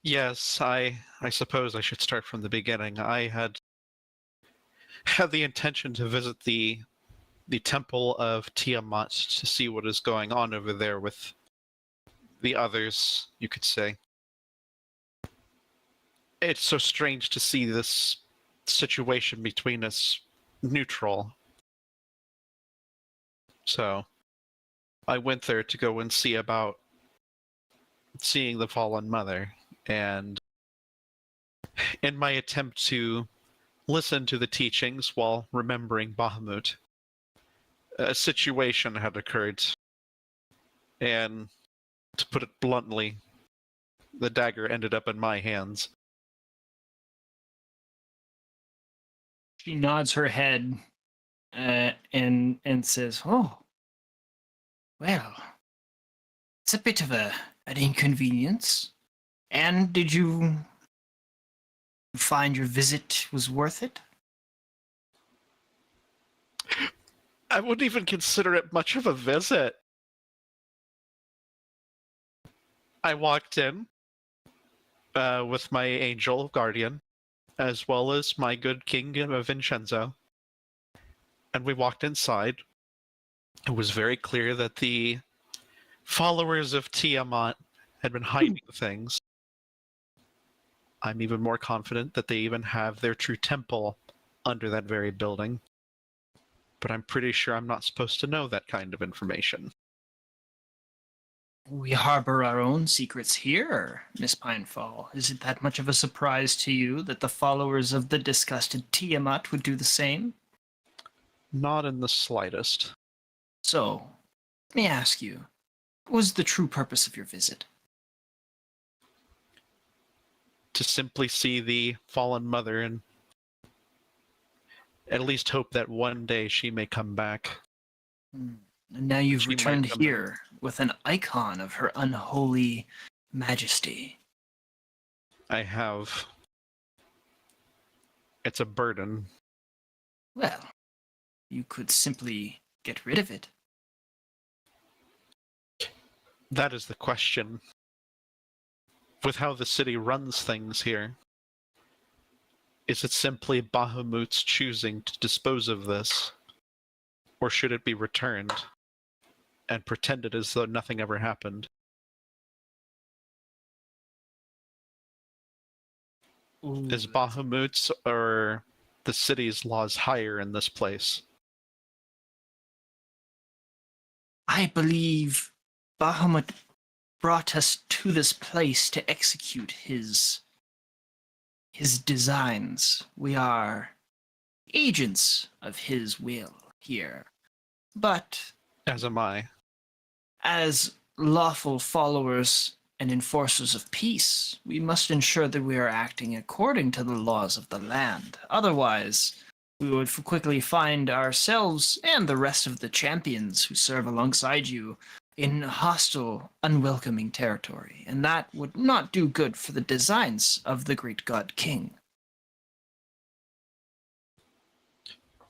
Yes, I suppose I should start from the beginning. I had the intention to visit the temple of Tiamat to see what is going on over there with the others, you could say. It's so strange to see this situation between us neutral. So, I went there to go and see about seeing the fallen mother, and in my attempt to listen to the teachings while remembering Bahamut, a situation had occurred And to put it bluntly, the dagger ended up in my hands. She nods her head and says, "Oh, well, it's a bit of an inconvenience. And did you find your visit was worth it?" I wouldn't even consider it much of a visit. I walked in with my angel guardian, as well as my good king Vinshenzo. And we walked inside. It was very clear that the followers of Tiamat had been hiding things. I'm even more confident that they even have their true temple under that very building. But I'm pretty sure I'm not supposed to know that kind of information. We harbor our own secrets here, Miss Pinefall. Is it that much of a surprise to you that the followers of the disgusted Tiamat would do the same? Not in the slightest. So, let me ask you, what was the true purpose of your visit? To simply see the fallen mother and at least hope that one day she may come back. And now you've She returned might come here with an icon of her unholy majesty. I have. It's a burden. Well, you could simply get rid of it. That is the question. With how the city runs things here, is it simply Bahamut's choosing to dispose of this? Or should it be returned and pretended as though nothing ever happened? Ooh, Is Bahamut's or the city's laws higher in this place? I believe Bahamut brought us to this place to execute his designs. We are agents of his will here. But As am I. as lawful followers and enforcers of peace, we must ensure that we are acting according to the laws of the land. Otherwise, we would quickly find ourselves and the rest of the champions who serve alongside you in hostile, unwelcoming territory, and that would not do good for the designs of the great god king.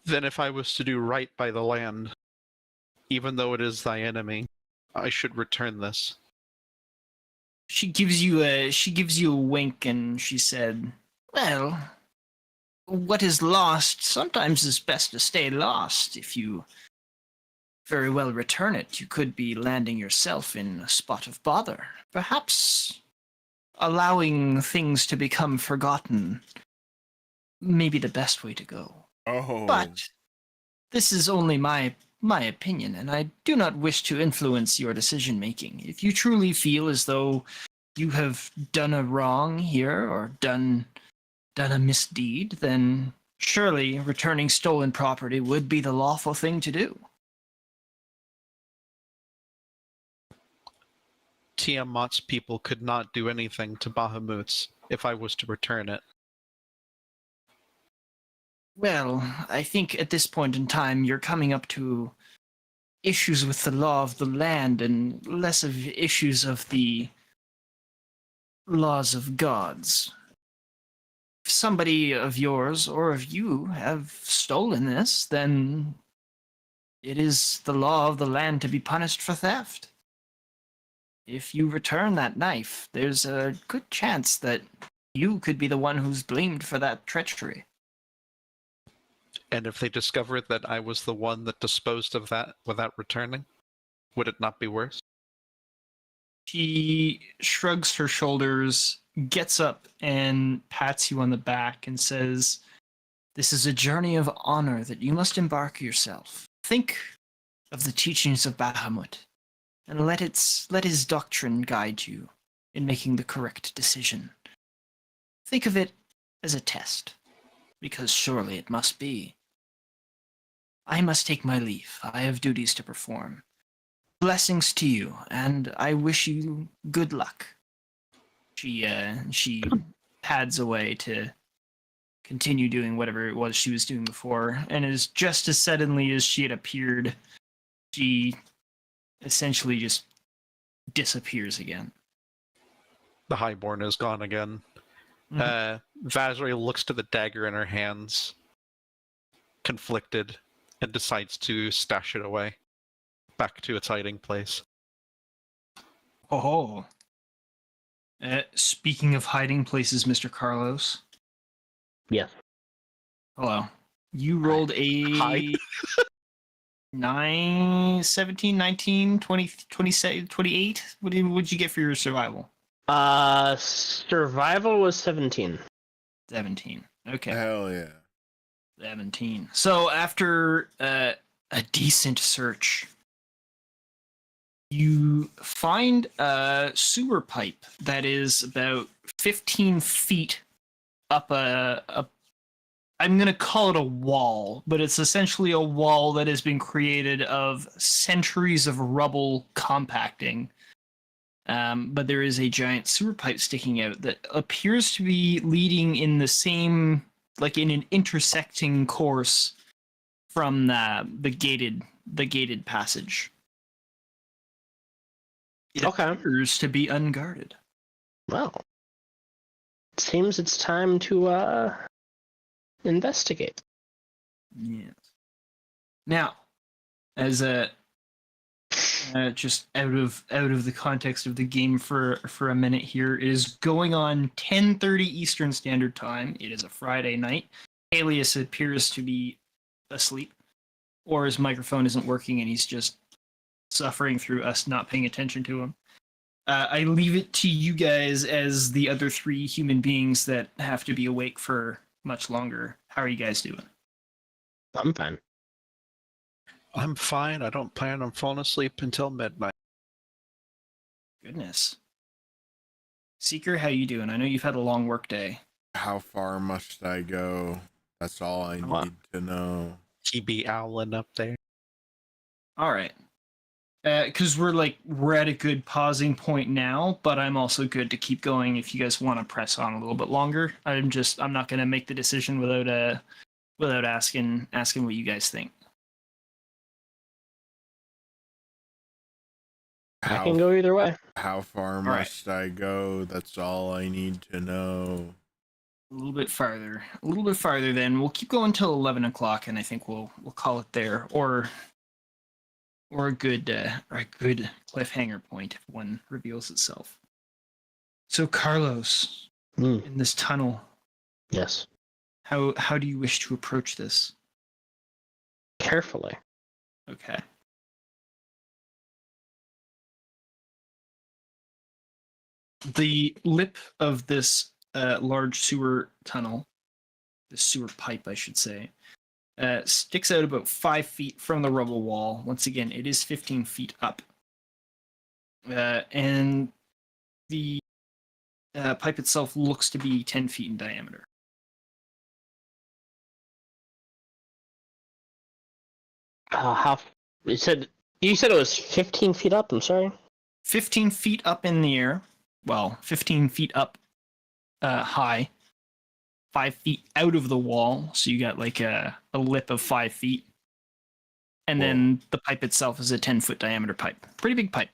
Then if I was to do right by the land, even though it is thy enemy, I should return this. She gives you a wink, and she said, "Well, what is lost sometimes is best to stay lost. If you very well return it, you could be landing yourself in a spot of bother. Perhaps allowing things to become forgotten may be the best way to go. Oh. But this is only my opinion, and I do not wish to influence your decision-making. If you truly feel as though you have done a wrong here or done a misdeed, then surely returning stolen property would be the lawful thing to do." Tiamat's people could not do anything to Bahamut's if I was to return it. Well, I think at this point in time you're coming up to issues with the law of the land and less of issues of the laws of gods. If somebody of yours or of you have stolen this, then it is the law of the land to be punished for theft. If you return that knife, there's a good chance that you could be the one who's blamed for that treachery. And if they discovered that I was the one that disposed of that without returning, would it not be worse? She shrugs her shoulders, gets up, and pats you on the back and says, "This is a journey of honor that you must embark yourself. Think of the teachings of Bahamut, and let his doctrine guide you in making the correct decision. Think of it as a test, because surely it must be. I must take my leave. I have duties to perform. blessings to you, and I wish you good luck. She pads away to continue doing whatever it was she was doing before, and is just as suddenly as she had appeared, she essentially just disappears again. The Highborn is gone again. Vazri looks to the dagger in her hands, conflicted, and decides to stash it away back to its hiding place. Oh. Speaking of hiding places, Mr. Carlos. Yes. Hello. You rolled a 9, 17, 19, 20, 27, 28? What did you get for your survival? Survival was 17. 17. Okay. Hell yeah. 17. So after a decent search, you find a sewer pipe that is about 15 feet up I'm going to call it a wall, but it's essentially a wall that has been created of centuries of rubble compacting. But there is a giant sewer pipe sticking out that appears to be leading in the same, like in an intersecting course from the gated passage. It appears to be unguarded. Well, it seems it's time to investigate. Yes. Now, as a just out of the context of the game for a minute here, it is going on 10:30 Eastern Standard Time. It is a Friday night. Paelias appears to be asleep, or his microphone isn't working and he's just suffering through us not paying attention to him. I leave it to you guys as the other three human beings that have to be awake for much longer. How are you guys doing? I'm fine. I'm fine. I don't plan on falling asleep until midnight. Goodness. Seeker, how you doing? I know you've had a long work day. How far must I go? That's all I need to know. He be owling up there. All right. Because we're at a good pausing point now, but I'm also good to keep going if you guys want to press on a little bit longer. I'm not going to make the decision without asking what you guys think. I can go either way. How far must I go? That's all I need to know. A little bit farther then. We'll keep going till 11 o'clock, and I think we'll call it there, or a good cliffhanger point if one reveals itself. So Carlos, in this tunnel. Yes. How do you wish to approach this? Carefully. Okay. The lip of this large sewer tunnel, the sewer pipe, I should say, sticks out about 5 feet from the rubble wall. Once again, it is 15 feet up. And the pipe itself looks to be 10 feet in diameter. How you said it was 15 feet up? I'm sorry. 15 feet up in the air. Well, 15 feet up high. 5 feet out of the wall, so you got like a lip of 5 feet. And then the pipe itself is a 10-foot diameter pipe. Pretty big pipe.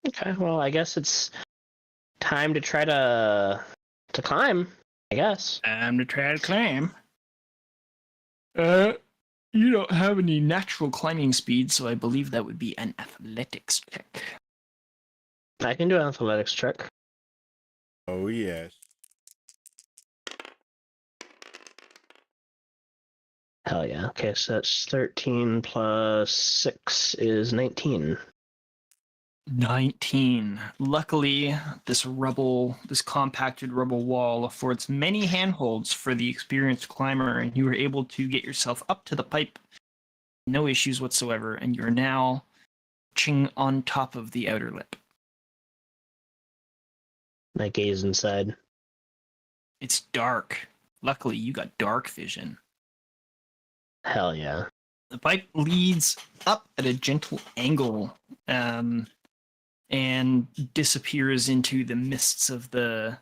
Okay, well, I guess it's time to try to climb, I guess. Time to try to climb. You don't have any natural climbing speed, so I believe that would be an athletics check. I can do an athletics check. Oh, yes. Hell yeah. Okay, so that's 13 plus 6 is 19. 19. Luckily, this compacted rubble wall affords many handholds for the experienced climber, and you were able to get yourself up to the pipe. No issues whatsoever, and you're now perching on top of the outer lip. I gaze inside. It's dark. Luckily, you got dark vision. Hell yeah. The pipe leads up at a gentle angle and disappears into the mists of the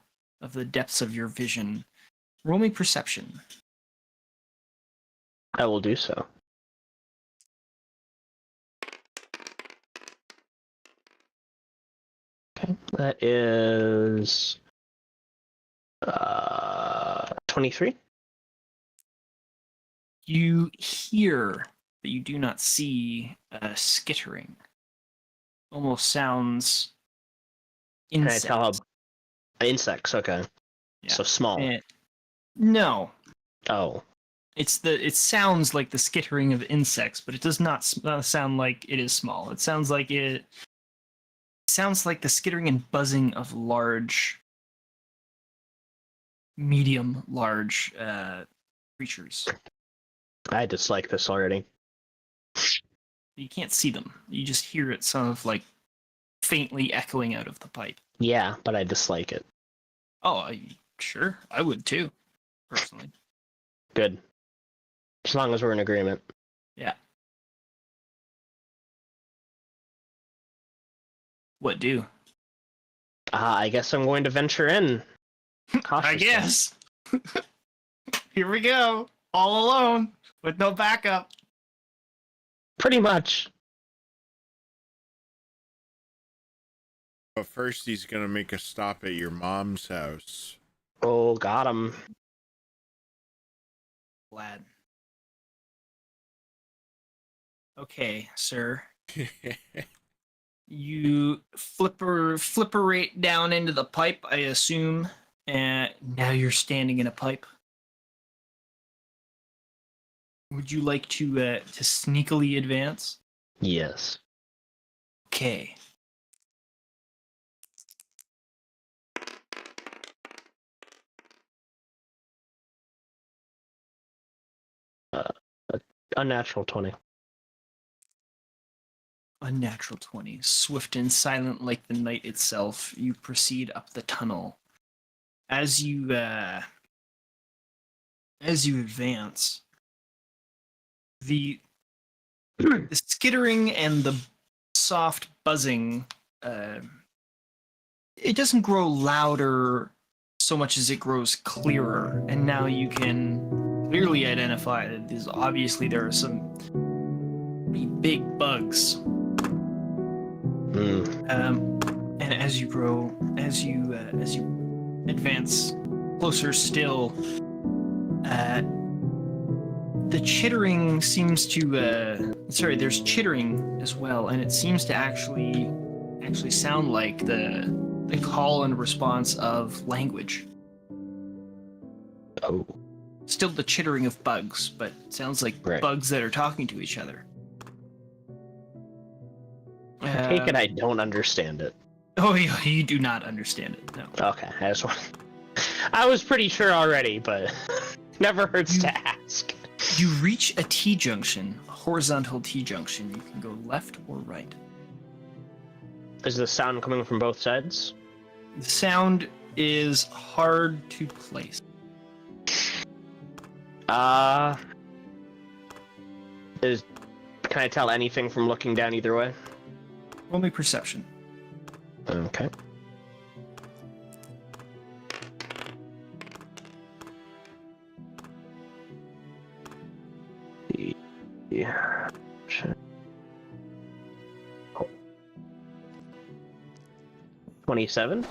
depths of your vision. Roll me perception. I will do so. Okay, that is 23. You hear, but you do not see, skittering. Almost sounds insects. Can I tell how... Insects, okay. Yeah. So small. No. Oh. It sounds like the skittering of insects, but it does not sound like it is small. It sounds like the skittering and buzzing of medium large creatures. I dislike this already. You can't see them. You just hear it sort of like faintly echoing out of the pipe. Yeah, but I dislike it. Oh, sure. I would too, personally. Good. As long as we're in agreement. Yeah. What do? I guess I'm going to venture in. I guess. Here we go. All alone, with no backup. Pretty much. But first, he's gonna make a stop at your mom's house. Oh, got him. Glad. Okay, sir. You flipperate down into the pipe, I assume, and now you're standing in a pipe. Would you like to sneakily advance? Yes. Okay. Unnatural 20. Unnatural 20. Swift and silent like the night itself, you proceed up the tunnel. As you advance, the skittering and the soft buzzing, it doesn't grow louder so much as it grows clearer, and now you can clearly identify that there are some pretty big bugs. And as you advance closer still, the chittering seems to there's chittering as well, and it seems to actually sound like the call and response of language. Oh. Still the chittering of bugs, but it sounds like bugs that are talking to each other. I take it I don't understand it. Oh, you do not understand it, no. Okay, I was pretty sure already, but never hurts to ask. You reach a T-junction, a horizontal T-junction. You can go left or right. Is the sound coming from both sides? The sound is hard to place. Can I tell anything from looking down either way? Roll me perception. Okay. Yeah. 27.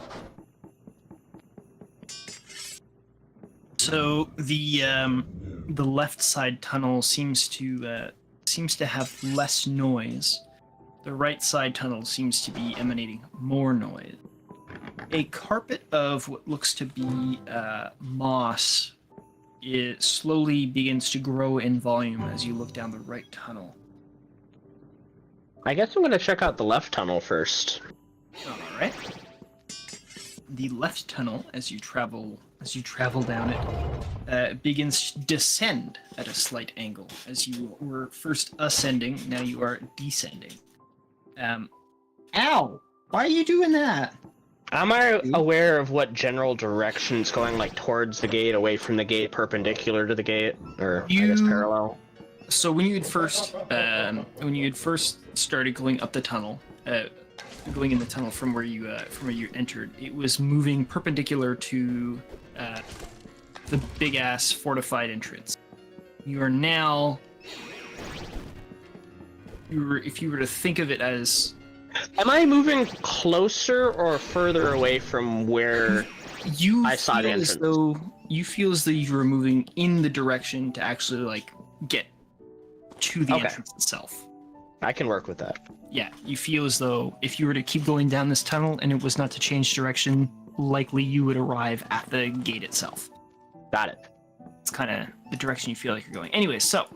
So the left side tunnel seems to have less noise. The right side tunnel seems to be emanating more noise. A carpet of what looks to be moss slowly begins to grow in volume as you look down the right tunnel. I guess I'm going to check out the left tunnel first. All right. The left tunnel, as you travel down it, begins to descend at a slight angle. As you were first ascending, now you are descending. Ow! Why are you doing that? Am I aware of what general direction it's going, like towards the gate, away from the gate, perpendicular to the gate, or I guess parallel? So when you had first started going up the tunnel, going in the tunnel from where you entered, it was moving perpendicular to the big ass fortified entrance. You are now. If you were to think of it as. Am I moving closer or further away from where I saw the entrance? You feel as though you were moving in the direction to actually like get to the entrance itself. I can work with that. Yeah, you feel as though if you were to keep going down this tunnel and it was not to change direction, likely you would arrive at the gate itself. Got it. It's kind of the direction you feel like you're going. Anyway, so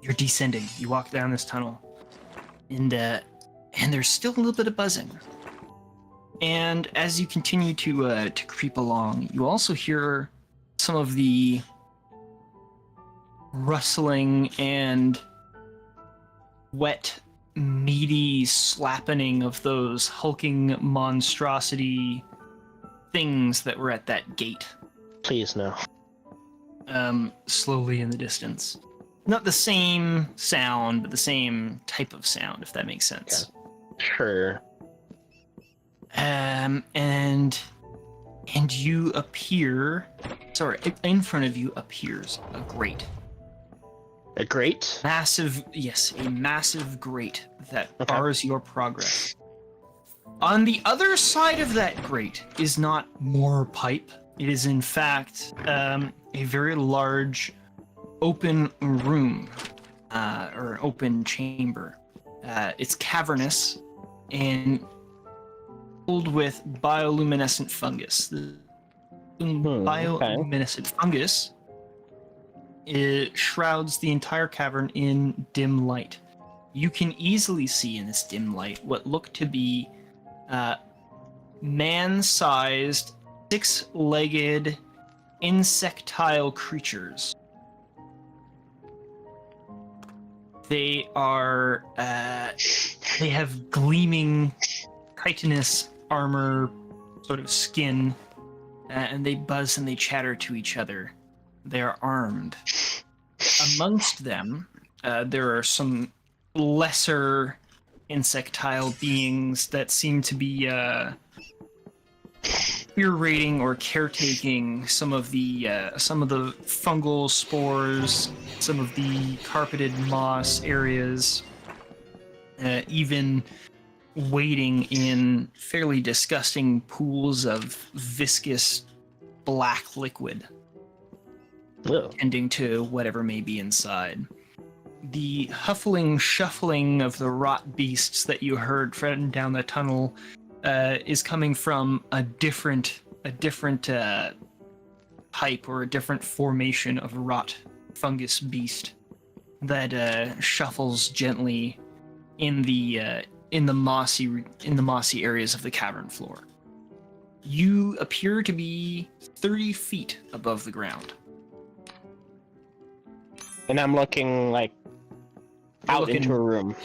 you're descending. You walk down this tunnel, and there's still a little bit of buzzing. And as you continue to creep along, you also hear some of the rustling and wet, meaty slappening of those hulking monstrosity things that were at that gate. Please, no. Slowly in the distance. Not the same sound, but the same type of sound, if that makes sense. Yeah. Sure. And you appear... Sorry, in front of you appears a grate. A grate? Massive, yes, a massive grate that bars your progress. On the other side of that grate is not more pipe. It is, in fact, a very large open room, or open chamber. It's cavernous and filled with bioluminescent fungus. The bioluminescent fungus, it shrouds the entire cavern in dim light. You can easily see in this dim light what look to be man-sized, six-legged, insectile creatures. They are, they have gleaming, chitinous armor, sort of skin, and they buzz and they chatter to each other. They are armed. Amongst them, there are some lesser insectile beings that seem to be curating or caretaking some of the fungal spores, some of the carpeted moss areas, even wading in fairly disgusting pools of viscous black liquid, tending to whatever may be inside. The huffling, shuffling of the rot beasts that you heard from down the tunnel is coming from a different type or a different formation of rot fungus beast that shuffles gently in the mossy areas of the cavern floor. You appear to be 30 feet above the ground. And I'm looking like into a room.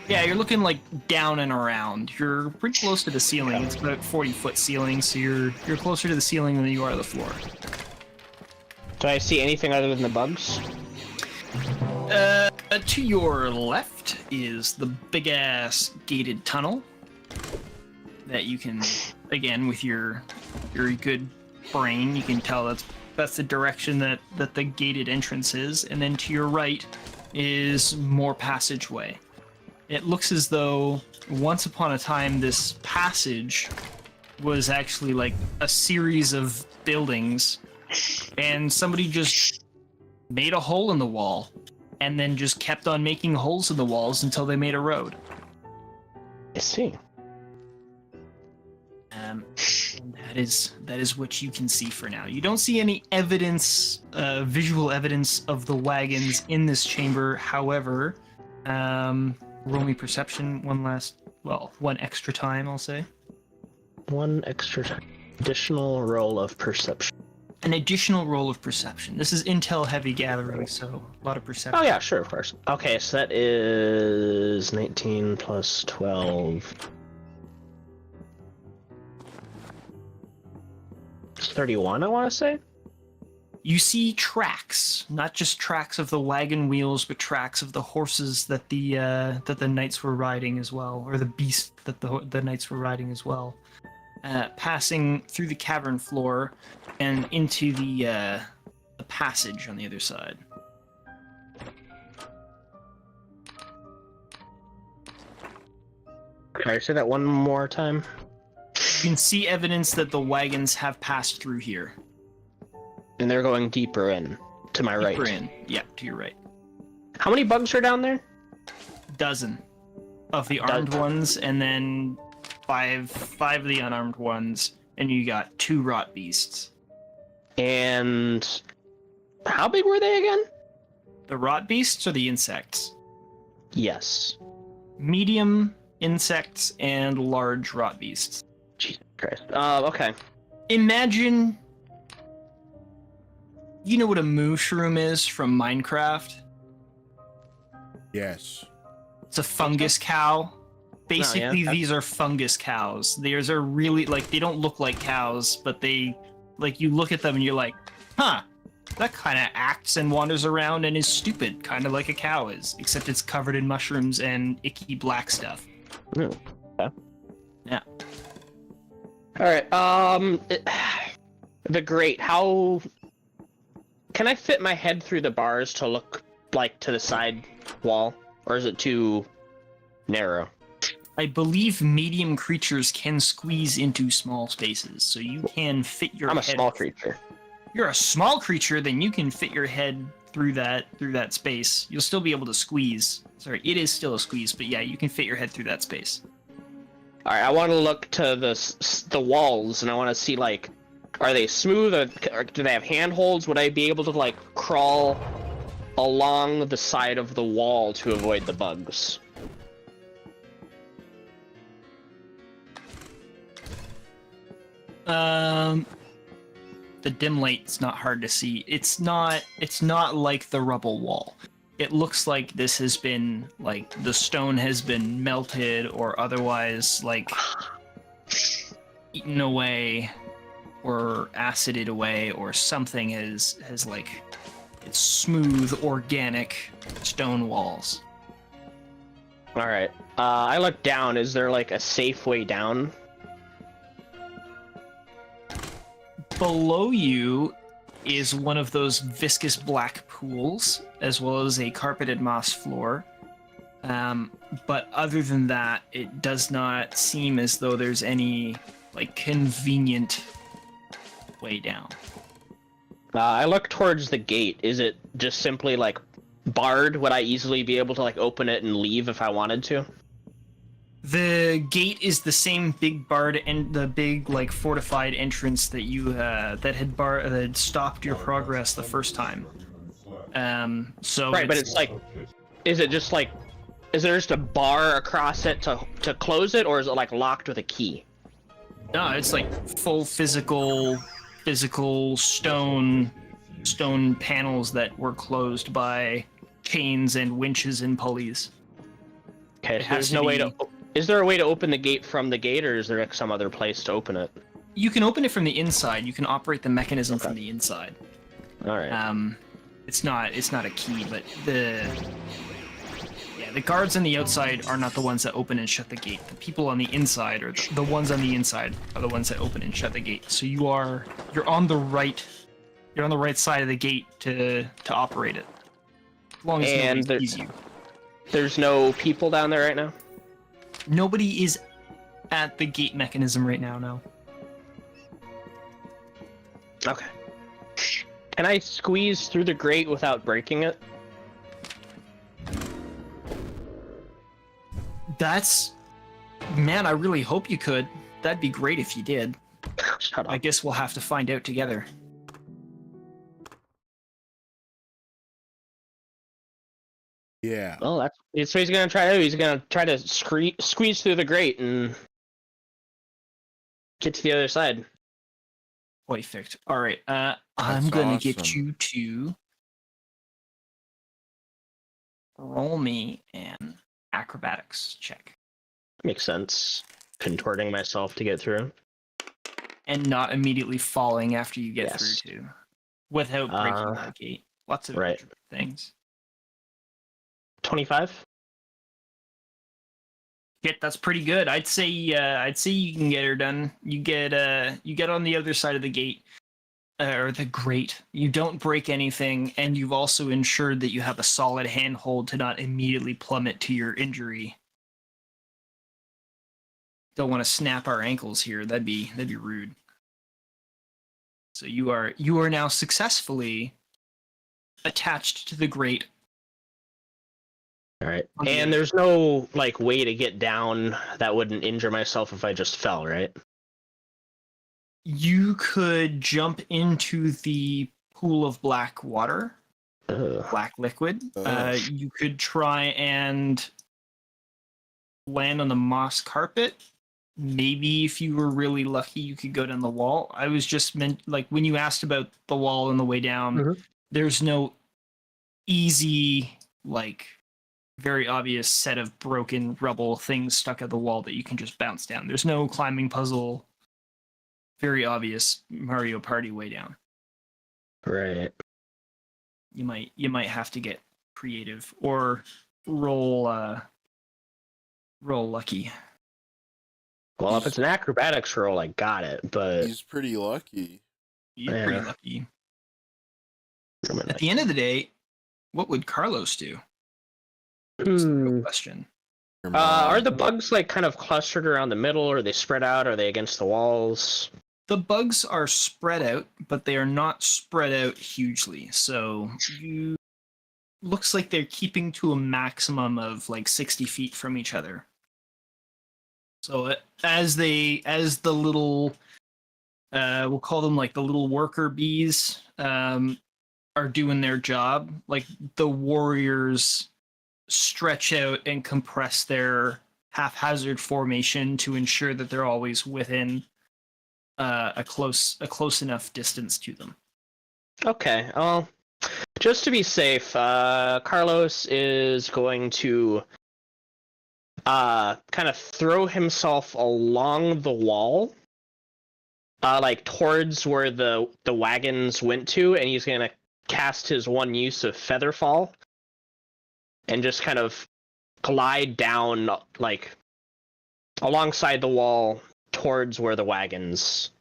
Yeah, you're looking like down and around. You're pretty close to the ceiling. It's about 40-foot ceiling, so you're closer to the ceiling than you are to the floor. Do I see anything other than the bugs? To your left is the big-ass gated tunnel that you can, again, with your good brain, you can tell that's the direction that the gated entrance is. And then to your right is more passageway. It looks as though once upon a time this passage was actually like a series of buildings, and somebody just made a hole in the wall and then just kept on making holes in the walls until they made a road. I see. And that is what you can see for now. You don't see any evidence, visual evidence of the wagons in this chamber. However, roll me perception one extra time, I'll say. One extra time. Additional roll of perception. An additional roll of perception. This is intel heavy gathering, so a lot of perception. Oh yeah, sure, of course. Okay, so that is 19 plus 12. It's 31, I want to say? You see tracks, not just tracks of the wagon wheels, but tracks of the horses that the knights were riding as well, or the beast that the knights were riding as well, passing through the cavern floor and into the passage on the other side. Can I say that one more time? You can see evidence that the wagons have passed through here. And they're going deeper in, to my right. Deeper in, yeah, to your right. How many bugs are down there? Dozen of the armed ones, and then five of the unarmed ones, and you got 2 rot beasts. And how big were they again? The rot beasts or the insects? Yes. Medium insects and large rot beasts. Jesus Christ. Okay. Imagine... You know what a mushroom is from Minecraft? Yes. It's a fungus cow. Basically, these are fungus cows. These are really, like, they don't look like cows, but they, like, you look at them and you're like, huh, that kind of acts and wanders around and is stupid, kind of like a cow is, except it's covered in mushrooms and icky black stuff. Okay. Yeah. Alright, the grate, how... Can I fit my head through the bars to look, like, to the side wall? Or is it too narrow? I believe medium creatures can squeeze into small spaces, so you can fit your head... I'm a small creature. You're a small creature, then you can fit your head through that space. You'll still be able to squeeze. Sorry, it is still a squeeze, but yeah, you can fit your head through that space. Alright, I want to look to the walls, and I want to see, like, are they smooth, or do they have handholds? Would I be able to, like, crawl along the side of the wall to avoid the bugs? The dim light's not hard to see. It's not like the rubble wall. It looks like this has been, like, the stone has been melted or otherwise, like, eaten away or acided away, or something has like, it's smooth, organic stone walls. Alright, I look down. Is there, like, a safe way down? Below you is one of those viscous black pools, as well as a carpeted moss floor. But other than that, it does not seem as though there's any, like, convenient way down. I look towards the gate. Is it just simply, like, barred? Would I easily be able to, like, open it and leave if I wanted to? The gate is the same big barred and the big, like, fortified entrance that you that had stopped your progress the first time. So right, but it's like, is it just like, is there just a bar across it to close it, or is it like locked with a key? No, it's like full physical stone panels that were closed by chains and winches and pulleys. Okay, so there's no way to. Is there a way to open the gate from the gate, or is there, like, some other place to open it? You can open it from the inside. You can operate the mechanism from the inside. All right. It's not a key, but the guards on the outside are not the ones that open and shut the gate. The people on the inside, or the ones on the inside, are the ones that open and shut the gate. So you're on the right side of the gate to operate it. As long as nobody sees you. There's no people down there right now? Nobody is at the gate mechanism right now, no. Okay. Can I squeeze through the grate without breaking it? Man, I really hope you could. That'd be great if you did. Shut up. I guess we'll have to find out together. Yeah. Well, that's what he's gonna try to do. He's gonna try to squeeze through the grate and get to the other side. Perfect. All right. I'm gonna get you to roll me an acrobatics check. Makes sense. Contorting myself to get through. And not immediately falling after you get Yes. through too. without breaking that gate. Lots of right. things. 25. Shit, that's pretty good. I'd say you can get her done. You get on the other side of the gate. Or the grate. You don't break anything, and you've also ensured that you have a solid handhold to not immediately plummet to your injury. Don't want to snap our ankles here. That'd be rude. So you are now successfully attached to the grate. All right. And there's no like way to get down that wouldn't injure myself if I just fell, right? You could jump into the pool of black water, black liquid. You could try and land on the moss carpet. Maybe if you were really lucky, you could go down the wall. I was just like when you asked about the wall on the way down, there's no easy, like very obvious set of broken rubble things stuck at the wall that you can just bounce down. There's no climbing puzzle. Very obvious Mario Party way down. Right. You might have to get creative or roll lucky. Well, if it's an acrobatics roll, I got it, but he's pretty lucky. You're pretty lucky. At the end of the day, what would Carlos do? That's the real question. Are the bugs like kind of clustered around the middle, or are they spread out? Are they against the walls? The bugs are spread out, but they are not spread out hugely. So looks like they're keeping to a maximum of like 60 feet from each other. So as the little, we'll call them like the little worker bees, are doing their job, like the warriors stretch out and compress their haphazard formation to ensure that they're always within a close enough distance to them. Okay. Well, just to be safe, Carlos is going to kind of throw himself along the wall, like towards where the wagons went to, and he's going to cast his one use of Featherfall and just kind of glide down, like, alongside the wall towards where the wagons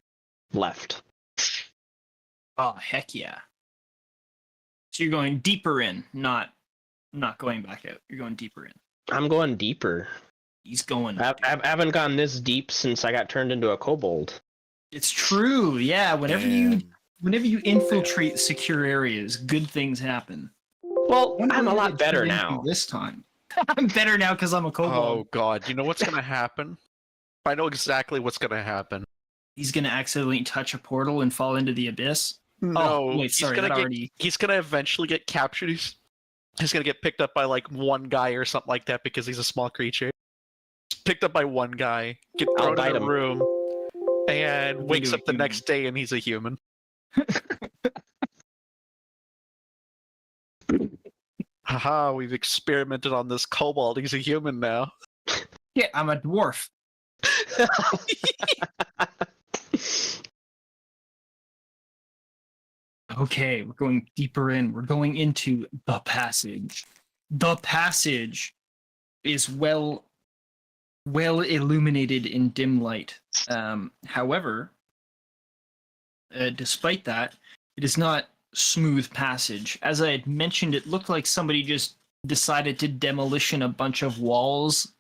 left. Oh, heck yeah. So you're going deeper in, not going back out. You're going deeper in. I'm going deeper. He's going. I haven't gone this deep since I got turned into a kobold. It's true. Yeah, whenever you infiltrate secure areas, good things happen. Well, I'm a lot better now. This time. I'm better now because I'm a kobold. Oh god, you know what's gonna happen? I know exactly what's gonna happen. He's gonna accidentally touch a portal and fall into the abyss. No, oh, wait, sorry, he's gonna eventually get captured. He's gonna get picked up by like one guy or something like that because he's a small creature. Picked up by one guy, get thrown in a room, and wakes up the next day and he's a human. Haha, we've experimented on this kobold. He's a human now. Yeah, I'm a dwarf. Okay, we're going deeper in. We're going into the passage. The passage is well illuminated in dim light. However, despite that, it is not smooth passage. As I had mentioned, it looked like somebody just decided to demolition a bunch of walls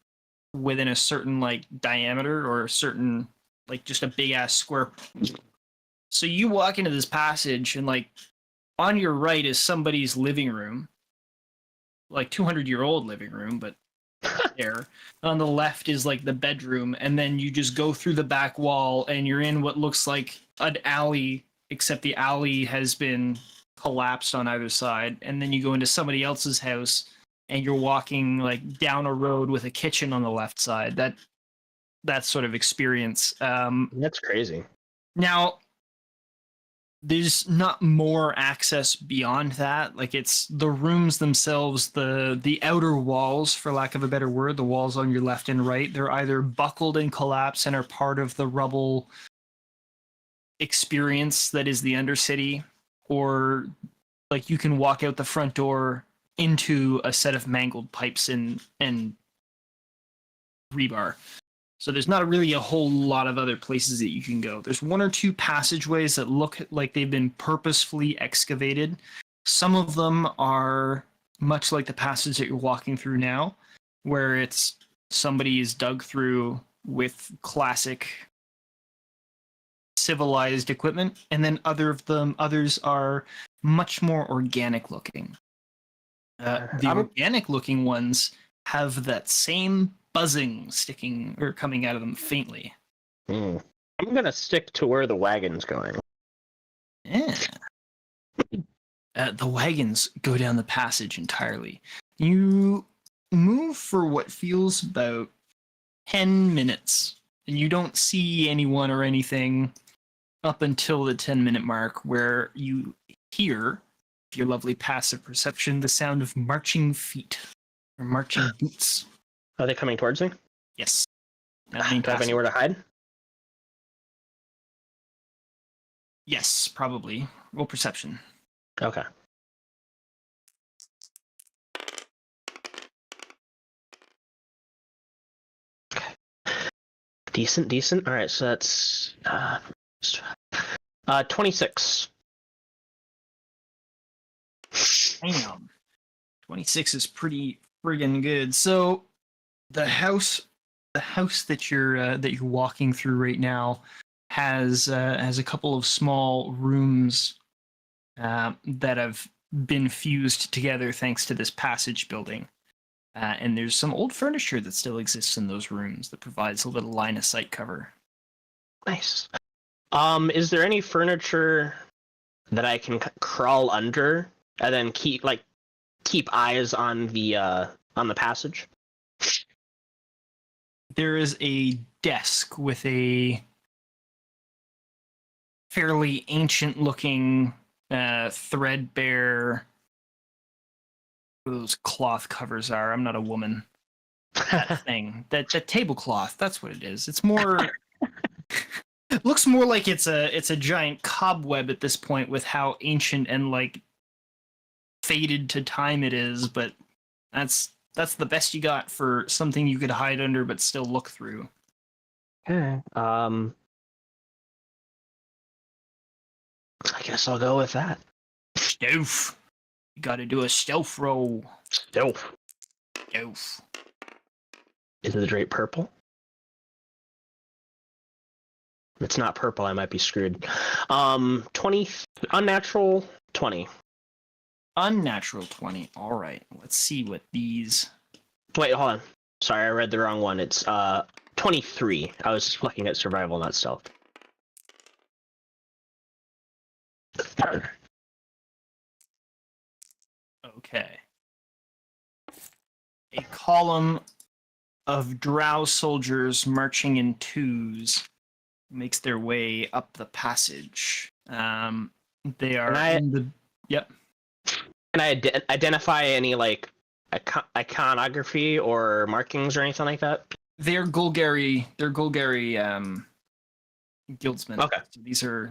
within a certain like diameter or a certain like just a big ass square. So you walk into this passage and like on your right is somebody's living room, like 200-year-old living room, but there. On the left is like the bedroom, and then you just go through the back wall and you're in what looks like an alley, except the alley has been collapsed on either side, and then you go into somebody else's house and you're walking like down a road with a kitchen on the left side. That sort of experience. That's crazy. Now there's not more access beyond that. Like it's the rooms themselves, the outer walls, for lack of a better word, the walls on your left and right, they're either buckled and collapsed and are part of the rubble experience that is the Undercity, or like you can walk out the front door into a set of mangled pipes and rebar. So there's not really a whole lot of other places that you can go. There's one or two passageways that look like they've been purposefully excavated. Some of them are much like the passage that you're walking through now, where it's somebody is dug through with classic civilized equipment, and then others are much more organic looking. The organic looking ones have that same buzzing sticking or coming out of them faintly. I'm gonna stick to where the wagon's going. Yeah. The wagons go down the passage entirely. You move for what feels about 10 minutes, and you don't see anyone or anything up until the 10-minute mark, where you hear, with your lovely passive perception, the sound of marching feet or marching boots. Are they coming towards me? Yes. Do I have anywhere to hide? Yes, probably. Roll perception. Okay. Decent. All right, so that's 26. Damn. 26 is pretty friggin' good. So the house that you're walking through right now has a couple of small rooms that have been fused together thanks to this passage building. And there's some old furniture that still exists in those rooms that provides a little line of sight cover. Nice. Is there any furniture that I can crawl under and then keep eyes on the passage? There is a desk with a fairly ancient-looking, threadbare. What those cloth covers are. I'm not a woman. That thing, that tablecloth. That's what it is. It's more. It looks more like it's a giant cobweb at this point, with how ancient and like faded to time it is. But that's the best you got for something you could hide under but still look through. Okay. I guess I'll go with that. Stealth. You gotta do a stealth roll. Stealth. Is the drape purple? If it's not purple, I might be screwed. 20, unnatural 20. Unnatural 20. All right. Let's see what these. Wait, hold on. Sorry, I read the wrong one. It's 23. I was looking at survival, not stealth. Okay. A column of Drow soldiers marching in twos makes their way up the passage. They are in the. Yep. Can I identify any like iconography or markings or anything like that? They're Golgari. Guildsmen. Okay. So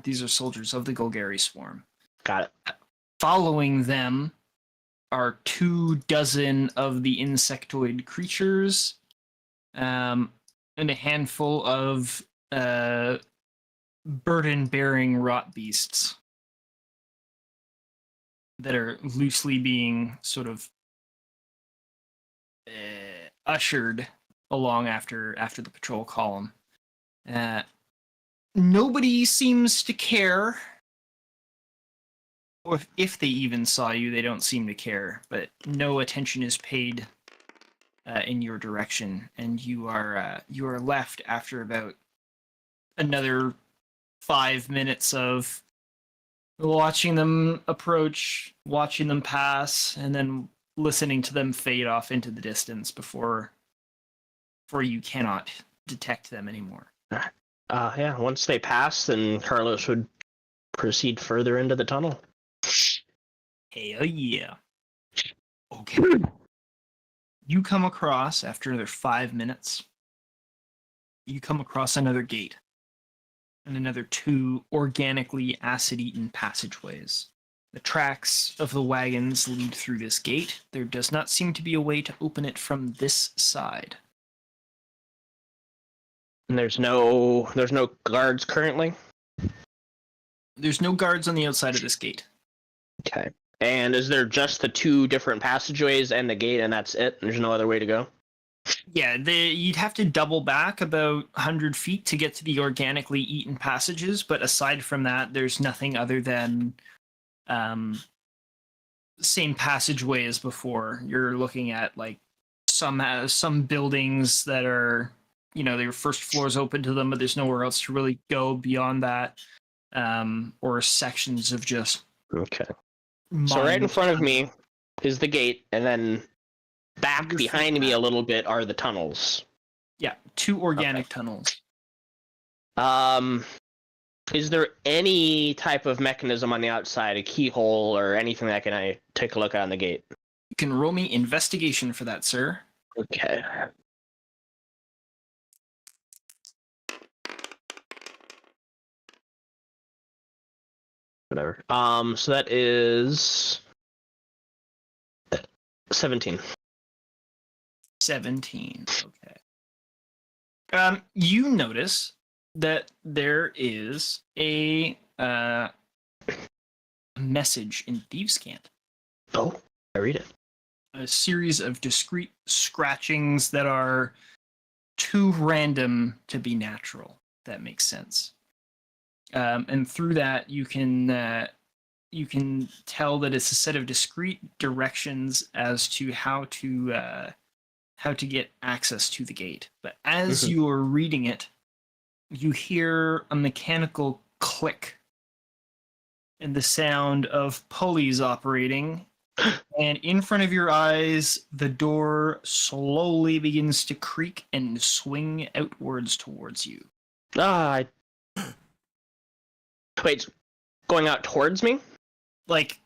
these are soldiers of the Golgari swarm. Got it. Following them are 24 of the insectoid creatures, and a handful of burden-bearing rot beasts that are loosely being sort of ushered along after the patrol column. Nobody seems to care. Or if they even saw you, they don't seem to care. But no attention is paid in your direction, and you are left after about another 5 minutes of watching them approach, watching them pass, and then listening to them fade off into the distance before you cannot detect them anymore. Yeah. Once they pass, then Carlos would proceed further into the tunnel. Hell yeah. Okay. You come across, after another 5 minutes, you come across another gate and another 2 organically acid-eaten passageways. The tracks of the wagons lead through this gate. There does not seem to be a way to open it from this side. And there's no guards currently? There's no guards on the outside of this gate. Okay. And is there just the two different passageways and the gate, and that's it? There's no other way to go? Yeah, you'd have to double back about 100 feet to get to the organically eaten passages, but aside from that, there's nothing other than same passageway as before. You're looking at like some buildings that are, their first floor's open to them, but there's nowhere else to really go beyond that, or sections of just. Okay. So right in front of me is the gate, and then back behind me a little bit are the tunnels. Yeah, 2 organic tunnels. Is there any type of mechanism on the outside, a keyhole or anything that I take a look at on the gate? You can roll me investigation for that, sir. Okay. Whatever. So that is 17. 17. Okay. You notice that there is a message in Thieves' Cant. Oh, I read it. A series of discrete scratchings that are too random to be natural. That makes sense. And through that, you can tell that it's a set of discrete directions as to how to get access to the gate. But as you are reading it, you hear a mechanical click and the sound of pulleys operating. And in front of your eyes, the door slowly begins to creak and swing outwards towards you. Wait, going out towards me? Like,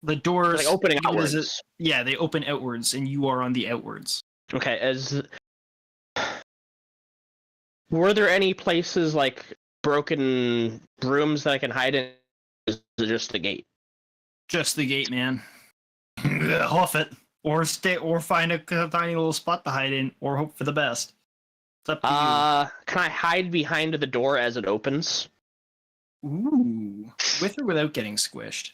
the doors... Like opening outwards. Yeah, they open outwards, and you are on the outwards. Okay, were there any places, like, broken rooms that I can hide in? Is it just the gate? Just the gate, man. Huff it. Or find a tiny little spot to hide in, or hope for the best. It's up to you. Can I hide behind the door as it opens? Ooh. With or without getting squished?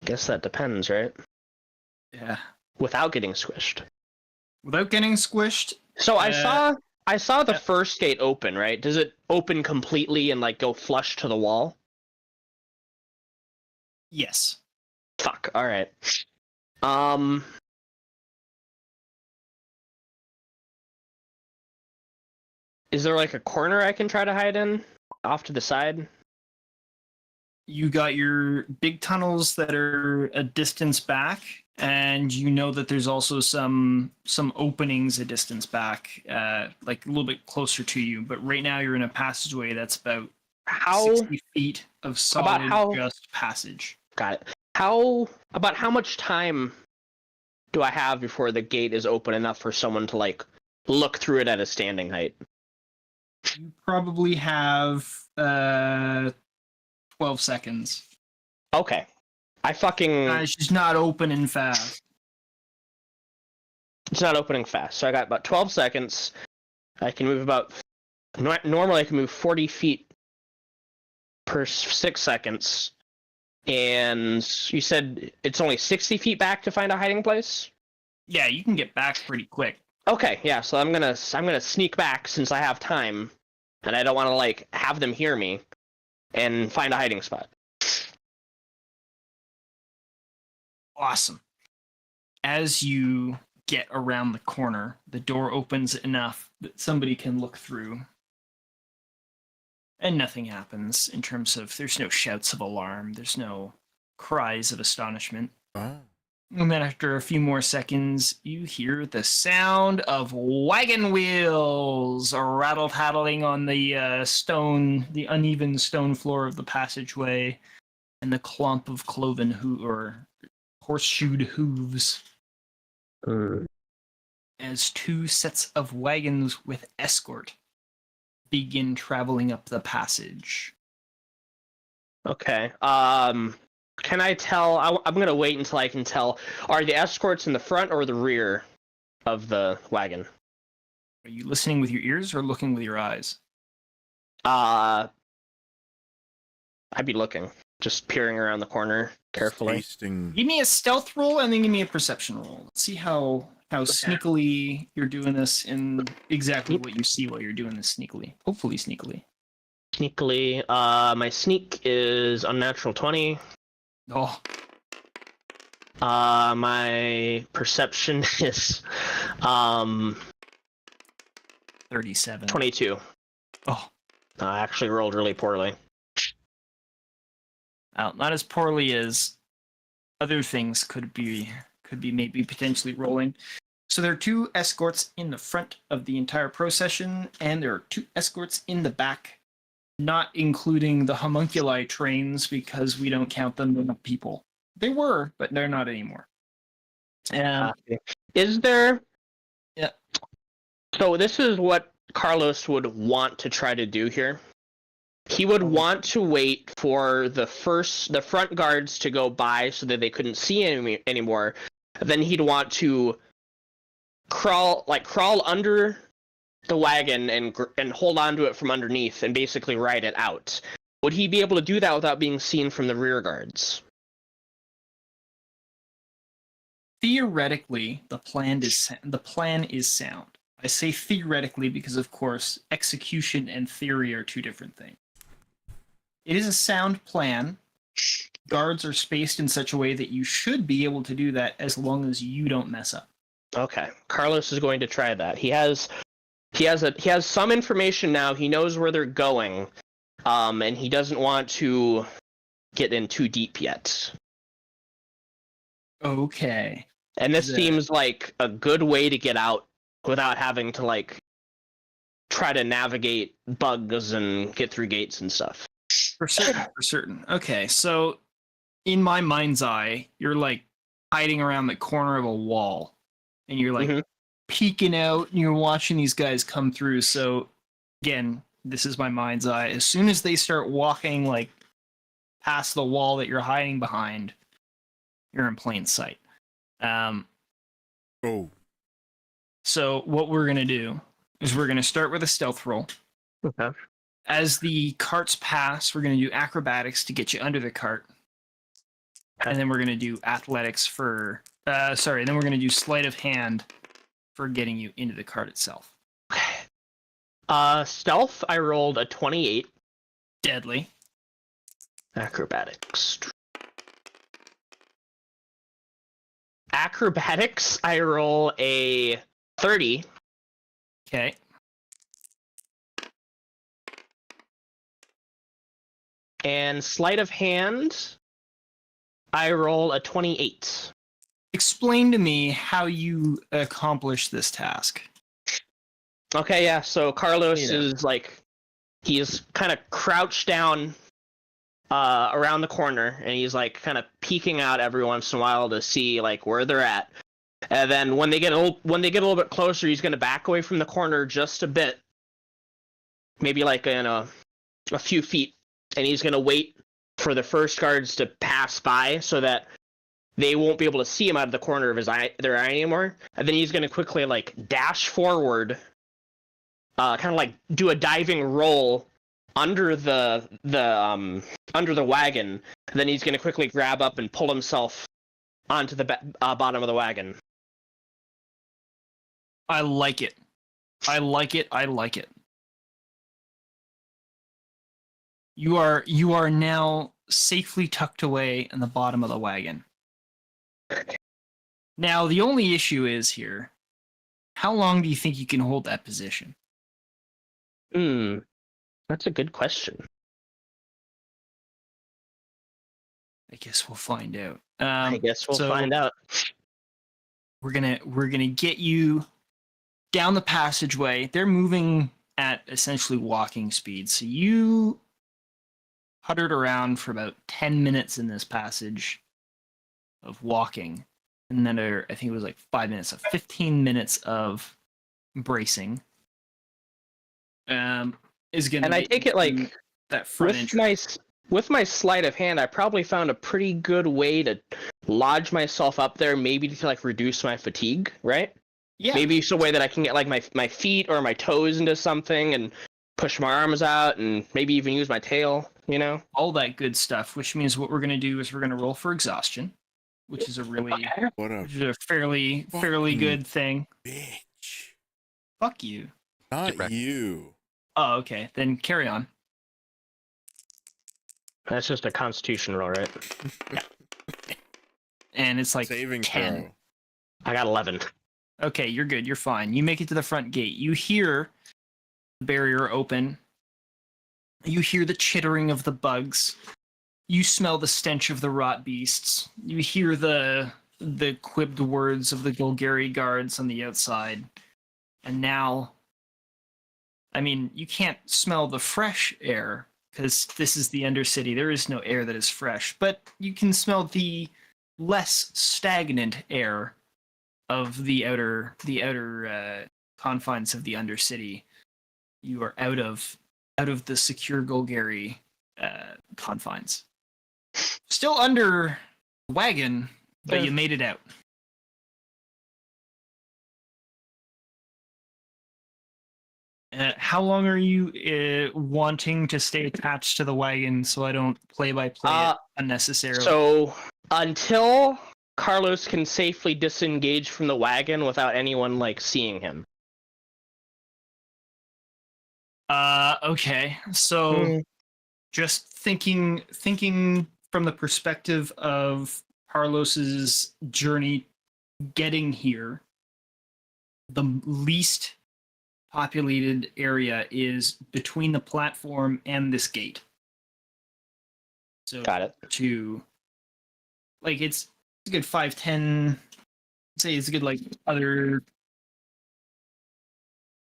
Guess that depends, right? Yeah. Without getting squished. Without getting squished? So I saw the first gate open, right? Does it open completely and like go flush to the wall? Yes. Fuck. All right. Is there like a corner I can try to hide in off to the side? You got your big tunnels that are a distance back, and you know that there's also some openings a distance back, like a little bit closer to you. But right now you're in a passageway that's about 60 feet of solid just passage. Got it. About how much time do I have before the gate is open enough for someone to like look through it at a standing height? You probably have 12 seconds. Okay. It's just not opening fast. It's not opening fast. So I got about 12 seconds. I can move about... Normally I can move 40 feet per 6 seconds. And you said it's only 60 feet back to find a hiding place? Yeah, you can get back pretty quick. Okay, yeah, so I'm gonna sneak back since I have time, and I don't want to like have them hear me, and find a hiding spot. Awesome. As you get around the corner, the door opens enough that somebody can look through. And nothing happens in terms of there's no shouts of alarm, there's no cries of astonishment. Oh. And then after a few more seconds, you hear the sound of wagon wheels rattle-tattling on the the uneven stone floor of the passageway, and the clump of cloven horseshoed hooves. As 2 sets of wagons with escort begin traveling up the passage. Okay. Can I tell? I'm gonna wait until I can tell. Are the escorts in the front or the rear of the wagon? Are you listening with your ears or looking with your eyes? I'd be looking, just peering around the corner carefully. Tasting. Give me a stealth roll and then give me a perception roll. Let's see how sneakily you're doing this in exactly what you see while you're doing this sneakily. Hopefully sneakily. Sneakily, my sneak is unnatural 20. Oh, My perception is 37. 22. Oh, I actually rolled really poorly. not as poorly as other things could be maybe potentially rolling. So there are 2 escorts in the front of the entire procession, and there are 2 escorts in the back, not including the homunculi trains because we don't count them in people. They were, but they're not anymore. Is there? Yeah. So this is what Carlos would want to try to do here. He would want to wait for the front guards to go by so that they couldn't see anymore. Then he'd want to crawl under the wagon and hold onto it from underneath and basically ride it out. Would he be able to do that without being seen from the rear guards? Theoretically, the plan is sound. I say theoretically because, of course, execution and theory are 2 different things. It is a sound plan. Guards are spaced in such a way that you should be able to do that as long as you don't mess up. Okay, Carlos is going to try that. He has some information now. He knows where they're going, and he doesn't want to get in too deep yet. Okay. And this seems like a good way to get out without having to try to navigate bugs and get through gates and stuff. For certain. Okay, so in my mind's eye, you're hiding around the corner of a wall, and you're peeking out, and you're watching these guys come through. So again, this is my mind's eye. As soon as they start walking past the wall that you're hiding behind, you're in plain sight. So what we're gonna do is we're gonna start with a stealth roll. Okay. As the carts pass, we're gonna do acrobatics to get you under the cart, and then we're gonna do athletics for. Then we're gonna do sleight of hand for getting you into the cart itself. Stealth, I rolled a 28. Deadly. Acrobatics, I roll a 30. Okay. And sleight of hand, I roll a 28. Explain to me how you accomplish this task. Okay, yeah, so Carlos is he's kind of crouched down around the corner, and he's kind of peeking out every once in a while to see where they're at. And then when they get a little bit closer, he's going to back away from the corner just a bit, maybe in a few feet, and he's going to wait for the first guards to pass by so that they won't be able to see him out of the corner of their eye anymore. And then he's going to quickly dash forward, kind of do a diving roll under the wagon. And then he's going to quickly grab up and pull himself onto the bottom of the wagon. I like it. You are now safely tucked away in the bottom of the wagon. Now, the only issue is here, how long do you think you can hold that position? That's a good question. I guess we'll find out. I guess we'll find out. We're gonna get you down the passageway. They're moving at essentially walking speed. So you puttered around for about 10 minutes in this passage of walking. And then I think it was 5 minutes, of 15 minutes of bracing. Is gonna. And I take it that front with entry. with my sleight of hand, I probably found a pretty good way to lodge myself up there, maybe to like reduce my fatigue, right? Yeah. Maybe it's a way that I can get like my feet or my toes into something and push my arms out and maybe even use my tail, you know? All that good stuff, which means what we're going to do is we're going to roll for exhaustion, which is a really, which is a fairly good thing. Bitch. Fuck you. Not you. Oh, okay. Then carry on. That's just a constitution roll, right? And it's like Saving 10. throw. I got 11. Okay, you're good. You're fine. You make it to the front gate. You hear the barrier open. You hear the chittering of the bugs. You smell the stench of the rot beasts. You hear the quibbed words of the Golgari guards on the outside. And now, I mean, you can't smell the fresh air because this is the Undercity. There is no air that is fresh, but you can smell the less stagnant air of the outer confines of the Undercity. You are out of the secure Golgari confines. Still under the wagon, but you made it out. How long are you wanting to stay attached to the wagon so I don't play-by-play it unnecessarily? So, until Carlos can safely disengage from the wagon without anyone, like, seeing him. Okay. So, just thinking from the perspective of Carlos's journey getting here, the least populated area is between the platform and this gate. So Got it. To like it's a good 5-10, say it's a good like other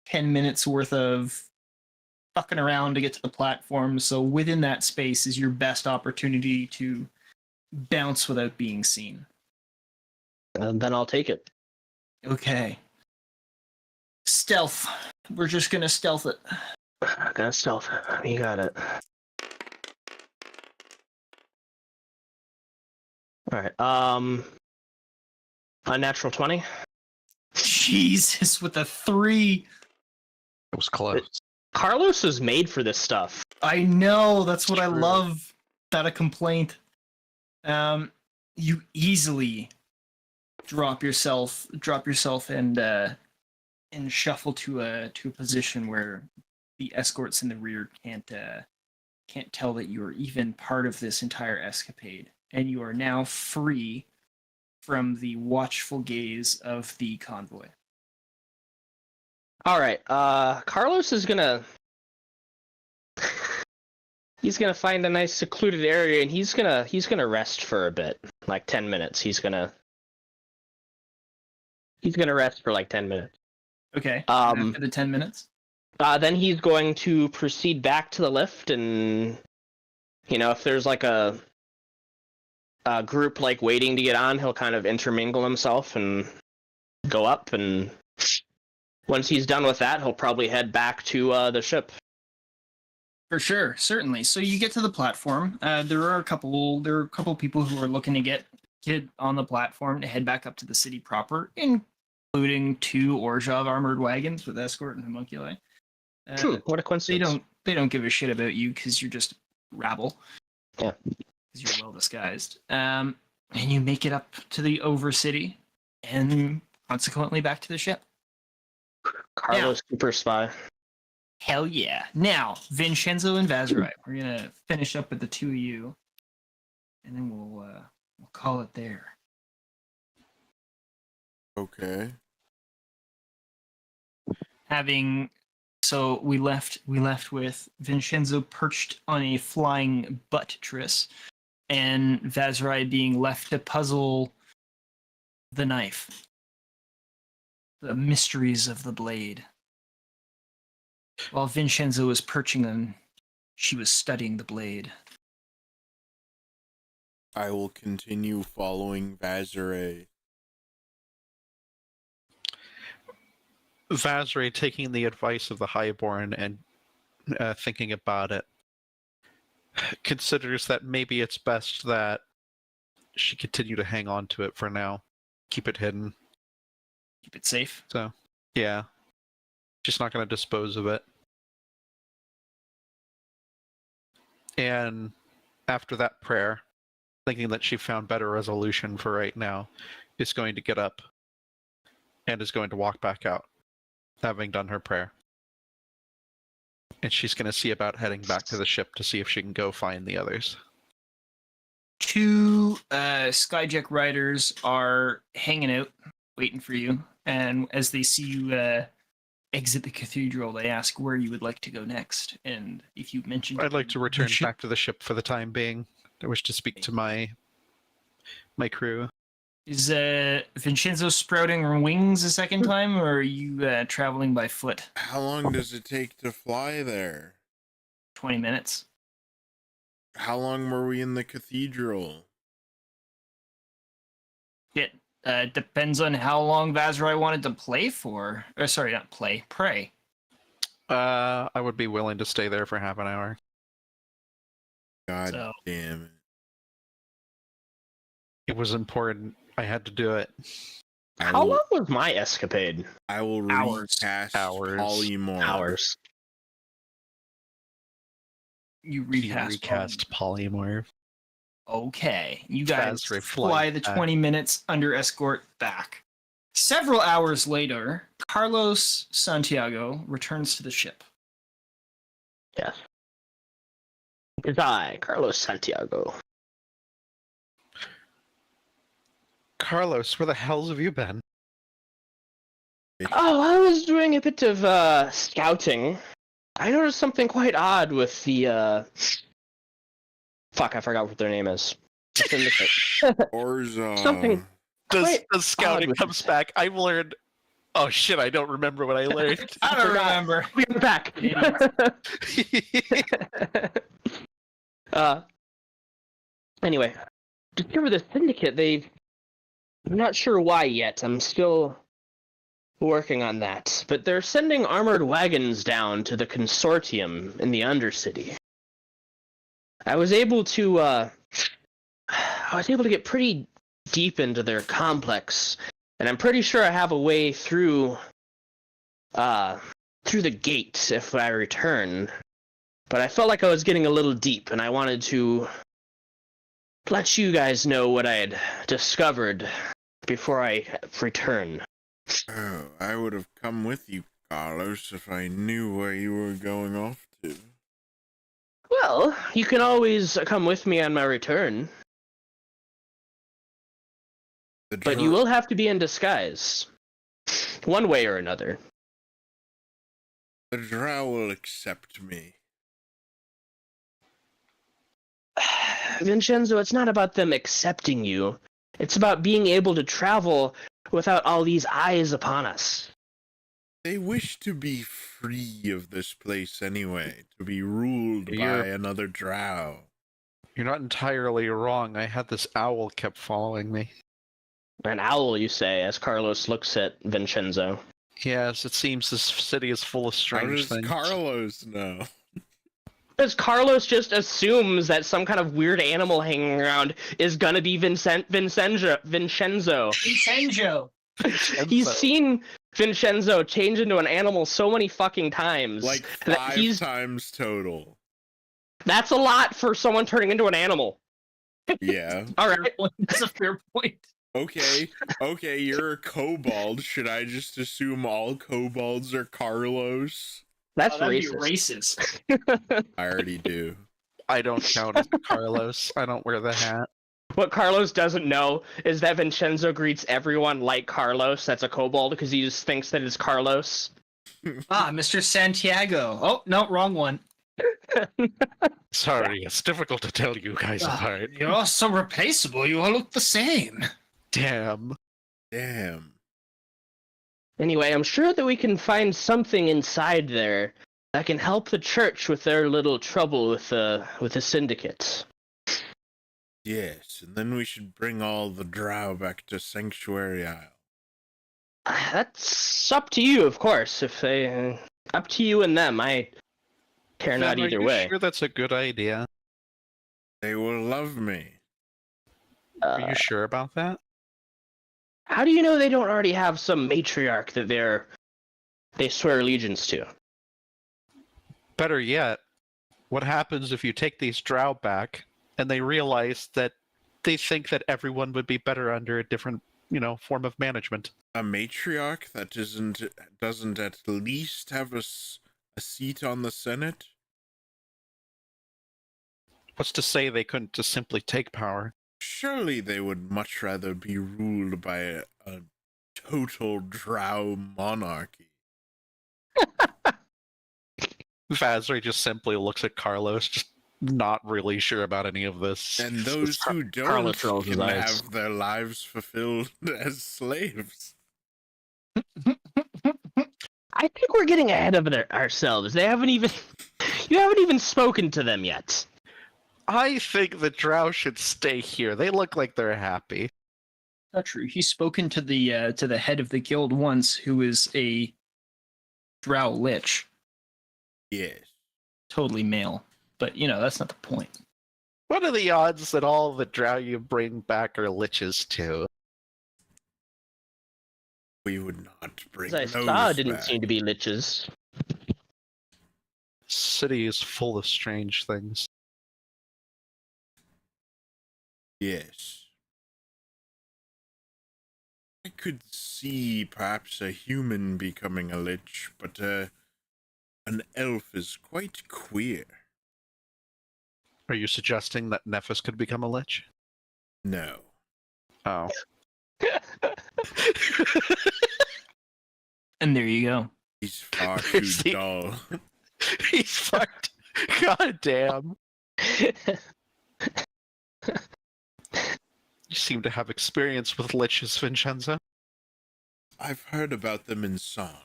10 minutes worth of fucking around to get to the platform. So within that space is your best opportunity to bounce without being seen. And then I'll take it. Okay. Stealth. We're just gonna stealth it. Gonna stealth. You got it. Alright, unnatural 20. Jesus, with a 3. It was close. Carlos is made for this stuff. I know, that's what I love. Not a complaint. You easily drop yourself and shuffle to a position where the escorts in the rear can't tell that you are even part of this entire escapade, and you are now free from the watchful gaze of the convoy. All right, Carlos is gonna find a nice secluded area, and he's gonna rest for a bit, like 10 minutes. He's gonna rest for like 10 minutes. Okay. After the 10 minutes. Then he's going to proceed back to the lift, and if there's like a group like waiting to get on, he'll kind of intermingle himself and go up. And once he's done with that, he'll probably head back to the ship. For sure, certainly. So you get to the platform. There are a couple people who are looking to get on the platform to head back up to the city proper, including 2 Orzhov armored wagons with escort and homunculi. What a coincidence! They don't give a shit about you because you're just rabble. Yeah, because you're well disguised. And you make it up to the Overcity, and consequently back to the ship. Carlos super spy. Hell yeah! Now, Vinshenzo and Vazrai, we're gonna finish up with the 2 of you, and then we'll call it there. Okay. So we left with Vinshenzo perched on a flying buttress, and Vazrai being left to puzzle the knife, the mysteries of the blade. While Vinshenzo was perching on, she was studying the blade. I will continue following Vazrai. Vazrai, taking the advice of the Highborn and thinking about it, considers that maybe it's best that she continue to hang on to it for now. Keep it hidden. Keep it safe. So, yeah. She's not going to dispose of it. And after that prayer, thinking that she found better resolution for right now, is going to get up and is going to walk back out, having done her prayer. And she's going to see about heading back to the ship to see if she can go find the others. 2 Skyjack riders are hanging out, waiting for you. And as they see you exit the cathedral, they ask where you would like to go next. And if you mentioned... I'd like to return back to the ship for the time being. I wish to speak to my crew. Is Vinshenzo sprouting wings a second time, or are you traveling by foot? How long does it take to fly there? 20 minutes. How long were we in the cathedral? It depends on how long Vazrai wanted to play for. Or, sorry, not play, pray. I would be willing to stay there for half an hour. God So- damn it. It was important. I had to do it. How long was my escapade? I will Hours. recast Hours. Polymorph. Hours. You He recast. recast polymorph. Okay, you guys Vazrai fly flight the back. 20 minutes under escort back. Several hours later, Carlos Santiago returns to the ship. Yes. It is I, Carlos Santiago. Carlos, where the hells have you been? Oh, I was doing a bit of scouting. I noticed something quite odd with the fuck, I forgot what their name is. The Syndicate. Orza. Something- The Quite scouting odd with comes it. back. I've learned. Oh shit! I don't remember what I learned. I don't remember. We're back. Anyway, discover the Syndicate. I'm not sure why yet. I'm still working on that. But they're sending armored wagons down to the consortium in the Undercity. I was able to get pretty deep into their complex, and I'm pretty sure I have a way through the gate if I return. But I felt like I was getting a little deep, and I wanted to let you guys know what I had discovered before I return. Oh, I would have come with you, Carlos, if I knew where you were going off to. Well, you can always come with me on my return, but you will have to be in disguise, one way or another. The Drow will accept me. Vinshenzo, it's not about them accepting you. It's about being able to travel without all these eyes upon us. They wish to be free of this place anyway, to be ruled You're- by another Drow. You're not entirely wrong. I had this owl kept following me. An owl, you say, as Carlos looks at Vinshenzo. Yes, it seems this city is full of How strange does things. Carlos know? Because Carlos just assumes that some kind of weird animal hanging around is gonna be Vinshenzo. Vincenzo. He's seen Vinshenzo change into an animal so many fucking times. Like that 5 times total. That's a lot for someone turning into an animal. Yeah. All right. That's a fair point. Okay, you're a kobold. Should I just assume all kobolds are Carlos? That's That'd be racist. racist. I already do. I don't count as Carlos. I don't wear the hat. What Carlos doesn't know is that Vinshenzo greets everyone like Carlos. That's a kobold because he just thinks that it's Carlos. Mr. Santiago. Oh, no, wrong one. Sorry, it's difficult to tell you guys apart. You're so replaceable. You all look the same. Damn. Damn. Anyway, I'm sure that we can find something inside there that can help the church with their little trouble with the syndicate. Yes, and then we should bring all the Drow back to Sanctuary Isle. That's up to you, of course. If they, up to you and them. I care not Then, either are you way. sure that's a good idea? They will love me. Are you sure about that? How do you know they don't already have some matriarch that they swear allegiance to? Better yet, what happens if you take these Drow back and they realize that they think that everyone would be better under a different, form of management? A matriarch that doesn't at least have a seat on the Senate? What's to say they couldn't just simply take power? Surely they would much rather be ruled by a total Drow monarchy. Vazri just simply looks at Carlos, just not really sure about any of this. And those who don't can have their lives fulfilled as slaves. I think we're getting ahead of ourselves. You haven't even spoken to them yet. I think the Drow should stay here. They look like they're happy. Not true. He's spoken to the head of the guild once, who is a Drow lich. Yes. Totally male. But, that's not the point. What are the odds that all the Drow you bring back are liches too? We would not bring As I those saw, didn't back. seem to be liches. City is full of strange things. Yes. I could see perhaps a human becoming a lich, but an elf is quite queer. Are you suggesting that Nephis could become a lich? No. Oh. And there you go. He's far too dull. He's fucked. God damn. You seem to have experience with liches, Vinshenzo. I've heard about them in song.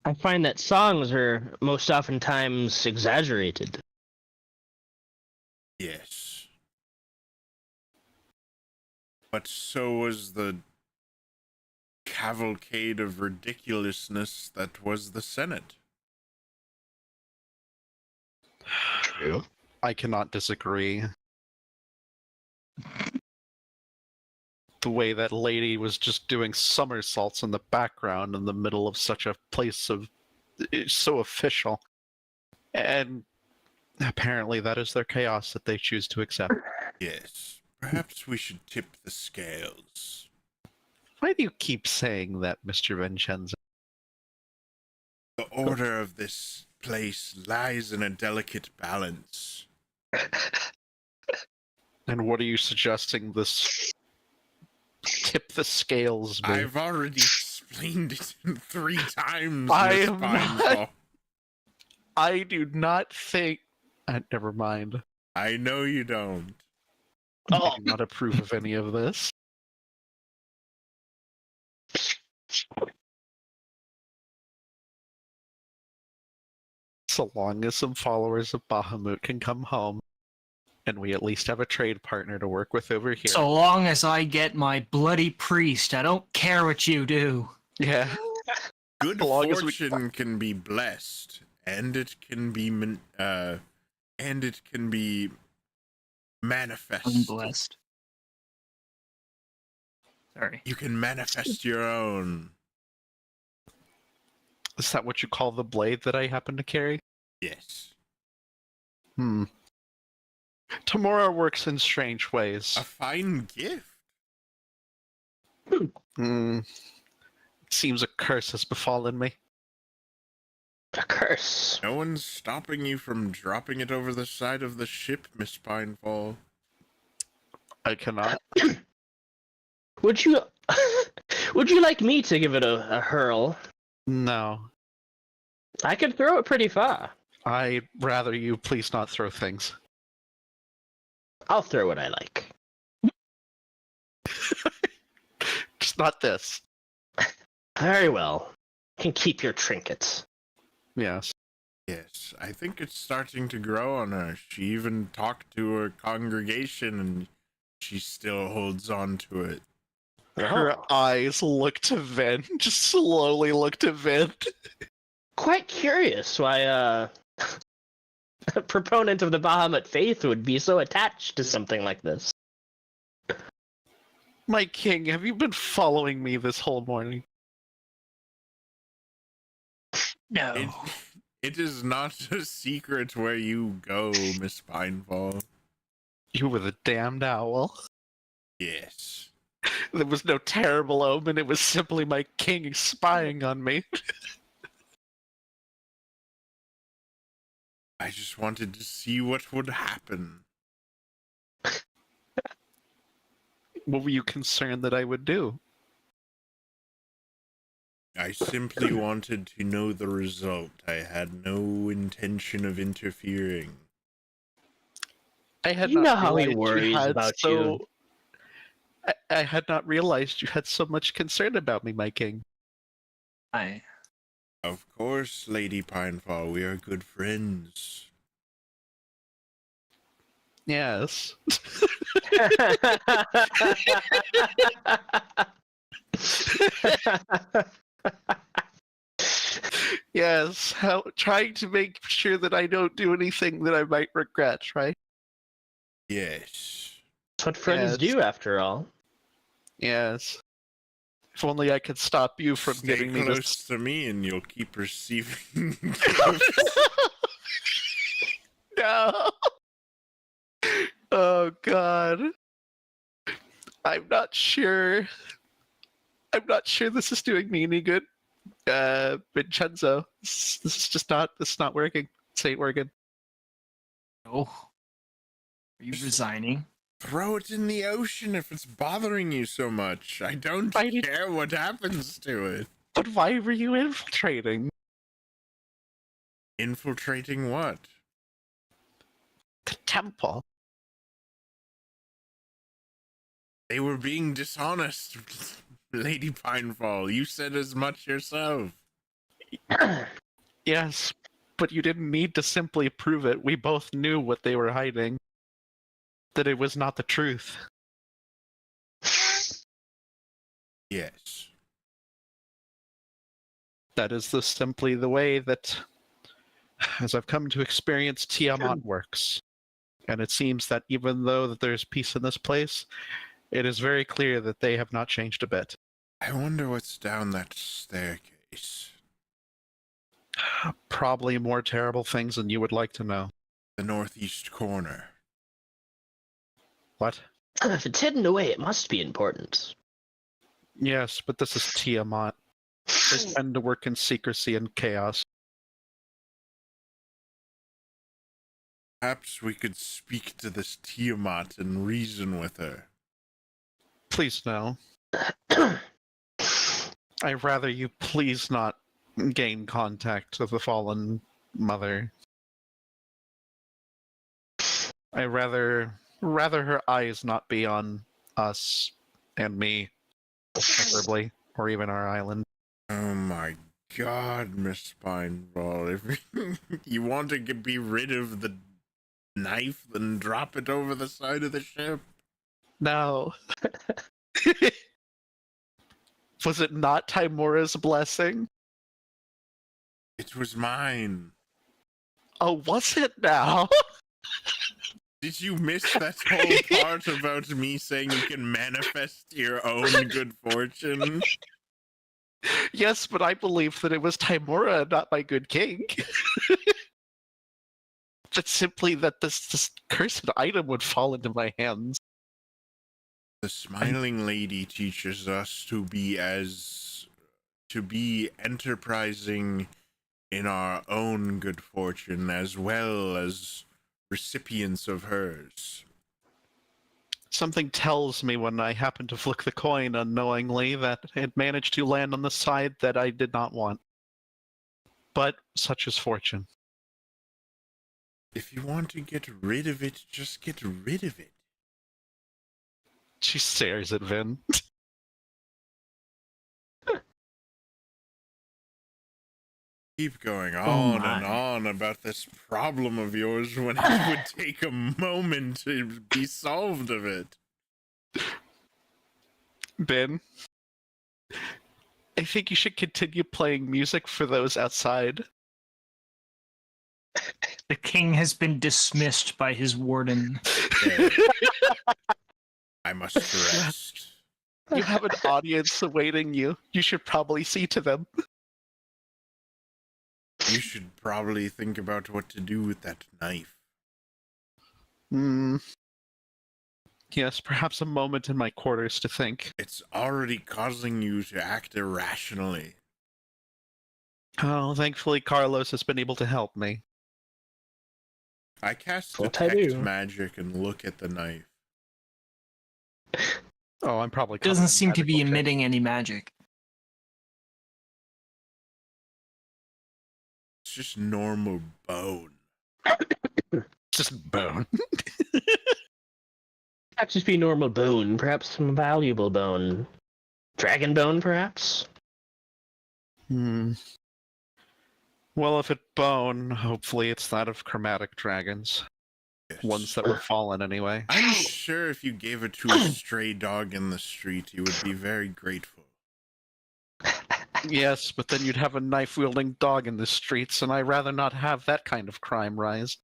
I find that songs are most oftentimes exaggerated. Yes. But so was the cavalcade of ridiculousness that was the Senate. True. I cannot disagree. The way that lady was just doing somersaults in the background in the middle of such a place of... It's so official. And apparently that is their chaos that they choose to accept. Yes. Perhaps we should tip the scales. Why do you keep saying that, Mr. Vinshenzo? The order of this place lies in a delicate balance. And what are you suggesting this tip the scales be? I've already explained it 3 times. I Miss am Pinefall. not... I do not think... never mind. I know you don't. I do not approve of any of this. So long as some followers of Bahamut can come home, and we at least have a trade partner to work with over here. So long as I get my bloody priest, I don't care what you do. Yeah. Good fortune can be blessed, and it can be manifested. Unblessed. Sorry. You can manifest your own. Is that what you call the blade that I happen to carry? Yes. Tamora works in strange ways. A fine gift. It seems a curse has befallen me. A curse. No one's stopping you from dropping it over the side of the ship, Miss Pinefall. I cannot. Would you like me to give it a hurl? No. I could throw it pretty far. I'd rather you please not throw things. I'll throw what I like. Just not this. Very well. You can keep your trinkets. Yes. Yes, I think it's starting to grow on her. She even talked to her congregation and she still holds on to it. Her eyes look to Vin, just slowly look to Vin. Quite curious why a proponent of the Bahamut faith would be so attached to something like this. My king, have you been following me this whole morning? No. It is not a secret where you go, Miss Pinefall. You were the damned owl. Yes. There was no terrible omen, it was simply my king spying on me. I just wanted to see what would happen. What were you concerned that I would do? I simply wanted to know the result. I had no intention of interfering. I had You not know how he realized worries had about so... you. I had not realized you had so much concern about me, my king. Of course, Lady Pinefall, we are good friends. Yes. Yes, trying to make sure that I don't do anything that I might regret, right? Yes. That's what friends Yes. do, after all. Yes. If only I could stop you from Stay giving me close this. to me and you'll keep receiving No. Oh God. I'm not sure. I'm not sure this is doing me any good. Vinshenzo, this is just not. This is not working. This ain't working. No. Are you resigning? Throw it in the ocean if it's bothering you so much. I don't care what happens to it. But why were you infiltrating? Infiltrating what? The temple. They were being dishonest, Lady Pinefall. You said as much yourself. Yes, but you didn't need to simply prove it. We both knew what they were hiding. That it was not the truth. Yes. That is simply the way that, as I've come to experience, Tiamat works. And it seems that even though that there's peace in this place, it is very clear that they have not changed a bit. I wonder what's down that staircase. Probably more terrible things than you would like to know. The northeast corner. What? If it's hidden away, it must be important. Yes, but this is Tiamat. They tend to work in secrecy and chaos. Perhaps we could speak to this Tiamat and reason with her. Please no. I'd rather you please not gain contact with the fallen mother. I'd rather her eyes not be on us and me, preferably, or even our island. Oh my God, Miss Pineball. If you want to be rid of the knife, then drop it over the side of the ship. No. Was it not Timora's blessing? It was mine. Oh, was it now? Did you miss that whole part about me saying you can manifest your own good fortune? Yes, but I believe that it was Timora, not my good king. That simply that this cursed item would fall into my hands. The smiling lady teaches us to be enterprising in our own good fortune as well as recipients of hers. Something tells me when I happen to flick the coin unknowingly that it managed to land on the side that I did not want. But such is fortune. If you want to get rid of it, just get rid of it. She stares at Vin. Keep going on and on about this problem of yours when it would take a moment to be solved of it. Ben, I think you should continue playing music for those outside. The king has been dismissed by his warden. I must rest. You have an audience awaiting you. You should probably see to them. You should probably think about what to do with that knife. Yes, perhaps a moment in my quarters to think. It's already causing you to act irrationally. Oh, thankfully Carlos has been able to help me. I cast What I detect do. magic and look at the knife. Oh, I'm probably It doesn't seem to be magical check. emitting any magic. It's just normal bone. Just bone. Perhaps just be normal bone, perhaps some valuable bone. Dragon bone, perhaps? Well, if it's bone, hopefully it's that of chromatic dragons. Yes. Ones that were fallen, anyway. I'm sure if you gave it to a stray dog in the street, he would be very grateful. Yes, but then you'd have a knife-wielding dog in the streets, and I'd rather not have that kind of crime rise.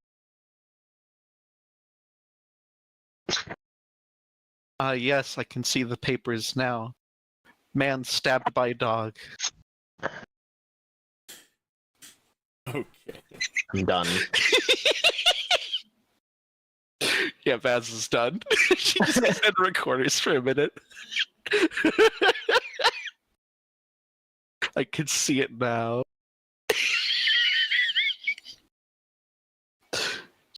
Yes, I can see the papers now. Man stabbed by dog. Okay. I'm done. Yeah, Vaz is done. She just said recorders for a minute. I can see it now.